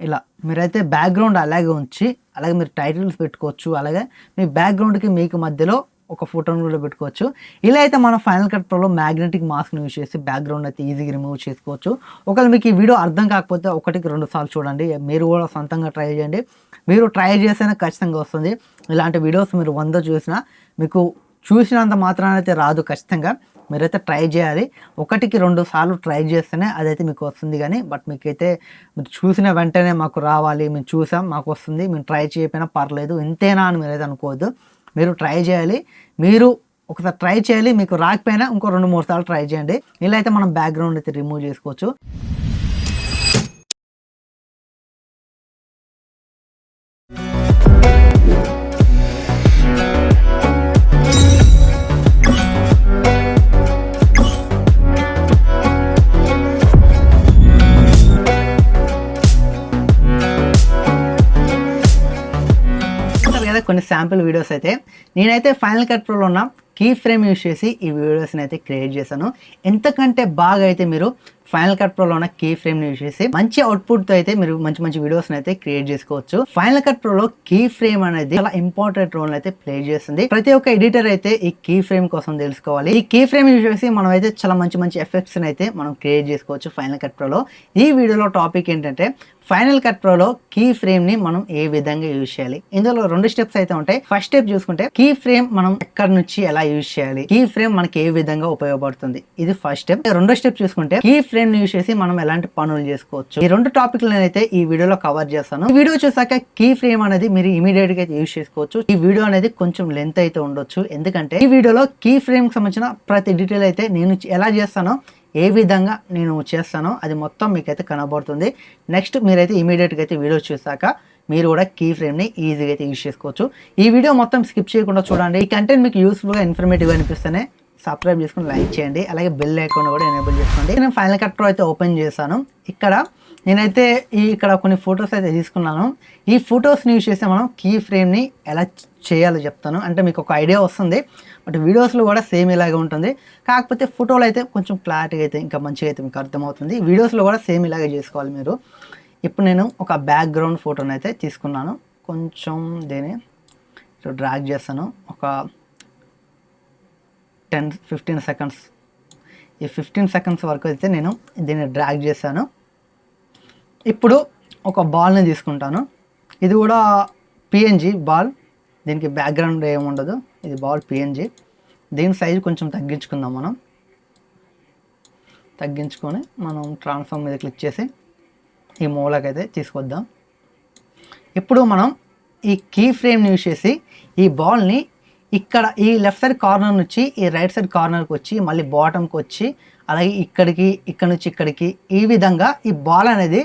ఇలా మీరైతే బ్యాక్గ్రౌండ్ అలాగే ఉంచి అలాగే మీరు టైటిల్స్ పెట్టుకోవచ్చు. అలాగే మీ బ్యాక్గ్రౌండ్కి మీకు మధ్యలో ఒక ఫోటోను కూడా పెట్టుకోవచ్చు. ఇలా అయితే మనం ఫైనల్ కట్ ప్రోలో మ్యాగ్నెటిక్ మాస్క్ని యూజ్ చేసి బ్యాక్గ్రౌండ్ అయితే ఈజీగా రిమూవ్ చేసుకోవచ్చు. ఒకవేళ మీకు ఈ వీడియో అర్థం కాకపోతే 1-2 సార్లు చూడండి. మీరు కూడా సొంతంగా ట్రై చేయండి. మీరు ట్రై చేస్తేనే ఖచ్చితంగా వస్తుంది. ఇలాంటి వీడియోస్ మీరు 100 చూసినా మీకు చూసినంత మాత్రాన అయితే రాదు. ఖచ్చితంగా మీరైతే ట్రై చేయాలి. 1-2 సార్లు ట్రై చేస్తేనే అదైతే మీకు వస్తుంది. కానీ మీకైతే మీరు చూసిన వెంటనే మాకు రావాలి, మేము చూసాం మాకు వస్తుంది, మేము ట్రై చేయకపోయినా పర్లేదు ఇంతేనా అని మీరైతే అనుకోవద్దు. మీరు ట్రై చేయాలి. మీరు ఒకసారి ట్రై చేయాలి, మీకు రాకపోయినా ఇంకో 2-3 సార్లు ట్రై చేయండి. ఇలా అయితే మనం బ్యాక్గ్రౌండ్ అయితే రిమూవ్ చేసుకోవచ్చు. కొన్ని శాంపుల్ వీడియోస్ అయితే నేనైతే ఫైనల్ కట్ ప్రోలో ఉన్న కీ ఫ్రేమ్ యూజ్ చేసి ఈ వీడియోస్ని అయితే క్రియేట్ చేశాను. ఎంతకంటే బాగా అయితే మీరు ఫైనల్ కట్ ప్రోలో ఉన్న కీ ఫ్రేమ్ని యూజ్ చేసి మంచి అవుట్పుట్తో అయితే మీరు మంచి వీడియోస్ని అయితే క్రియేట్ చేసుకోవచ్చు. ఫైనల్ కట్ ప్రోలో కీ ఫ్రేమ్ అనేది చాలా ఇంపార్టెంట్ రోల్ అయితే ప్లే చేస్తుంది. ప్రతి ఒక్క ఎడిటర్ అయితే ఈ కీ ఫ్రేమ్ కోసం తెలుసుకోవాలి. ఈ కీ ఫ్రేమ్ యూజ్ చేసి మనం అయితే చాలా మంచి ఎఫెక్ట్స్ అయితే మనం క్రియేట్ చేసుకోవచ్చు ఫైనల్ కట్ ప్రోలో. ఈ వీడియోలో టాపిక్ ఏంటంటే ఫైనల్ కట్ ప్రోలో కీ ఫ్రేమ్ ని మనం ఏ విధంగా యూజ్ చేయాలి. ఇందులో 2 స్టెప్స్ అయితే ఉంటాయి. ఫస్ట్ స్టెప్ చూసుకుంటే కీ ఫ్రేమ్ మనం ఎక్కడి నుంచి ఎలా యూజ్ చేయాలి, కీ ఫ్రేమ్ మనకి ఏ విధంగా ఉపయోగపడుతుంది, ఇది ఫస్ట్ స్టెప్. రెండో స్టెప్ చూసుకుంటే కీ ఫ్రేమ్ ని యూజ్ చేసి మనం ఎలాంటి పనులు చేసుకోవచ్చు. ఈ 2 టాపిక్లను అయితే ఈ వీడియోలో కవర్ చేస్తాను. ఈ వీడియో చూసాక కీ ఫ్రేమ్ అనేది మీరు ఇమీడియట్ గా అయితే యూజ్ చేసుకోవచ్చు. ఈ వీడియో అనేది కొంచెం లెంత్ అయితే ఉండొచ్చు, ఎందుకంటే ఈ వీడియోలో కీ ఫ్రేమ్ కి సంబంధించిన ప్రతి డీటెయిల్ అయితే నేను ఎలా చేస్తానో, ఏ విధంగా నేను చేస్తానో అది మొత్తం మీకైతే కనబడుతుంది. నెక్స్ట్ మీరైతే ఇమీడియట్గా అయితే వీడియో చూసాక మీరు కూడా కీ ఫ్రేమ్ని ఈజీగా అయితే యూజ్ చేసుకోవచ్చు. ఈ వీడియో మొత్తం స్కిప్ చేయకుండా చూడండి. ఈ కంటెంట్ మీకు యూస్ఫుల్గా ఇన్ఫర్మేటివ్గా అనిపిస్తేనే సబ్స్క్రైబ్ చేసుకుని లైక్ చేయండి. అలాగే బెల్ ఐకాన్ కూడా ఎనేబుల్ చేసుకోండి. నేను ఫైనల్ కట్ ప్రో అయితే ఓపెన్ చేశాను. ఇక్కడ నేనైతే ఇక్కడ కొన్ని ఫొటోస్ అయితే తీసుకున్నాను. ఈ ఫొటోస్ని యూజ్ చేస్తే మనం కీ ఫ్రేమ్ని ఎలా చేయాలో చెప్తాను. అంటే మీకు ఒక ఐడియా వస్తుంది. బట్ వీడియోస్లో కూడా సేమ్ ఇలాగే ఉంటుంది. కాకపోతే ఫోటోలు అయితే కొంచెం క్లారిటీగా అయితే ఇంకా మంచిగా అయితే మీకు అర్థమవుతుంది. వీడియోస్లో కూడా సేమ్ ఇలాగే చేసుకోవాలి మీరు. ఇప్పుడు నేను ఒక బ్యాక్గ్రౌండ్ ఫోటోని అయితే తీసుకున్నాను. కొంచెం దీన్ని డ్రాగ్ చేస్తాను. ఒక 10-15 సెకండ్స్. ఈ 15 సెకండ్స్ వరకు అయితే నేను దీన్ని డ్రాగ్ చేశాను. ఇప్పుడు ఒక బాల్ని తీసుకుంటాను. ఇది కూడా పిఎన్జి బాల్, దీనికి బ్యాక్గ్రౌండ్ ఏముండదు. ఇది బాల్ పిఎన్జి. దీని సైజు కొంచెం తగ్గించుకుందాం. తగ్గించుకొని మనం ట్రాన్స్ఫార్మ్ మీద క్లిక్ చేసి ఈ మూలకైతే తీసుకొద్దాం. ఇప్పుడు మనం ఈ కీ ఫ్రేమ్ని యూజ్ చేసి ఈ బాల్ని ఇక్కడ ఈ లెఫ్ట్ సైడ్ కార్నర్ నుంచి ఈ రైట్ సైడ్ కార్నర్కి వచ్చి మళ్ళీ బాటమ్కి వచ్చి అలాగే ఇక్కడ నుంచి ఇక్కడికి ఈ విధంగా ఈ బాల్ అనేది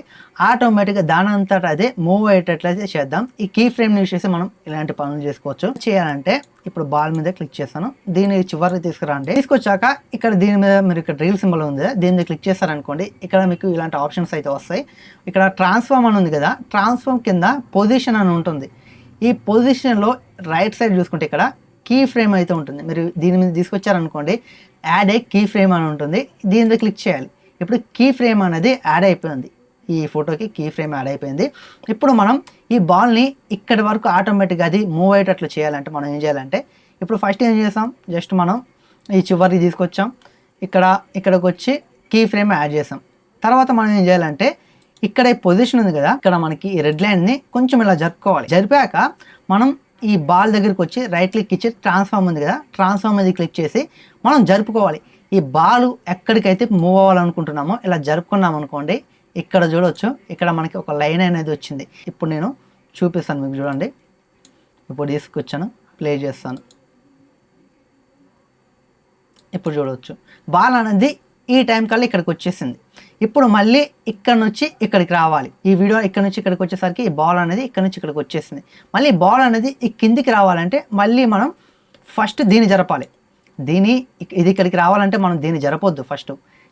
ఆటోమేటిక్గా దానంతటా అదే మూవ్ అయ్యేటట్లయితే చేద్దాం. ఈ కీ ఫ్రేమ్ని యూజ్ చేసి మనం ఇలాంటి పనులు చేసుకోవచ్చు. చేయాలంటే ఇప్పుడు బాల్ మీద క్లిక్ చేస్తాను. దీన్ని చివరికి తీసుకురండి. తీసుకొచ్చాక ఇక్కడ దీని మీద మీరు ఇక్కడ రీల్ సింబల్ ఉంది, దీని మీద క్లిక్ చేస్తారనుకోండి. ఇక్కడ మీకు ఇలాంటి ఆప్షన్స్ అయితే వస్తాయి. ఇక్కడ ట్రాన్స్ఫార్మ్ అని ఉంది కదా, ట్రాన్స్ఫార్మ్ కింద పొజిషన్ అని ఉంటుంది. ఈ పొజిషన్లో రైట్ సైడ్ చూసుకుంటే ఇక్కడ కీ ఫ్రేమ్ అయితే ఉంటుంది. మీరు దీని మీద తీసుకొచ్చారనుకోండి, యాడ్ ఏ కీ ఫ్రేమ్ అని ఉంటుంది. దీని మీద క్లిక్ చేయాలి. ఇప్పుడు కీ ఫ్రేమ్ అనేది యాడ్ అయిపోయింది. ఈ ఫోటోకి కీ ఫ్రేమ్ యాడ్ అయిపోయింది. ఇప్పుడు మనం ఈ బాల్ని ఇక్కడి వరకు ఆటోమేటిక్గా అది మూవ్ అయ్యేటట్లు చేయాలంటే మనం ఏం చేయాలంటే, ఇప్పుడు ఫస్ట్ ఏం చేస్తాం, జస్ట్ మనం ఈ చివరికి తీసుకొచ్చాం. ఇక్కడికి వచ్చి కీ ఫ్రేమ్ యాడ్ చేసాం. తర్వాత మనం ఏం చేయాలంటే, ఇక్కడ ఈ పొజిషన్ ఉంది కదా, ఇక్కడ మనకి ఈ రెడ్ లైన్ని కొంచెం ఇలా జరుపుకోవాలి. జరిపాక మనం ఈ బాల్ దగ్గరికి వచ్చి రైట్ క్లిక్ ఇచ్చి ట్రాన్స్ఫార్మ్ ఉంది కదా, ట్రాన్స్ఫార్మ్ మీద క్లిక్ చేసి మనం జరుపుకోవాలి. ఈ బాల్ ఎక్కడికైతే మూవ్ అవ్వాలనుకుంటున్నామో ఇలా జరుపుకున్నాం అనుకోండి, ఇక్కడ చూడవచ్చు, ఇక్కడ మనకి ఒక లైన్ అనేది వచ్చింది. ఇప్పుడు నేను చూపిస్తాను మీకు, చూడండి. ఇప్పుడు తీసుకొచ్చాను, ప్లే చేస్తాను. ఇప్పుడు చూడవచ్చు బాల్ అనేది ఈ టైం కల్లా ఇక్కడికి వచ్చేసింది. ఇప్పుడు మళ్ళీ ఇక్కడ నుంచి ఇక్కడికి రావాలి. ఈ వీడియో ఇక్కడ నుంచి ఇక్కడికి వచ్చేసరికి ఈ బాల్ అనేది ఇక్కడ నుంచి ఇక్కడికి వచ్చేసింది. మళ్ళీ బాల్ అనేది ఈ కిందికి రావాలంటే మళ్ళీ మనం ఫస్ట్ దీన్ని జరపాలి. ఇది ఇక్కడికి రావాలంటే మనం దీన్ని జరపొద్దు. ఫస్ట్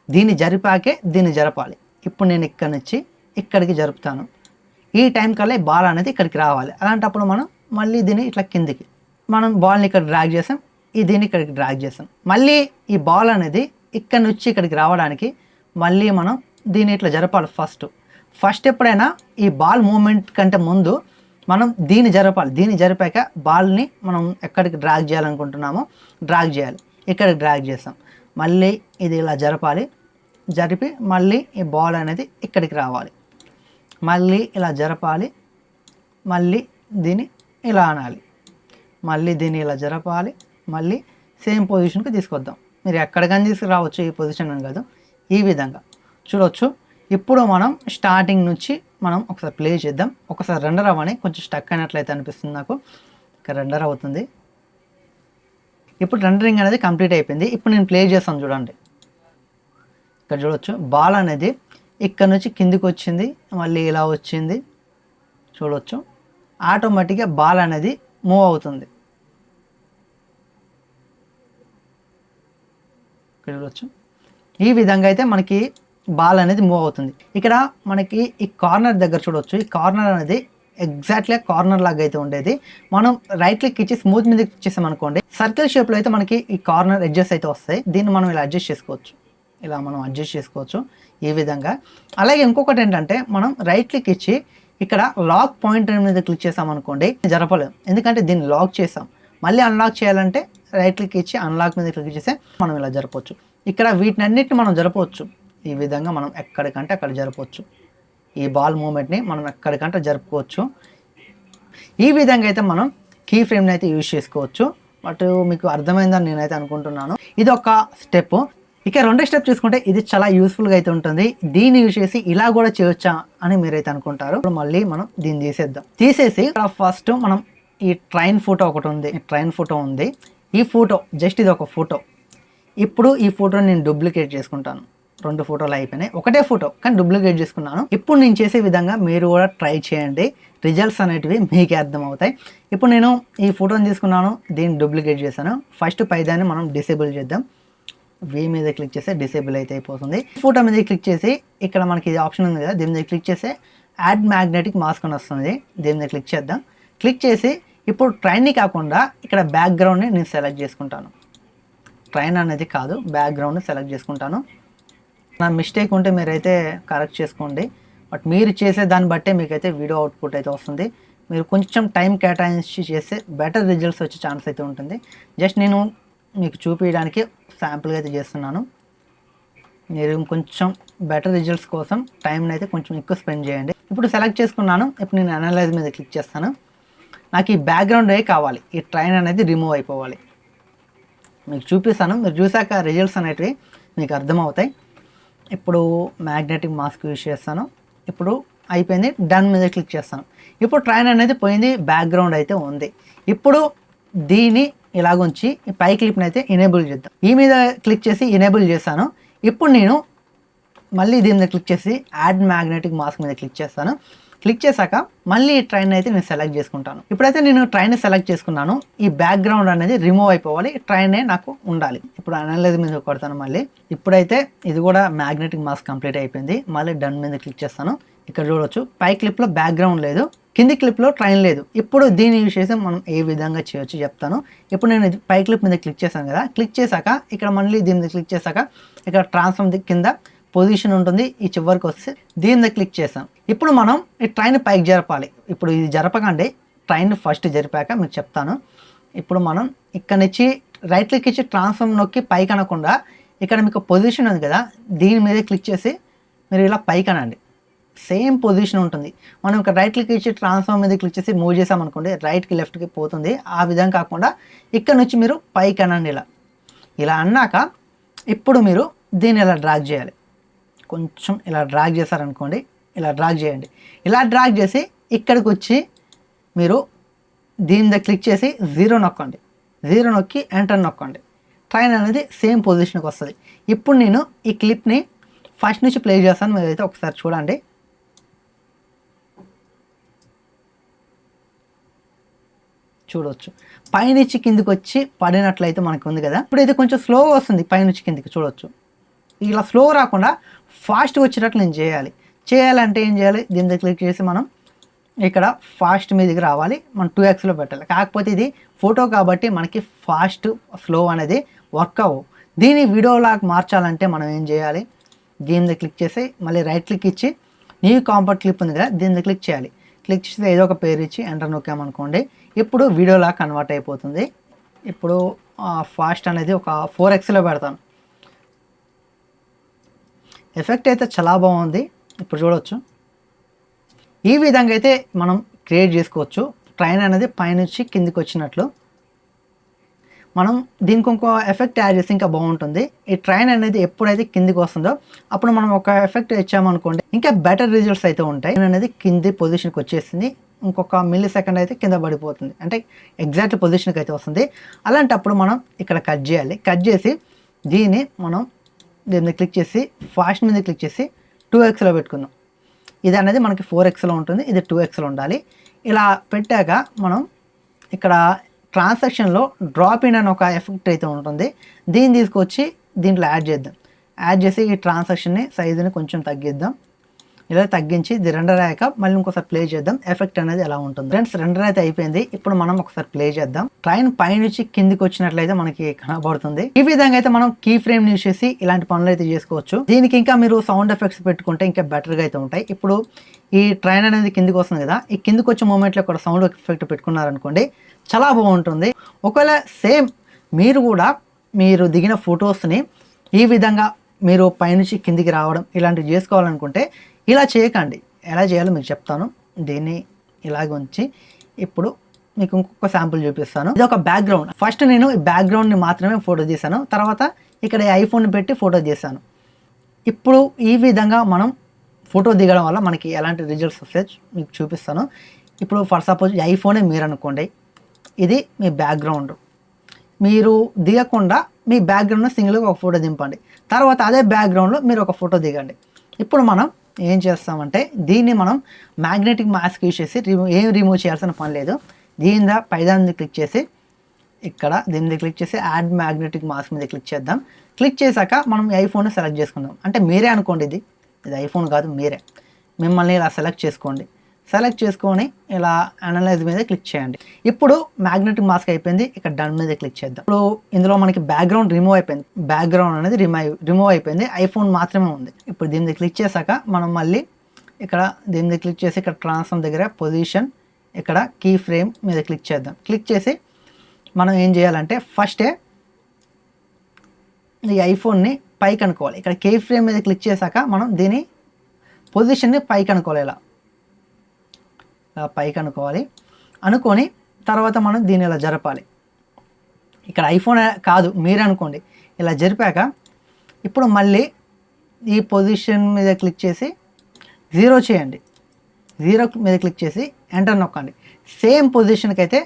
దీన్ని జరిపాకే దీన్ని జరపాలి. ఇప్పుడు నేను ఇక్కడ నుంచి ఇక్కడికి జరుపుతాను. ఈ టైం కల్లా బాల్ అనేది ఇక్కడికి రావాలి. అలాంటప్పుడు మనం మళ్ళీ దీన్ని ఇట్లా కిందికి మనం బాల్ని ఇక్కడ డ్రాగ్ చేసాం, దీన్ని ఇక్కడికి డ్రాగ్ చేసాం. మళ్ళీ ఈ బాల్ అనేది ఇక్కడ నుంచి ఇక్కడికి రావడానికి మళ్ళీ మనం దీన్ని ఇట్లా జరపాలి. ఫస్ట్ ఎప్పుడైనా ఈ బాల్ మూమెంట్ కంటే ముందు మనం దీన్ని జరపాలి. దీన్ని జరిపాక బాల్ని మనం ఎక్కడికి డ్రాగ్ చేయాలనుకుంటున్నామో డ్రాగ్ చేయాలి. ఇక్కడికి డ్రాగ్ చేస్తాం. మళ్ళీ ఇది ఇలా జరపాలి. జరిపి మళ్ళీ ఈ బాల్ అనేది ఇక్కడికి రావాలి. మళ్ళీ ఇలా జరపాలి. మళ్ళీ దీన్ని ఇలా అనాలి. మళ్ళీ దీన్ని ఇలా జరపాలి. మళ్ళీ సేమ్ పొజిషన్కి తీసుకొద్దాం. మీరు ఎక్కడికైనా తీసుకురావచ్చు, ఈ పొజిషన్ అని కాదు, ఈ విధంగా చూడవచ్చు. ఇప్పుడు మనం స్టార్టింగ్ నుంచి మనం ఒకసారి ప్లే చేద్దాం. ఒకసారి రెండర్ అవ్వని, కొంచెం స్టక్ అయినట్లయితే అనిపిస్తుంది నాకు. ఇక్కడ రెండర్ అవుతుంది. ఇప్పుడు రెండరింగ్ అనేది కంప్లీట్ అయిపోయింది. ఇప్పుడు నేను ప్లే చేస్తాను, చూడండి. ఇక్కడ చూడవచ్చు బాల్ అనేది ఇక్కడ నుంచి కిందికి వచ్చింది, మళ్ళీ ఇలా వచ్చింది. చూడవచ్చు ఆటోమేటిక్గా బాల్ అనేది మూవ్ అవుతుంది. ఇక్కడ చూడవచ్చు ఈ విధంగా అయితే మనకి బాల్ అనేది మూవ్ అవుతుంది. ఇక్కడ మనకి ఈ కార్నర్ దగ్గర చూడవచ్చు, ఈ కార్నర్ అనేది ఎగ్జాక్ట్గా కార్నర్ లాగా అయితే ఉండేది. మనం రైట్ క్లిక్ ఇచ్చి స్మూత్ మీద క్లిక్ చేసాం అనుకోండి, సర్కిల్ షేప్లో అయితే మనకి ఈ కార్నర్ ఎడ్జెస్ అయితే వస్తాయి. దీన్ని మనం ఇలా అడ్జస్ట్ చేసుకోవచ్చు. ఇలా మనం అడ్జస్ట్ చేసుకోవచ్చు ఈ విధంగా. అలాగే ఇంకొకటి ఏంటంటే, మనం రైట్ క్లిక్ ఇచ్చి ఇక్కడ లాక్ పాయింటర్ మీద క్లిక్ చేసాం అనుకోండి, జరపలేము. ఎందుకంటే దీన్ని లాక్ చేసాం. మళ్ళీ అన్లాక్ చేయాలంటే రైట్ క్లిక్ ఇచ్చి అన్లాక్ మీద క్లిక్ చేస్తే మనం ఇలా జరపవచ్చు. ఇక్కడ వీటినన్నిటిని మనం జరపవచ్చు. ఈ విధంగా మనం ఎక్కడికంటే అక్కడ జరపవచ్చు. ఈ బాల్ మూమెంట్ని మనం ఎక్కడికంటే జరుపుకోవచ్చు. ఈ విధంగా అయితే మనం కీ ఫ్రేమ్ని అయితే యూజ్ చేసుకోవచ్చు. బట్ మీకు అర్థమైందని నేనైతే అనుకుంటున్నాను. ఇది ఒక స్టెప్. ఇక రెండో స్టెప్ చూసుకుంటే ఇది చాలా యూస్ఫుల్గా అయితే ఉంటుంది. దీన్ని యూజ్ చేసి ఇలా కూడా చేయొచ్చా అని మీరైతే అనుకుంటారు. ఇప్పుడు మళ్ళీ మనం దీన్ని తీసేసి ఇక్కడ ఫస్ట్ మనం ఈ ట్రైన్ ఫోటో ఒకటి ఉంది. ట్రైన్ ఫోటో ఉంది. ఈ ఫోటో జస్ట్ ఇది ఒక ఫోటో. ఇప్పుడు ఈ ఫోటోని నేను డూప్లికేట్ చేసుకుంటాను. 2 ఫోటోలు అయిపోయినాయి. ఒకటే ఫోటో కానీ డూప్లికేట్ చేసుకున్నాను. ఇప్పుడు నేను చేసే విధంగా మీరు కూడా ట్రై చేయండి. రిజల్ట్స్ అనేటివి మీకే అర్థమవుతాయి. ఇప్పుడు నేను ఈ ఫోటోని తీసుకున్నాను, దీన్ని డూప్లికేట్ చేశాను. ఫస్ట్ పైదాన్ని మనం డిసేబుల్ చేద్దాం. వీ మీద క్లిక్ చేస్తే డిసేబుల్ అయితే అయిపోతుంది. ఫోటో మీద క్లిక్ చేసి ఇక్కడ మనకి ఇది ఆప్షన్ ఉంది కదా, దీని మీద క్లిక్ చేస్తే యాడ్ మ్యాగ్నెటిక్ మాస్క్ అని వస్తుంది. దీని మీద క్లిక్ చేద్దాం. క్లిక్ చేసి ఇప్పుడు ట్రైన్ని కాకుండా ఇక్కడ బ్యాక్గ్రౌండ్ని నేను సెలెక్ట్ చేసుకుంటాను. ట్రైన్ అనేది కాదు, బ్యాక్గ్రౌండ్ని సెలెక్ట్ చేసుకుంటాను. నా మిస్టేక్ ఉంటే మీరైతే కరెక్ట్ చేసుకోండి. బట్ మీరు చేసే దాన్ని బట్టే మీకైతే వీడియో అవుట్పుట్ అయితే వస్తుంది. మీరు కొంచెం టైం కేటాయించి చేస్తే బెటర్ రిజల్ట్స్ వచ్చే ఛాన్స్ అయితే ఉంటుంది. జస్ట్ నేను మీకు చూపించడానికి శాంపుల్గా అయితే చేస్తున్నాను. మీరు కొంచెం బెటర్ రిజల్ట్స్ కోసం టైంని అయితే కొంచెం ఎక్కువ స్పెండ్ చేయండి. ఇప్పుడు సెలెక్ట్ చేసుకున్నాను. ఇప్పుడు నేను అనలైజ్ మీద క్లిక్ చేస్తాను. నాకు ఈ బ్యాక్గ్రౌండ్ కావాలి, ఈ ట్రైన్ అనేది రిమూవ్ అయిపోవాలి. మీకు చూపిస్తాను, మీరు చూసాక రిజల్ట్స్ అనేటివి మీకు అర్థమవుతాయి. ఇప్పుడు మ్యాగ్నెటిక్ మాస్క్ యూజ్ చేస్తాను. ఇప్పుడు అయిపోయింది, డన్ మీద క్లిక్ చేస్తాను. ఇప్పుడు ట్రైన్ అనేది పోయింది, బ్యాక్గ్రౌండ్ అయితే ఉంది. ఇప్పుడు దీన్ని ఇలాగుంచి పై క్లిప్ని అయితే ఎనేబుల్ చేద్దాం. ఈ మీద క్లిక్ చేసి ఎనేబుల్ చేస్తాను. ఇప్పుడు నేను మళ్ళీ దీని మీద క్లిక్ చేసి యాడ్ మ్యాగ్నెటిక్ మాస్క్ మీద క్లిక్ చేస్తాను. క్లిక్ చేశాక మళ్ళీ ఈ ట్రైన్ అయితే నేను సెలెక్ట్ చేసుకుంటాను. ఇప్పుడైతే నేను ట్రైన్ సెలెక్ట్ చేసుకున్నాను. ఈ బ్యాక్గ్రౌండ్ అనేది రిమూవ్ అయిపోవాలి, ట్రైనే నాకు ఉండాలి. ఇప్పుడు అనలైజ్ మీద కొడతాను మళ్ళీ. ఇప్పుడైతే ఇది కూడా మ్యాగ్నెటిక్ మాస్క్ కంప్లీట్ అయిపోయింది. మళ్ళీ డన్ మీద క్లిక్ చేస్తాను. ఇక్కడ చూడవచ్చు పై క్లిప్లో బ్యాక్గ్రౌండ్ లేదు, కింది క్లిప్లో ట్రైన్ లేదు. ఇప్పుడు దీన్ని యూజ్ చేసి మనం ఏ విధంగా చేయొచ్చు చెప్తాను. ఇప్పుడు నేను పై క్లిప్ మీద క్లిక్ చేశాను కదా, క్లిక్ చేశాక ఇక్కడ మళ్ళీ దీని మీద క్లిక్ చేశాక ఇక్కడ ట్రాన్స్ఫార్మ్ కింద పొజిషన్ ఉంటుంది. ఈ చివరికి వస్తే దీని మీద క్లిక్ చేసాం. ఇప్పుడు మనం ఈ ట్రైన్ పైకి జరపాలి. ఇప్పుడు ఇది జరపకండి, ట్రైన్ ఫస్ట్ జరిపాక మీకు చెప్తాను. ఇప్పుడు మనం ఇక్కడ నుంచి రైట్ క్లిక్ ఇచ్చి ట్రాన్స్ఫార్మ్ నొక్కి పైకి అనకుండా ఇక్కడ మీకు పొజిషన్ ఉంది కదా, దీని మీద క్లిక్ చేసి మీరు ఇలా పైకి అనండి. సేమ్ పొజిషన్ ఉంటుంది. మనం ఇక్కడ రైట్ క్లిక్ ఇచ్చి ట్రాన్స్ఫార్మ్ మీద క్లిక్ చేసి మూవ్ చేసామనుకోండి, రైట్కి లెఫ్ట్కి పోతుంది. ఆ విధంగా కాకుండా ఇక్కడ నుంచి మీరు పైకి అనండి. ఇలా అన్నాక ఇప్పుడు మీరు దీన్ని ఇలా డ్రాగ్ చేయాలి. కొంచెం ఇలా డ్రాగ్ చేశారనుకోండి, ఇలా డ్రాగ్ చేయండి. ఇలా డ్రాగ్ చేసి ఇక్కడికి వచ్చి మీరు దీని మీద క్లిక్ చేసి 0 నొక్కండి. 0 నొక్కి ఎంటర్ నొక్కండి. ట్రైన్ అనేది సేమ్ పొజిషన్కి వస్తుంది. ఇప్పుడు నేను ఈ క్లిప్ని ఫస్ట్ నుంచి ప్లే చేస్తాను, మీరైతే ఒకసారి చూడండి. చూడవచ్చు పైనుంచి కిందికి వచ్చి పడినట్లయితే మనకు ఉంది కదా. ఇప్పుడైతే కొంచెం స్లోగా వస్తుంది, పైనుంచి కిందికి చూడవచ్చు. ఇలా స్లో రాకుండా ఫాస్ట్గా వచ్చేటట్లు నేను చేయాలంటే ఏం చేయాలి, దీని మీద క్లిక్ చేసి మనం ఇక్కడ ఫాస్ట్ మీదకి రావాలి. మనం 2xలో పెట్టాలి. కాకపోతే ఇది ఫోటో కాబట్టి మనకి ఫాస్ట్ స్లో అనేది వర్క్ అవ్వవు. దీన్ని వీడియోలాగా మార్చాలంటే మనం ఏం చేయాలి, దీని మీద క్లిక్ చేసి మళ్ళీ రైట్ క్లిక్ ఇచ్చి న్యూ కాంపాక్ట్ క్లిప్ ఉంది కదా, దీని మీద క్లిక్ చేయాలి. క్లిక్ చేస్తే ఏదో ఒక పేరు ఇచ్చి ఎంటర్ నొక్కామనుకోండి, ఇప్పుడు వీడియోలాగా కన్వర్ట్ అయిపోతుంది. ఇప్పుడు ఫాస్ట్ అనేది ఒక 4xలో పెడతాను. ఎఫెక్ట్ అయితే చాలా బాగుంది. ఇప్పుడు చూడవచ్చు ఈ విధంగా అయితే మనం క్రియేట్ చేసుకోవచ్చు. ట్రైన్ అనేది పైనుంచి కిందికి వచ్చినట్లు. మనం దీనికి ఇంకో ఎఫెక్ట్ యాడ్ చేస్తే ఇంకా బాగుంటుంది. ఈ ట్రైన్ అనేది ఎప్పుడైతే కిందికి వస్తుందో అప్పుడు మనం ఒక ఎఫెక్ట్ ఇచ్చామనుకోండి, ఇంకా బెటర్ రిజల్ట్స్ అయితే ఉంటాయి. ట్రైన్ అనేది కింది పొజిషన్కి వచ్చేసింది, ఇంకొక మిల్లీ సెకండ్ అయితే కింద పడిపోతుంది, అంటే ఎగ్జాక్ట్ పొజిషన్కి అయితే వస్తుంది. అలాంటప్పుడు మనం ఇక్కడ కట్ చేయాలి. కట్ చేసి దీన్ని మనం దీని మీద క్లిక్ చేసి ఫాస్ట్ మీద క్లిక్ చేసి 2xలో పెట్టుకుందాం. ఇది అనేది మనకి 4xలో ఉంటుంది, ఇది 2xలో ఉండాలి. ఇలా పెట్టాక మనం ఇక్కడ ట్రాన్సాక్షన్లో డ్రాప్ ఇన్ అని ఒక ఎఫెక్ట్ అయితే ఉంటుంది. దీన్ని తీసుకొచ్చి దీంట్లో యాడ్ చేద్దాం. యాడ్ చేసి ఈ ట్రాన్సాక్షన్ని సైజుని కొంచెం తగ్గిద్దాం. ఇలా తగ్గించి ఇది రెండర్ అయ్యాక మళ్ళీ ఇంకోసారి ప్లే చేద్దాం. ఎఫెక్ట్ అనేది ఎలా ఉంటుంది. ఫ్రెండ్స్, రెండర్ అయితే అయిపోయింది. ఇప్పుడు మనం ఒకసారి ప్లే చేద్దాం. ట్రైన్ పైనుంచి కిందికి వచ్చినట్లయితే మనకి కనబడుతుంది. ఈ విధంగా అయితే మనం కీ ఫ్రేమ్ యూజ్ చేసి ఇలాంటి పనులు అయితే చేసుకోవచ్చు. దీనికి ఇంకా మీరు సౌండ్ ఎఫెక్ట్స్ పెట్టుకుంటే ఇంకా బెటర్గా అయితే ఉంటాయి. ఇప్పుడు ఈ ట్రైన్ అనేది కిందికి వస్తుంది కదా, ఈ కిందికి వచ్చే మూమెంట్లో కూడా సౌండ్ ఎఫెక్ట్ పెట్టుకున్నారనుకోండి, చాలా బాగుంటుంది. ఒకవేళ సేమ్ మీరు కూడా మీరు దిగిన ఫొటోస్ని ఈ విధంగా మీరు పైనుంచి కిందికి రావడం ఇలాంటివి చేసుకోవాలనుకుంటే ఇలా చేయకండి. ఎలా చేయాలో మీకు చెప్తాను. దీన్ని ఇలాగ ఉంచి ఇప్పుడు మీకు ఇంకొక శాంపుల్ చూపిస్తాను. ఇది ఒక బ్యాక్గ్రౌండ్. ఫస్ట్ నేను ఈ బ్యాక్గ్రౌండ్ని మాత్రమే ఫోటో తీసాను, తర్వాత ఇక్కడ ఐఫోన్ పెట్టి ఫోటో తీసాను. ఇప్పుడు ఈ విధంగా మనం ఫోటో దిగడం వల్ల మనకి ఎలాంటి రిజల్ట్స్ వస్తాయో మీకు చూపిస్తాను. ఇప్పుడు ఫర్ సపోజ్ ఐఫోనే మీరు అనుకోండి, ఇది మీ బ్యాక్గ్రౌండ్. మీరు దిగకుండా మీ బ్యాక్గ్రౌండ్లో సింగిల్గా ఒక ఫోటో దింపండి. తర్వాత అదే బ్యాక్గ్రౌండ్లో మీరు ఒక ఫోటో దిగండి. ఇప్పుడు మనం ఏం చేస్తామంటే దీన్ని మనం మ్యాగ్నెటిక్ మాస్క్ యూజ్ చేసి రిమూవ్ చేయాల్సిన పని లేదు. దీని పైదాన్ని క్లిక్ చేసి ఇక్కడ దీని మీద క్లిక్ చేసి యాడ్ మ్యాగ్నెటిక్ మాస్క్ మీద క్లిక్ చేద్దాం. క్లిక్ చేశాక మనం ఈ ఐఫోన్ సెలెక్ట్ చేసుకుందాం. అంటే మీరే అనుకోండి, ఇది ఐఫోన్ కాదు, మిమ్మల్ని ఇలా సెలెక్ట్ చేసుకోండి. సెలెక్ట్ చేసుకొని ఇలా అనలైజ్ మీద క్లిక్ చేయండి. ఇప్పుడు మ్యాగ్నెటిక్ మాస్క్ అయిపోయింది. ఇక్కడ డన్ మీద క్లిక్ చేద్దాం. ఇప్పుడు ఇందులో మనకి బ్యాక్గ్రౌండ్ రిమూవ్ అయిపోయింది. బ్యాక్గ్రౌండ్ అనేది రిమూవ్ అయిపోయింది. ఐఫోన్ మాత్రమే ఉంది. ఇప్పుడు దీని మీద క్లిక్ చేశాక మనం మళ్ళీ ఇక్కడ దీని మీద క్లిక్ చేసి ఇక్కడ ట్రాన్స్ఫార్మ్ దగ్గర పొజిషన్ ఇక్కడ కీ ఫ్రేమ్ మీద క్లిక్ చేద్దాం. క్లిక్ చేసి మనం ఏం చేయాలంటే ఫస్టే ఈ ఐఫోన్ని పైకి అనుకోవాలి. ఇక్కడ కీ ఫ్రేమ్ మీద క్లిక్ చేశాక మనం దీని పొజిషన్ని పైకి అనుకోవాలి. ఇలా పైకి అనుకొని తర్వాత మనం దీన్ని ఇలా జరపాలి. ఇక్కడ ఐఫోన్ కాదు, మీరే అనుకోండి. ఇలా జరిపాక ఇప్పుడు మళ్ళీ ఈ పొజిషన్ మీద క్లిక్ చేసి 0 చేయండి. 0 మీద క్లిక్ చేసి ఎంటర్ నొక్కండి. సేమ్ పొజిషన్కి అయితే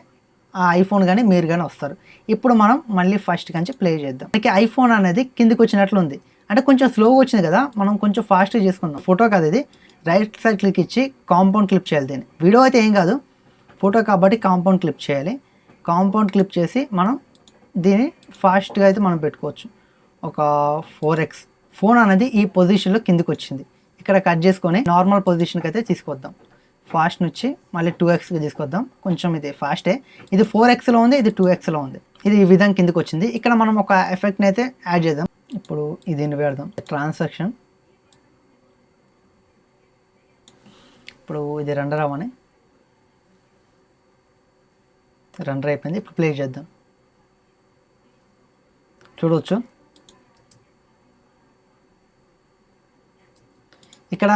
ఆ ఐఫోన్ కానీ మీరు కానీ వస్తారు. ఇప్పుడు మనం మళ్ళీ ఫస్ట్ నుంచి ప్లే చేద్దాం. మనకి ఐఫోన్ అనేది కిందికి వచ్చినట్లు ఉంది. అంటే కొంచెం స్లోగా వచ్చింది కదా, మనం కొంచెం ఫాస్ట్గా చేసుకుందాం. ఫోటో కాదు ఇది, రైట్ సైడ్ క్లిక్ ఇచ్చి కాంపౌండ్ క్లిప్ చేయాలి. దీన్ని వీడియో అయితే ఏం కాదు, ఫోటో కాబట్టి కాంపౌండ్ క్లిప్ చేయాలి. కాంపౌండ్ క్లిప్ చేసి మనం దీన్ని ఫాస్ట్గా అయితే మనం పెట్టుకోవచ్చు. ఒక 4x ఫోన్ అనేది ఈ పొజిషన్లో కిందికి వచ్చింది. ఇక్కడ కట్ చేసుకొని నార్మల్ పొజిషన్కి అయితే తీసుకొద్దాం. ఫాస్ట్ నుంచి మళ్ళీ 2xకి తీసుకొద్దాం. కొంచెం ఇది ఫాస్టే, ఇది 4xలో ఉంది, ఇది 2xలో ఉంది. ఇది ఈ విధంగా కిందికి వచ్చింది. ఇక్కడ మనం ఒక ఎఫెక్ట్ని అయితే యాడ్ చేద్దాం. ఇప్పుడు దీన్ని పెడదాం, ట్రాన్సాక్షన్. ఇప్పుడు ఇది రెండర్ అవ్వని, రెండర్ అయిపోయింది. ఇప్పుడు ప్లే చేద్దాం. చూడవచ్చు ఇక్కడ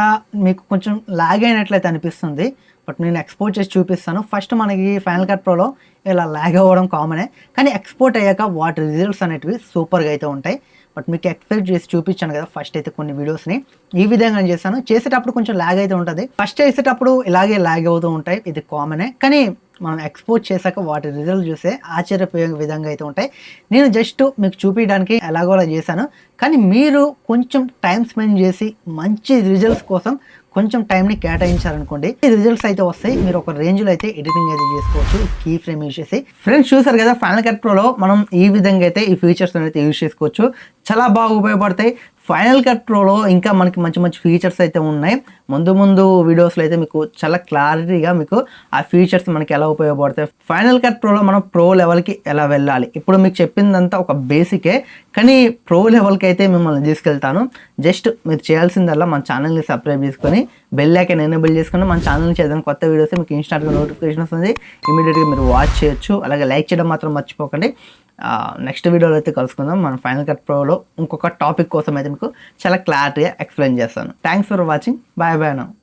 మీకు కొంచెం లాగ్ అయినట్లయితే అనిపిస్తుంది, బట్ నేను ఎక్స్పోర్ట్ చేసి చూపిస్తాను. ఫస్ట్ మనకి ఫైనల్ కట్ ప్రోలో ఇలా లాగ్ అవ్వడం కామనే, కానీ ఎక్స్పోర్ట్ అయ్యాక వాటి రిజల్ట్స్ అనేటివి సూపర్గా అయితే ఉంటాయి. బట్ మీకు ఎక్స్పెక్ట్ చేసి చూపించాను కదా ఫస్ట్ అయితే కొన్ని వీడియోస్ని ఈ విధంగా నేను చేశాను. చేసేటప్పుడు కొంచెం లాగ్ అయితే ఉంటుంది, ఫస్ట్ చేసేటప్పుడు ఇలాగే లాగ్ అవుతూ ఉంటాయి, ఇది కామనే. కానీ మనం ఎక్స్పోర్ట్ చేశాక వాటి రిజల్ట్ చూస్తే ఆశ్చర్యపోయే విధంగా అయితే ఉంటాయి. నేను జస్ట్ మీకు చూపించడానికి ఎలాగోలా చేశాను, కానీ మీరు కొంచెం టైం స్పెండ్ చేసి మంచి రిజల్ట్స్ కోసం కొంచెం టైంని కేటాయించారనుకోండి, ఈ రిజల్ట్స్ అయితే వస్తాయి. మీరు ఒక రేంజ్లో అయితే ఎడిటింగ్ అయితే చేసుకోవచ్చు కీ ఫ్రేమ్ యూజ్ చేసి. ఫ్రెండ్స్ చూసారు కదా, ఫైనల్ కట్ ప్రోలో మనం ఈ విధంగా అయితే ఈ ఫీచర్స్ అయితే యూజ్ చేసుకోవచ్చు. చాలా బాగా ఉపయోగపడతాయి. ఫైనల్ కట్ ప్రోలో ఇంకా మనకి మంచి మంచి ఫీచర్స్ అయితే ఉన్నాయి. ముందు వీడియోస్లో అయితే మీకు చాలా క్లారిటీగా మీకు ఆ ఫీచర్స్ మనకి ఎలా ఉపయోగపడతాయి, ఫైనల్ కట్ ప్రోలో మనం ప్రో లెవెల్కి ఎలా వెళ్ళాలి. ఇప్పుడు మీకు చెప్పిందంతా ఒక బేసికే, కానీ ప్రో లెవెల్కి అయితే మిమ్మల్ని తీసుకెళ్తాను. జస్ట్ మీరు చేయాల్సిందల్లా మన ఛానల్ని సబ్స్క్రైబ్ చేసుకొని బెల్ ఐకాన్ ఎనేబుల్ చేసుకొని మన ఛానల్ని చేద్దాం. కొత్త వీడియోస్ మీకు ఇన్స్టాంట్గా నోటిఫికేషన్ వస్తుంది, ఇమీడియట్గా మీరు వాచ్ చేయొచ్చు. అలాగే లైక్ చేయడం మాత్రం మర్చిపోకండి. నెక్స్ట్ వీడియోలో అయితే కలుసుకుందాం. మన ఫైనల్ కట్ ప్రోలో ఇంకొక టాపిక్ కోసం అయితే మీకు చాలా క్లారిటీగా ఎక్స్ప్లెయిన్ చేస్తాను. Thanks for watching. Bye bye now.